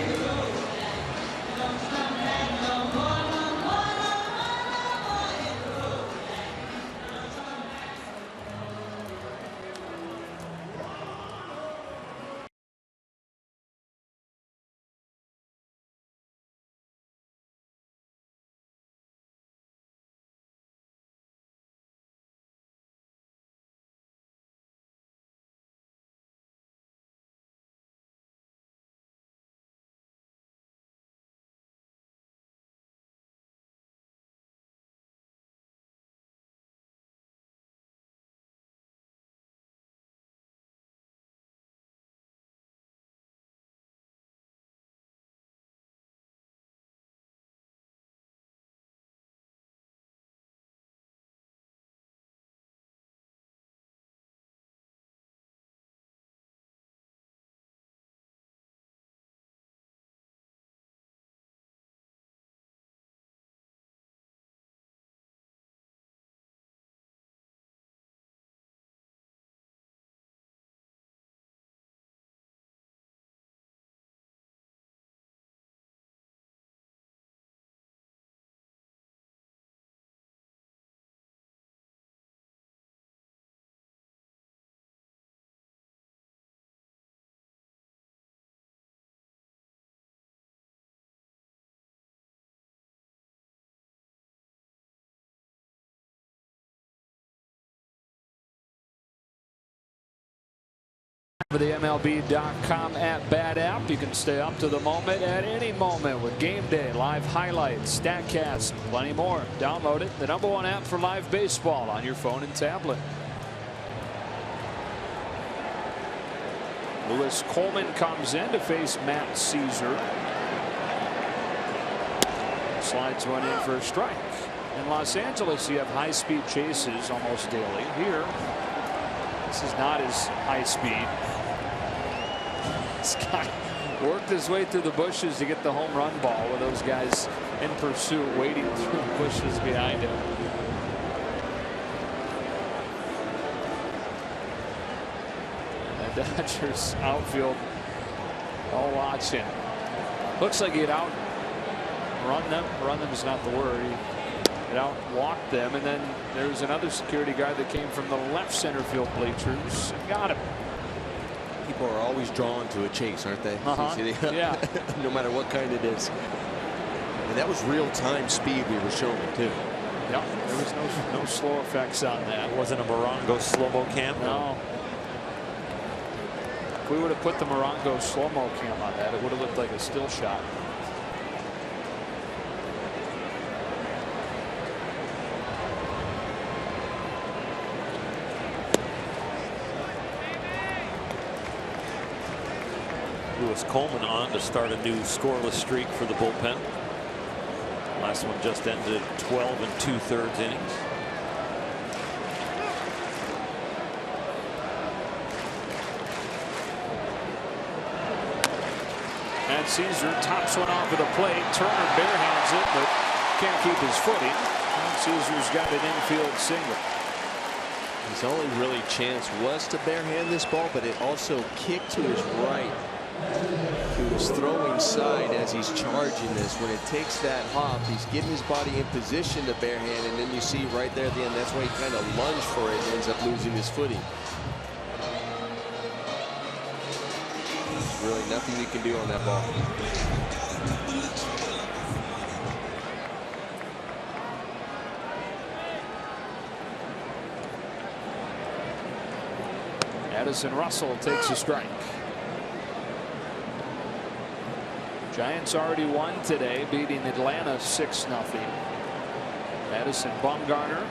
Speaker 6: For the MLB.com at-bat app, you can stay up to the moment at any moment with game day, live highlights, StatCast, and plenty more. Download it, the #1 app for live baseball on your phone and tablet. Lewis Coleman comes in to face Matt Caesar. Slides one in for a strike. In Los Angeles, you have high-speed chases almost daily. Here, this is not as high speed. This guy worked his way through the bushes to get the home run ball with those guys in pursuit waiting through the bushes behind him. And the Dodgers outfield all watching. Looks like he'd outrun them. Run them is not the word. It outwalked them, and then there's another security guard that came from the left center field bleachers and got him.
Speaker 5: People are always drawn to a chase, aren't they?
Speaker 6: Yeah.
Speaker 5: No matter what kind it is. And that was real-time speed we were showing, too.
Speaker 6: Yep. There was no slow effects on that.
Speaker 7: It wasn't a Morongo slow-mo cam?
Speaker 6: No. If we would have put the Morongo slow-mo cam on that, it would have looked like a still shot.
Speaker 7: Lewis Coleman on to start a new scoreless streak for the bullpen. Last one just ended 12 2/3 innings.
Speaker 6: And Caesar tops one off of the plate. Turner barehands it, but can't keep his footing. And Caesar's got an infield single.
Speaker 5: His only really chance was to barehand this ball, but it also kicked to his right. To his throwing side as he's charging this. When it takes that hop, he's getting his body in position to barehand, and then you see right there at the end, that's why he kind of lunged for it and ends up losing his footing. There's really nothing you can do on that ball.
Speaker 6: Addison Russell takes a strike. Giants already won today, beating Atlanta 6-0. Madison Bumgarner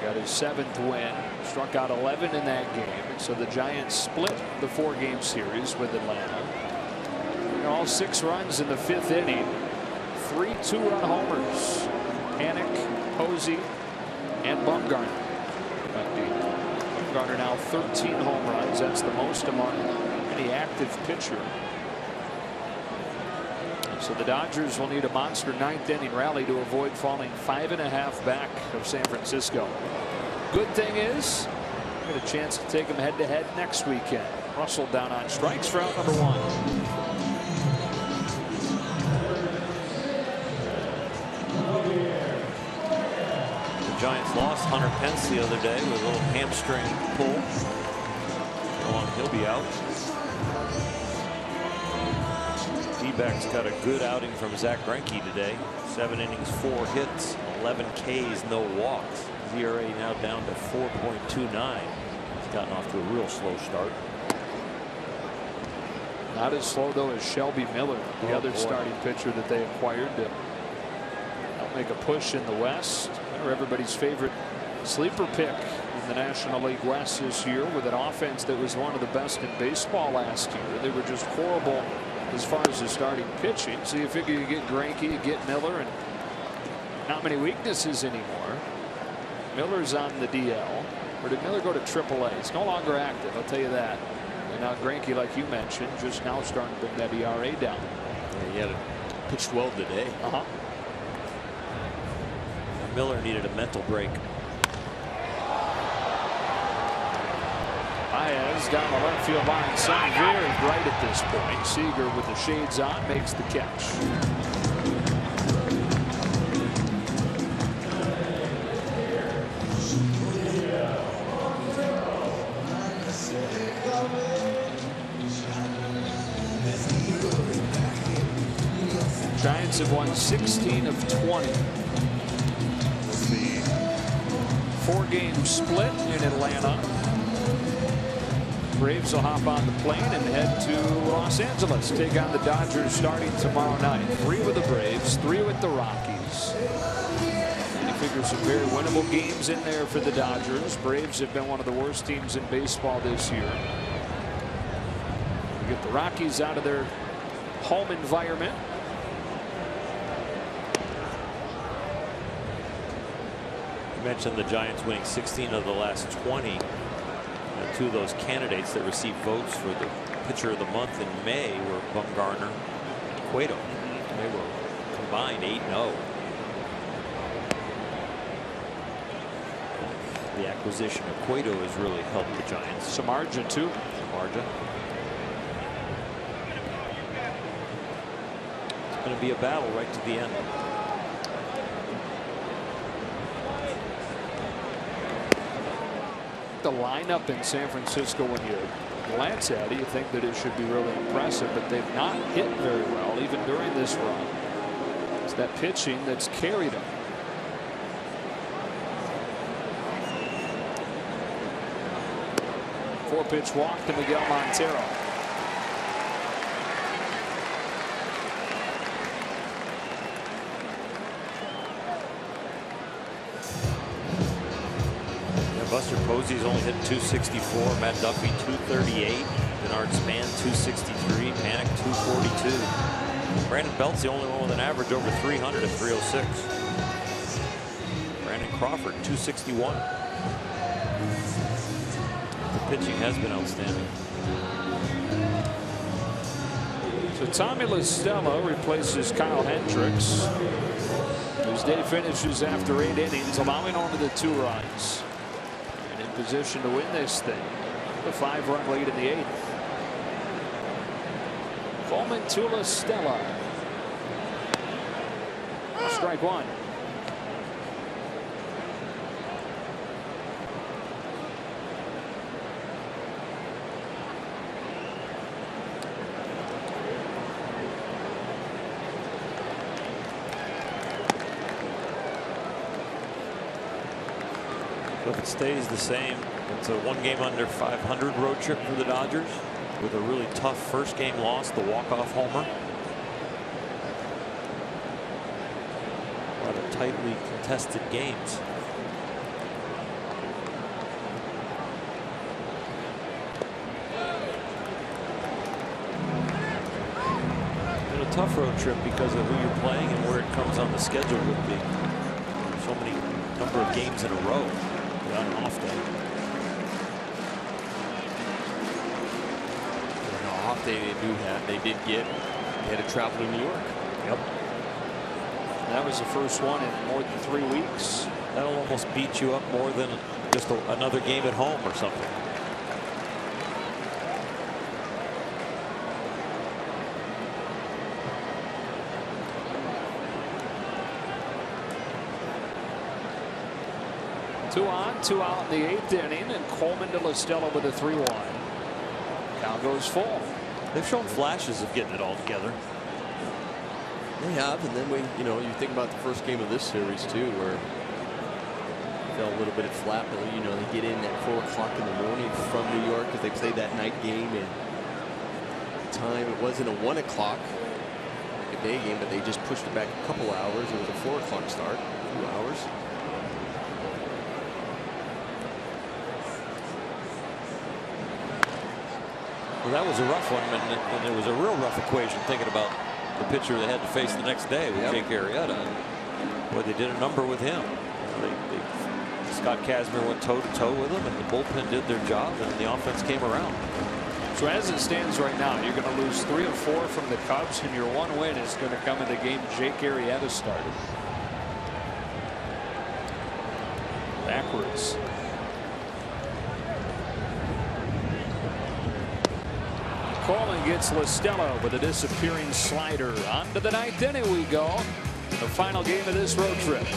Speaker 6: got his 7th win, struck out 11 in that game. And so the Giants split the 4-game series with Atlanta. And all 6 runs in the 5th inning, 3 2-run homers. Panik, Posey, and Bumgarner. Bumgarner now 13 home runs. That's the most among any active pitcher. So the Dodgers will need a monster 9th inning rally to avoid falling 5.5 back of San Francisco. Good thing is, get a chance to take them head to head next weekend. Russell down on strikes for out number 1.
Speaker 7: The Giants lost Hunter Pence the other day with a little hamstring pull. He'll be out. D-backs got a good outing from Zach Greinke today. 7 innings, 4 hits, 11 Ks, no walks. His ERA now down to 4.29. He's gotten off to a real slow start.
Speaker 6: Not as slow though as Shelby Miller, the other starting pitcher that they acquired to help make a push in the West. They're everybody's favorite sleeper pick in the National League West this year, with an offense that was one of the best in baseball last year. They were just horrible as far as the starting pitching. So you figure you get Greinke, you get Miller, and not many weaknesses anymore. Miller's on the DL. Or did Miller go to AAA? He's no longer active, I'll tell you that. And now Greinke, like you mentioned, just now starting to bring that ERA down.
Speaker 2: Yeah, he had pitched well today.
Speaker 7: Miller needed a mental break.
Speaker 6: Baez down the left field line, sun very bright at this point. Seager with the shades on makes the catch. Giants have won 16 of 20. With the 4-game split in Atlanta. Braves will hop on the plane and head to Los Angeles, take on the Dodgers starting tomorrow night. 3 with the Braves, 3 with the Rockies. And you figure some very winnable games in there for the Dodgers. Braves have been one of the worst teams in baseball this year. You get the Rockies out of their home environment.
Speaker 7: You mentioned the Giants winning 16 of the last 20. 2 of those candidates that received votes for the pitcher of the month in May were Bumgarner and Cueto. They were combined 8-0. The acquisition of Cueto has really helped the Giants.
Speaker 6: Samardzija too.
Speaker 7: Samardzija. It's going to be a battle right to the end.
Speaker 6: The lineup in San Francisco, when you glance at it, you think that it should be really impressive, but they've not hit very well even during this run. It's that pitching that's carried them. Four-pitch walk to Miguel Montero.
Speaker 7: Buster Posey's only hit 264. Matt Duffy 238. Bernard Span 263. Panik 242. Brandon Belt's the only one with an average over 300 at 306. Brandon Crawford 261. The pitching has been outstanding.
Speaker 6: So Tommy La Stella replaces Kyle Hendricks, whose day finishes after 8 innings, allowing only the 2 runs. Position to win this thing. The 5-run lead in the 8th. Coleman to La Stella. Strike 1.
Speaker 7: If it stays the same, it's a 1-game under 500 road trip for the Dodgers, with a really tough first game loss, the walk-off homer. A lot of tightly contested games. And a tough road trip because of who you're playing and where it comes on the schedule would be. number of games in a row.
Speaker 6: On an off day.
Speaker 5: On an off day they had to travel to New York.
Speaker 6: Yep. That was the first one in more than 3 weeks.
Speaker 7: That'll almost beat you up more than just another game at home or something.
Speaker 6: Two on, two out in the 8th inning, and Coleman to LaStella with a 3-1. Count goes full.
Speaker 7: They've shown flashes of getting it all together.
Speaker 5: They have, and then you think about the first game of this series too, where it fell a little bit flat, but they get in at 4 o'clock in the morning from New York because they played that night game, and at the time it wasn't a 1 o'clock like a day game, but they just pushed it back a couple hours. It was a 4 o'clock start, 2 hours.
Speaker 7: Well, that was a rough one, and it was a real rough equation thinking about the pitcher they had to face the next day with Jake Arrieta. Boy, they did a number with him. Scott Kazmir went toe-to-toe with him, and the bullpen did their job, and the offense came around.
Speaker 6: So as it stands right now, you're going to lose 3 of 4 from the Cubs, and your one win is going to come in the game Jake Arrieta started. Backwards. Coleman gets LaStella with a disappearing slider. On to the 9th inning we go. The final game of this road trip.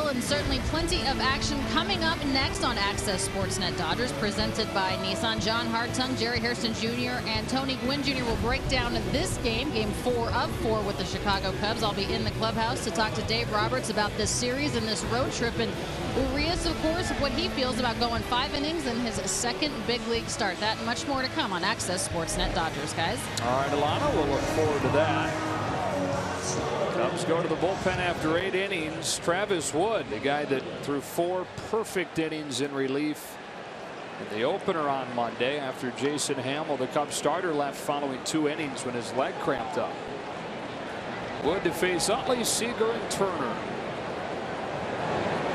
Speaker 4: And certainly plenty of action coming up next on Access Sportsnet Dodgers, presented by Nissan. John Hartung, Jerry Hairston Jr., and Tony Gwynn Jr. will break down this game 4 of 4 with the Chicago Cubs. I'll be in the clubhouse to talk to Dave Roberts about this series and this road trip, and Urias, of course, what he feels about going 5 innings in his second big league start. That and much more to come on Access Sportsnet Dodgers, guys.
Speaker 6: All right, Alana, we'll look forward to that. Cubs go to the bullpen after 8 innings. Travis Wood, the guy that threw 4 perfect innings in relief in the opener on Monday after Jason Hamill, the Cubs starter, left following 2 innings when his leg cramped up. Wood to face Utley, Seager, and Turner.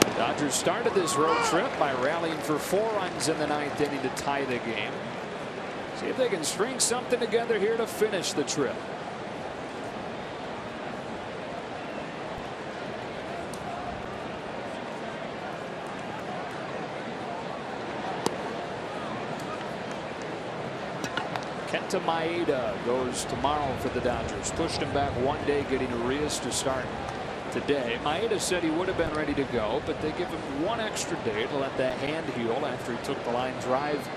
Speaker 6: The Dodgers started this road trip by rallying for 4 runs in the 9th inning to tie the game. See if they can string something together here to finish the trip. Kenta Maeda goes tomorrow for the Dodgers. Pushed him back 1 day, getting Urias to start today. Maeda said he would have been ready to go, but they give him 1 extra day to let that hand heal after he took the line drive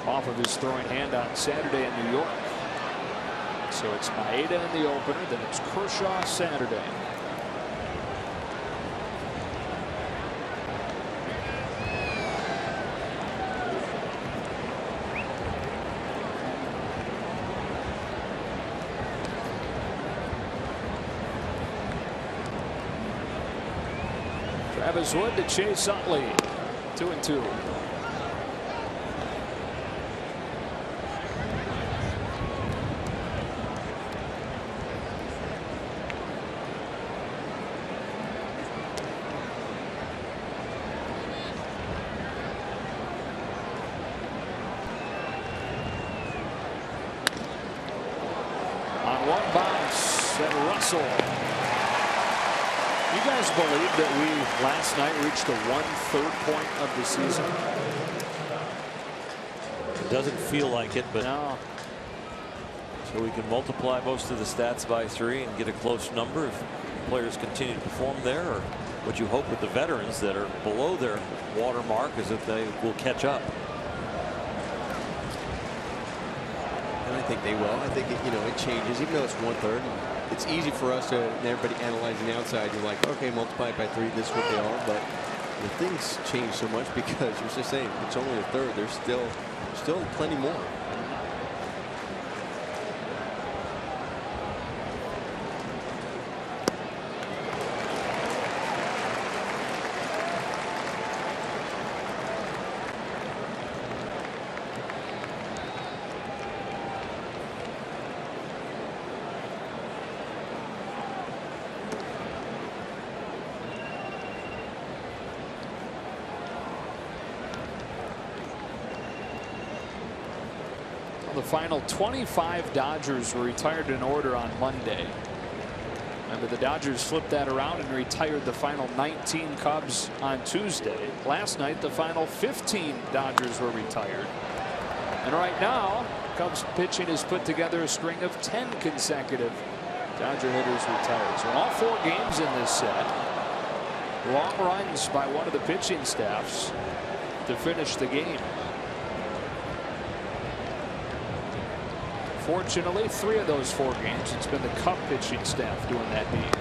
Speaker 6: off of his throwing hand on Saturday in New York. So it's Maeda in the opener, then it's Kershaw Saturday. Travis Wood to Chase Utley. 2-2. On one bounce, and Russell. You guys believe that we last night reached the 1/3 point of the season?
Speaker 7: It doesn't feel like it, but
Speaker 6: No.
Speaker 7: so we can multiply most of the stats by 3 and get a close number if players continue to perform there. Or what you hope with the veterans that are below their watermark is that they will catch up.
Speaker 2: And I think they will. I think it changes, even though it's 1/3. It's easy for us to, everybody analyzing the outside. You're like, okay, multiply it by 3. This is what they are. But the things change so much because you're just saying it's only a third. There's still plenty more.
Speaker 6: The final 25 Dodgers were retired in order on Monday. Remember, the Dodgers flipped that around and retired the final 19 Cubs on Tuesday. Last night, the final 15 Dodgers were retired. And right now, Cubs pitching has put together a string of 10 consecutive Dodger hitters retired. So in all 4 games in this set, long runs by one of the pitching staffs to finish the game. Fortunately, 3 of those 4 games, it's been the Cub pitching staff doing that deed.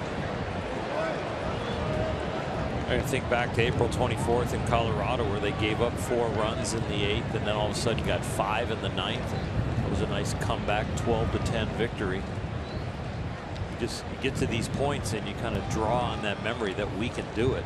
Speaker 7: I think back to April 24th in Colorado, where they gave up 4 runs in the 8th, and then all of a sudden got 5 in the 9th. And it was a nice comeback 12-10 victory. You get to these points and you kind of draw on that memory that we can do it.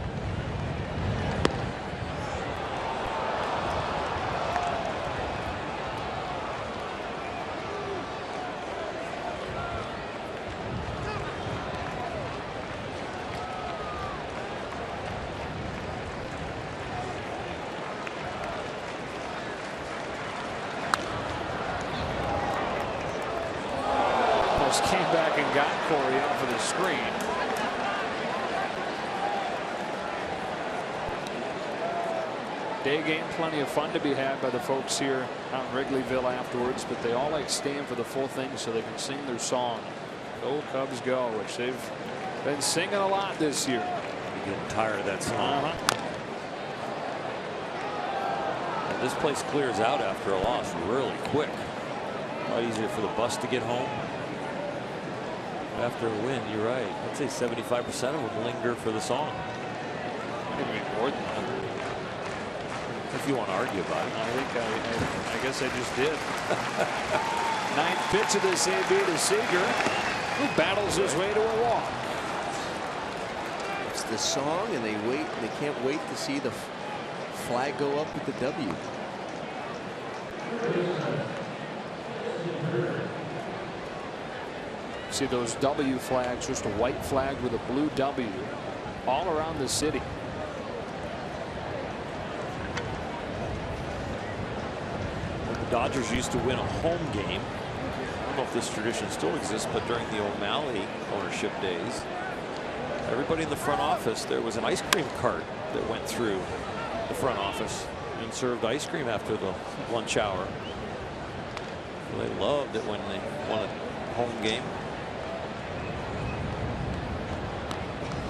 Speaker 6: Came back and got Corey in for the screen. Day game, plenty of fun to be had by the folks here out in Wrigleyville afterwards, but they all like staying for the full thing so they can sing their song, "Go Cubs Go," which they've been singing a lot this year.
Speaker 7: You're getting tired of that song. And this place clears out after a loss really quick. A lot easier for the bus to get home. After a win, you're right. I'd say 75% of them linger for the song.
Speaker 6: Maybe more than that.
Speaker 7: If you want to argue about it.
Speaker 6: I guess I just did. 9th pitch of this AB to Seager, who battles his way to a walk.
Speaker 2: It's the song, and they can't wait to see the flag go up with the W.
Speaker 6: See those W flags, just a white flag with a blue W all around the city.
Speaker 7: When the Dodgers used to win a home game, I don't know if this tradition still exists, but during the O'Malley ownership days, everybody in the front office, there was an ice cream cart that went through the front office and served ice cream after the lunch hour. They loved it when they won a home game.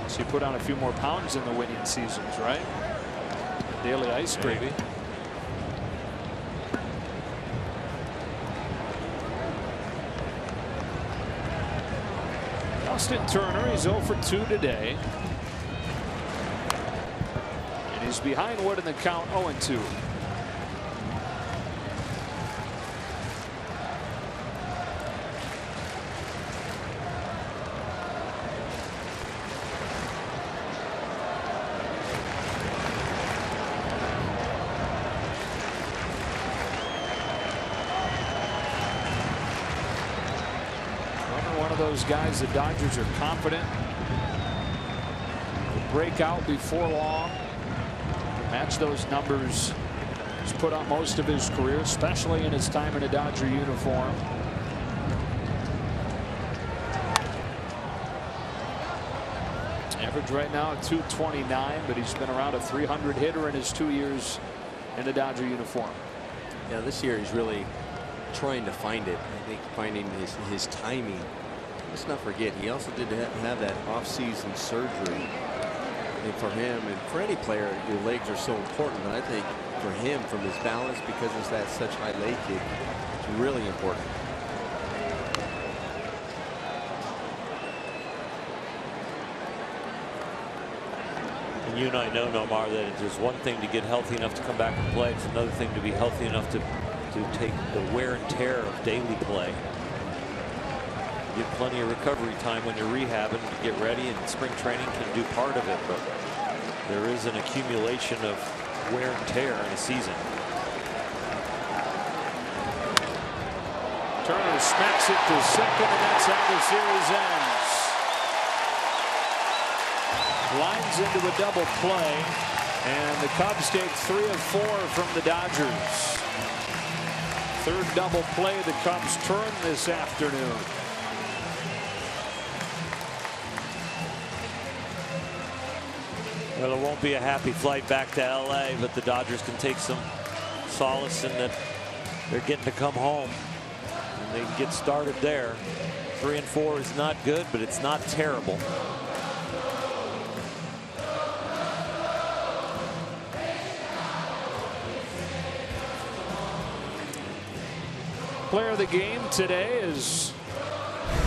Speaker 6: So you put on a few more pounds in the winning seasons, right? Daily ice cream.
Speaker 7: Maybe.
Speaker 6: Justin Turner, he's 0 for 2 today. And he's behind Wood in the count, 0-2. of those guys the Dodgers are confident will break out before long. Match those numbers he's put on most of his career, especially in his time in a Dodger uniform. Average right now at 229, but he's been around a 300 hitter in his 2 years in the Dodger uniform.
Speaker 5: Yeah, this year he's really trying to find it. I think finding his timing. Let's not forget, he also did have that off-season surgery. And for him and for any player, your legs are so important. But I think for him, from his balance, because it's that such high leg kick, it's really important.
Speaker 7: And you and I know, Nomar, that there's one thing to get healthy enough to come back and play. It's another thing to be healthy enough to take the wear and tear of daily play. You get plenty of recovery time when you're rehabbing to get ready, and spring training can do part of it, but there is an accumulation of wear and tear in a season.
Speaker 6: Turner smacks it to second, and that's how the series ends. Lines into a double play, and the Cubs take 3 of 4 from the Dodgers. Third double play the Cubs turn this afternoon.
Speaker 7: Well, it won't be a happy flight back to LA, but the Dodgers can take some solace in that they're getting to come home. And they can get started there. 3 and 4 is not good, but it's not terrible.
Speaker 6: Player of the game today is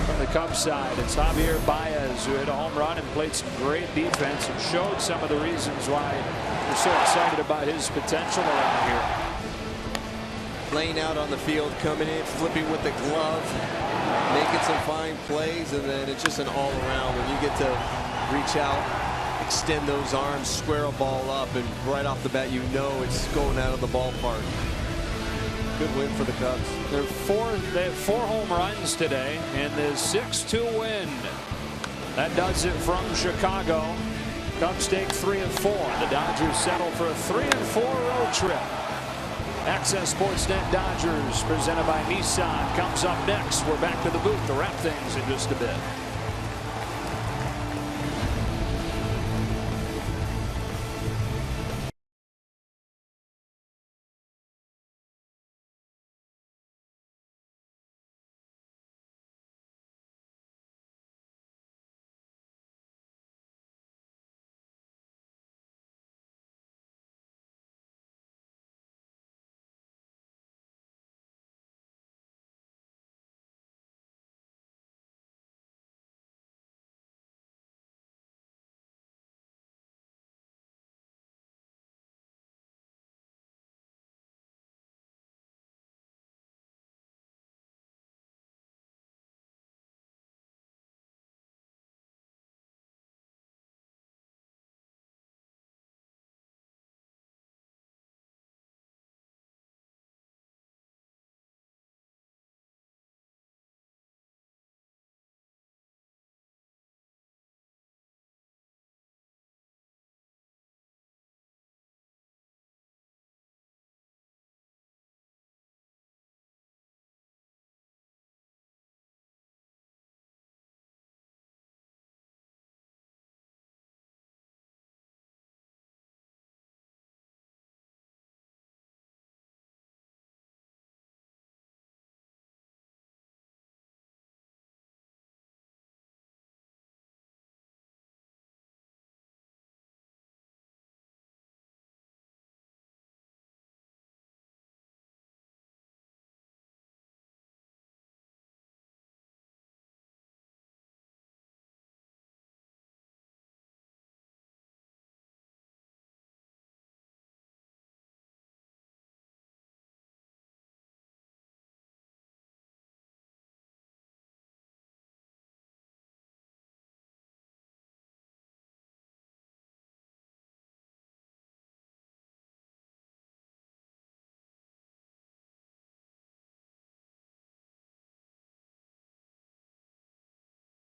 Speaker 6: from the Cubs side. It's Javier Baez, who hit a home run and played some great defense and showed some of the reasons why we're so excited about his potential around here.
Speaker 5: Laying out on the field, coming in, flipping with the glove, making some fine plays, and then it's just an all-around. When you get to reach out, extend those arms, square a ball up, and right off the bat, you know it's going out of the ballpark. Good win for the Cubs.
Speaker 6: They have 4 home runs today in the 6-2 win. That does it from Chicago. Cubs take 3 of 4. The Dodgers settle for a 3 and 4 road trip. Access Sportsnet Dodgers, presented by Nissan, comes up next. We're back to the booth to wrap things in just a bit.